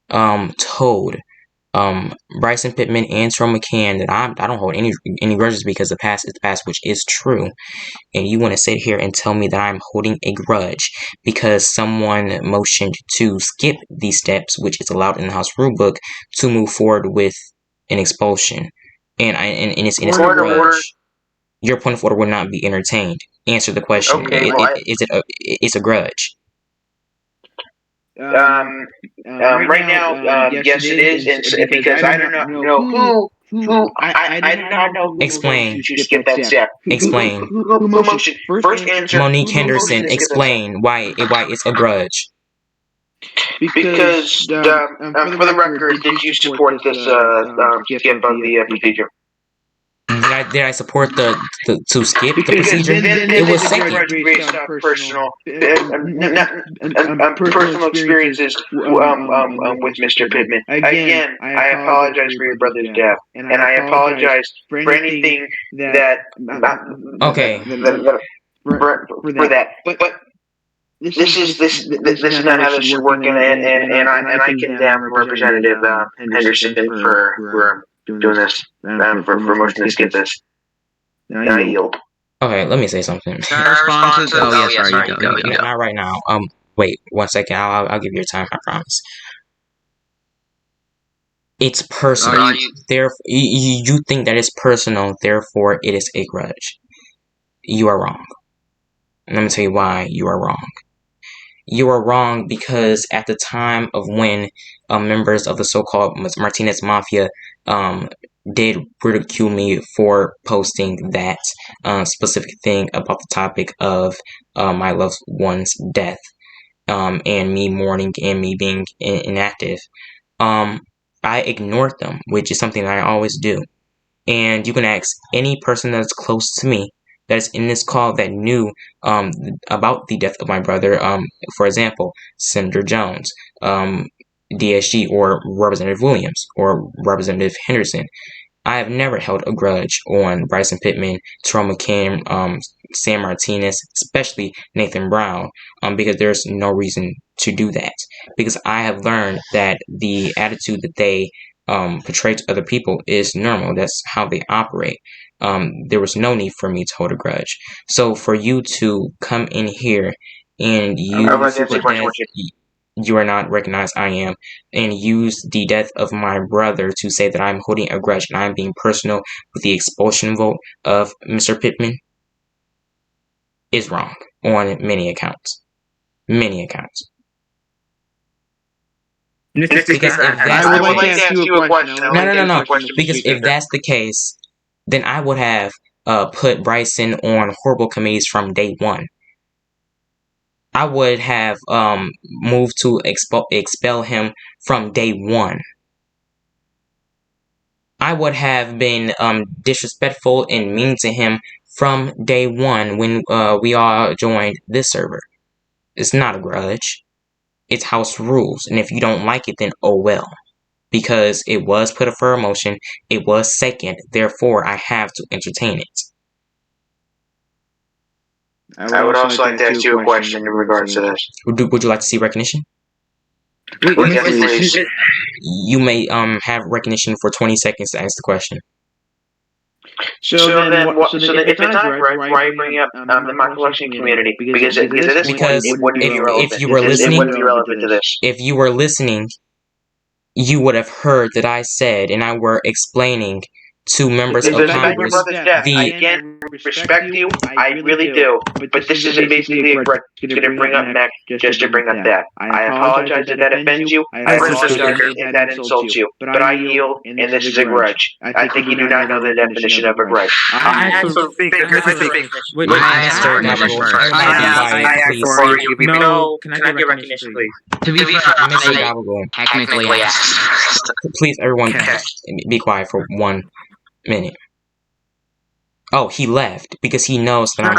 A: told Bryson Pittman and Terrell McCann that I don't hold any grudges because the past is the past, which is true, and you want to sit here and tell me that I'm holding a grudge because someone motioned to skip these steps, which is allowed in the House rulebook, to move forward with an expulsion, and it's a grudge. Your point of order will not be entertained. Answer the question.
E: Okay,
A: it's a grudge.
E: Right now, yes, it is, and because I do not know who I do not know who
A: Explain.
E: to skip that step.
A: Explain.
E: Who motioned? First answer.
A: Monique Henderson, explain why it's a grudge.
E: Because for the record, did you support this skip of the procedure?
A: Did I support the to skip the procedure? It was second.
E: Personal experiences with Mr. Pittman. Again, I apologize for your brother's death, and I apologize for anything that
A: okay
E: for that. But this is not how this should work, and I condemn Representative Henderson for doing this, for motion to skip this. I yield.
A: Okay, let me say something.
C: Responses? Oh, yeah, sorry, you go.
A: Not right now. Wait 1 second. I'll give you your time. I promise. It's personal. Therefore, you think that it's personal. Therefore, it is a grudge. You are wrong. And let me tell you why you are wrong. You are wrong because at the time of when members of the so-called Martinez Mafia did ridicule me for posting that specific thing about the topic of my loved one's death and me mourning and me being inactive, I ignored them, which is something that I always do. And you can ask any person that's close to me that is in this call that knew about the death of my brother, for example, Senator Jones, DSG, or Representative Williams, or Representative Henderson. I have never held a grudge on Bryson Pittman, Terrell McCann, Sam Martinez, especially Nathan Brown, because there's no reason to do that. Because I have learned that the attitude that they portray to other people is normal. That's how they operate. There was no need for me to hold a grudge. So for you to come in here and you are not recognized, I am, and use the death of my brother to say that I'm holding a grudge and I'm being personal with the expulsion vote of Mr. Pittman is wrong. on many accounts. Many accounts.
B: Mr.
A: Because
B: Speaker,
A: if that's
F: I would like to ask you a question.
A: no. Because if that's the case, then I would have put Bryson on horrible committees from day one. I would have moved to expel him from day one. I would have been disrespectful and mean to him from day one when we all joined this server. It's not a grudge. It's house rules. And if you don't like it, then oh well. Because it was put up for a motion, it was second, therefore I have to entertain it.
E: I would also like to ask you a question in regards to this.
A: Would you like to see recognition?
E: Yes, please.
A: You may have recognition for 20 seconds to ask the question.
E: So then if it's not a grudge, why are you bringing up the micro-election community? Because at this point, it wouldn't be relevant.
A: If you were listening,
E: it wouldn't be relevant to this.
A: If you were listening, you would have heard that I said, and I were explaining to members of Congress,
E: I again respect you, I really do, but this is basically a grudge to bring up Mac just to bring up that. I apologize if that offends you, I apologize if that insults you, but I yield, and this is a grudge. I think you do not know the definition of a grudge.
B: Mr. Speaker, wait,
A: Mr.
B: No, can I get recognition, please?
C: To be fair,
A: Mr.
C: I
A: Gabagol,
C: technically asked.
A: please, everyone, be quiet for 1 minute. Oh, he left because he knows that I'm.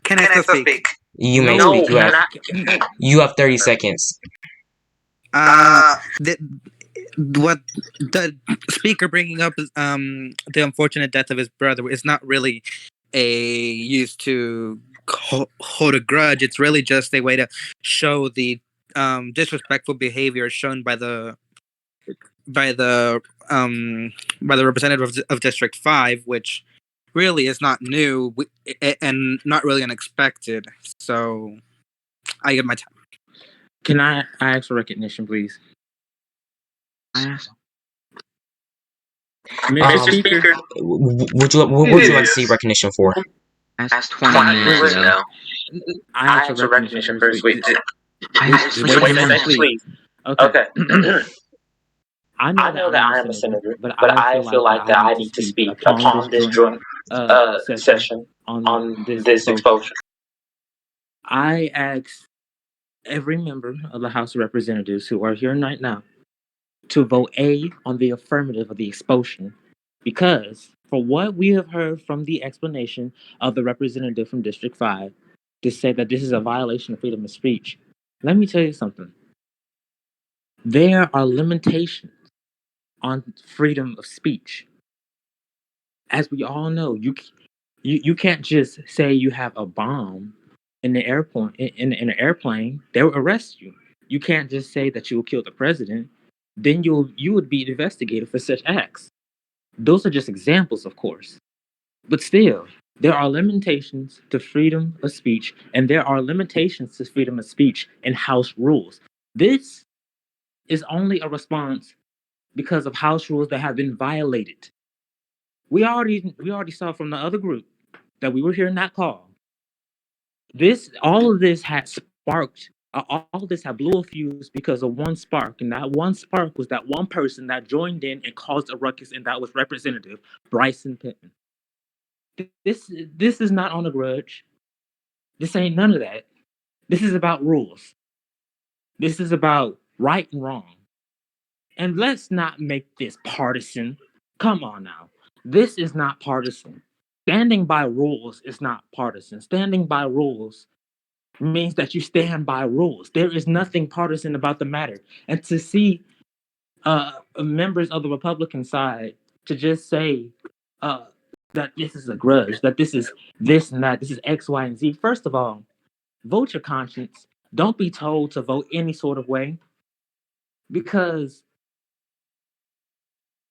L: Can I still speak?
A: You may
L: No,
A: speak. You have 30 seconds.
L: What the speaker bringing up is the unfortunate death of his brother is not really a use to hold a grudge. It's really just a way to show the disrespectful behavior shown by the representative of District 5, which really is not new and not really unexpected. So I give my time.
B: Can I ask for recognition, please? Mr. Speaker,
A: what would you like to see recognition for?
C: That's 20 minutes ago.
B: I asked for recognition first. Wait
C: a minute,
B: please. Okay. I know that I am a senator, but I feel like that I need to speak upon this joint session on this exposure. I ask every member of the House of Representatives who are here right now to vote A on the affirmative of the expulsion, because for what we have heard from the explanation of the representative from District 5 to say that this is a violation of freedom of speech, let me tell you something. There are limitations on freedom of speech. As we all know, you can't just say you have a bomb in the airport in an airplane. They'll arrest you. You can't just say that you will kill the president. Then you would be investigated for such acts. Those are just examples, of course. But still, there are limitations to freedom of speech, and there are limitations to freedom of speech in House rules. This is only a response because of House rules that have been violated. We already saw from the other group that we were here in that call. All of this had sparked. All of this had blew a fuse because of one spark, and that one spark was that one person that joined in and caused a ruckus, and that was Representative Bryson Pittman. This is not on a grudge. This ain't none of that. This is about rules. This is about right and wrong. And let's not make this partisan. Come on now. This is not partisan. Standing by rules is not partisan. Standing by rules means that you stand by rules. There is nothing partisan about the matter. And to see members of the Republican side to just say that this is a grudge, that this is this and that, this is X, Y, and Z. First of all, vote your conscience. Don't be told to vote any sort of way, because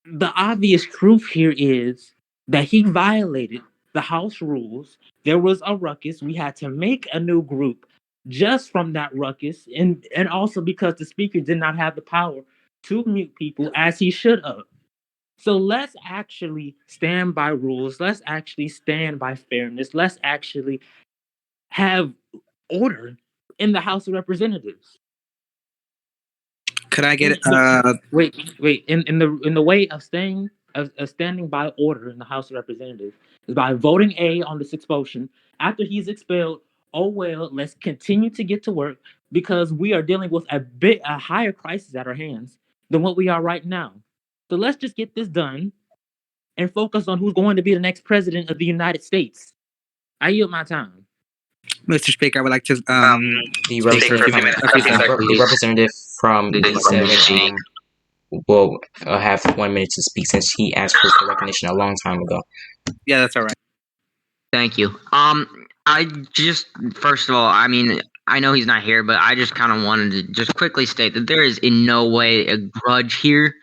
B: the obvious truth here is that he violated the House rules. There was a ruckus. We had to make a new group just from that ruckus, and also because the speaker did not have the power to mute people as he should have. So let's actually stand by rules. Let's actually stand by fairness. Let's actually have order in the House of Representatives.
L: Could I get
B: wait? In the way of standing by order in the House of Representatives is by voting A on the sixth motion. After he's expelled, oh well, let's continue to get to work because we are dealing with a higher crisis at our hands than what we are right now. So let's just get this done and focus on who's going to be the next president of the United States. I yield my time.
L: Mr. Speaker, I would like to
A: The representative from D7 will have 1 minute to speak since he asked for the recognition a long time ago.
L: Yeah, that's all right.
C: Thank you. I just, first of all, I mean, I know he's not here, but I just kind of wanted to just quickly state that there is in no way a grudge here.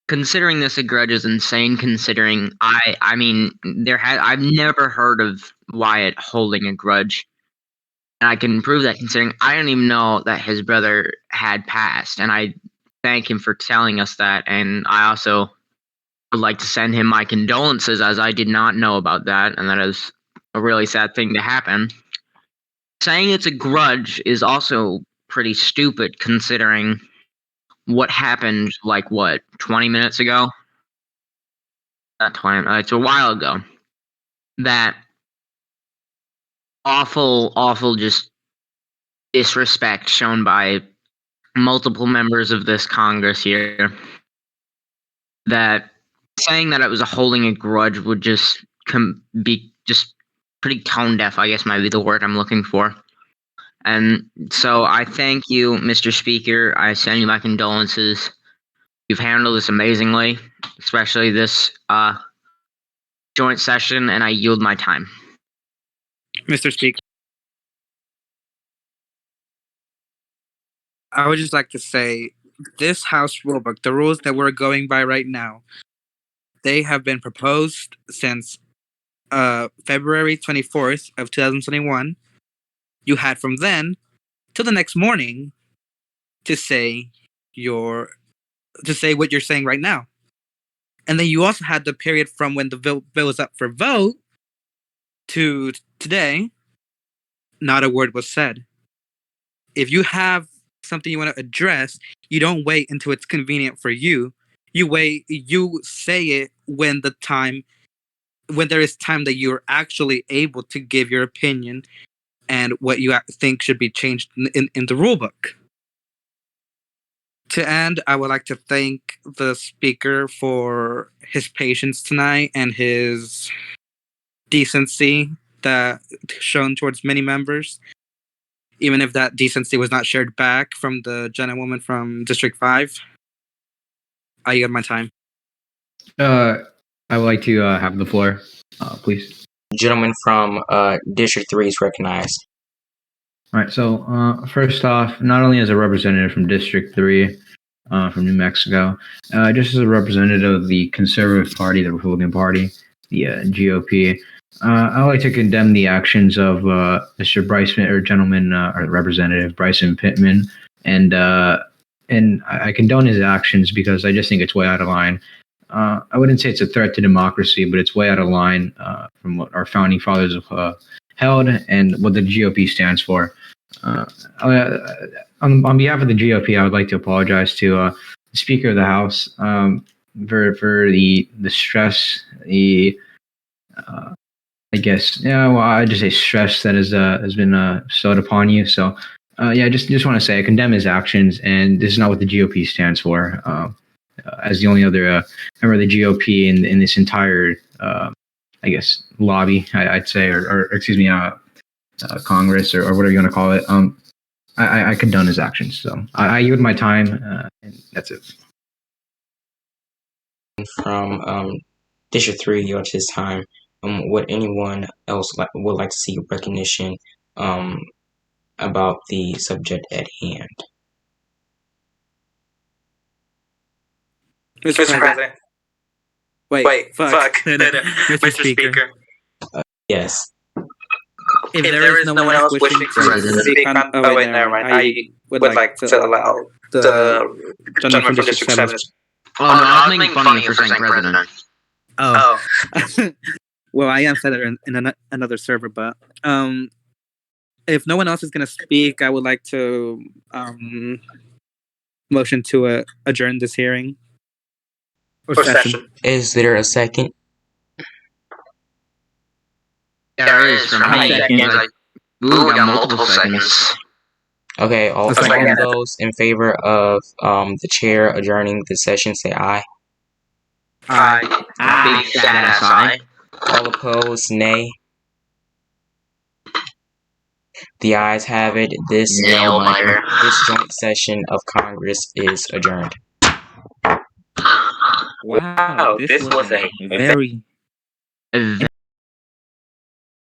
C: Considering this a grudge is insane. Considering I mean, I've never heard of Wyatt holding a grudge, and I can prove that considering I didn't even know that his brother had passed, and I thank him for telling us that, and I also would like to send him my condolences as I did not know about that, and that is a really sad thing to happen. Saying it's a grudge is also pretty stupid considering what happened, 20 minutes ago? Not 20, it's a while ago. That awful just disrespect shown by multiple members of this Congress here. That saying that it was holding a grudge would just be just pretty tone deaf, I guess might be the word I'm looking for. And so I thank you, Mr. Speaker. I send you my condolences. You've handled this amazingly, especially this joint session, and I yield my time.
L: Mr. Speaker, I would just like to say this House rulebook, the rules that we're going by right now, they have been proposed since February 24th of 2021. You had from then till the next morning to say what you're saying right now. And then you also had the period from when the bill was up for vote to today. Not a word was said. If you have something you want to address, you don't wait until it's convenient for you. You say it when there is time that you're actually able to give your opinion and what you think should be changed in the rulebook. To end, I would like to thank the speaker for his patience tonight and his decency that shown towards many members, even if that decency was not shared back from the gentlewoman from District 5. I yield my time.
H: I would like to have the floor, please.
A: Gentleman from District 3 is recognized.
H: All right, so first off, not only as a representative from District 3 from New Mexico, just as a representative of the Conservative Party, the Republican Party, the GOP, I would like to condemn the actions of Mr. Bryson, or gentleman, or Representative Bryson Pittman, and I condone his actions because I just think it's way out of line. I wouldn't say it's a threat to democracy, but it's way out of line from what our founding fathers have held and what the GOP stands for. On behalf of the GOP, I would like to apologize to the Speaker of the House for the stress, I guess, I'd just say stress that has been bestowed upon you. So, just want to say I condemn his actions, and this is not what the GOP stands for. As the only other member of the GOP in this entire, I guess, lobby, I'd say, or excuse me, Congress or whatever you want to call it. I condone his actions. So I yield my time, and that's it.
A: From District 3, yield his time. Would anyone else would like to see recognition about the subject at hand?
L: Mr. President. Wait, fuck. Mr. Speaker.
A: Yes.
L: If there is no one else wishing to speak on... Oh, wait, never mind. I would like to allow the gentleman from District 7.
C: Oh, no, I was making fun of you for saying president.
L: Oh. Well, I am set in another server, but if no one else is going to speak, I would like to motion to adjourn this hearing or session.
A: Is there a second?
C: There is from me.
M: Second.
C: Ooh, we got multiple seconds.
A: Okay, all
L: A second.
A: of those in favor of the chair adjourning the session, say aye.
C: Aye. Big fat ass aye.
A: All opposed, nay. The ayes have it. This joint session of Congress is adjourned.
B: Wow, this was a very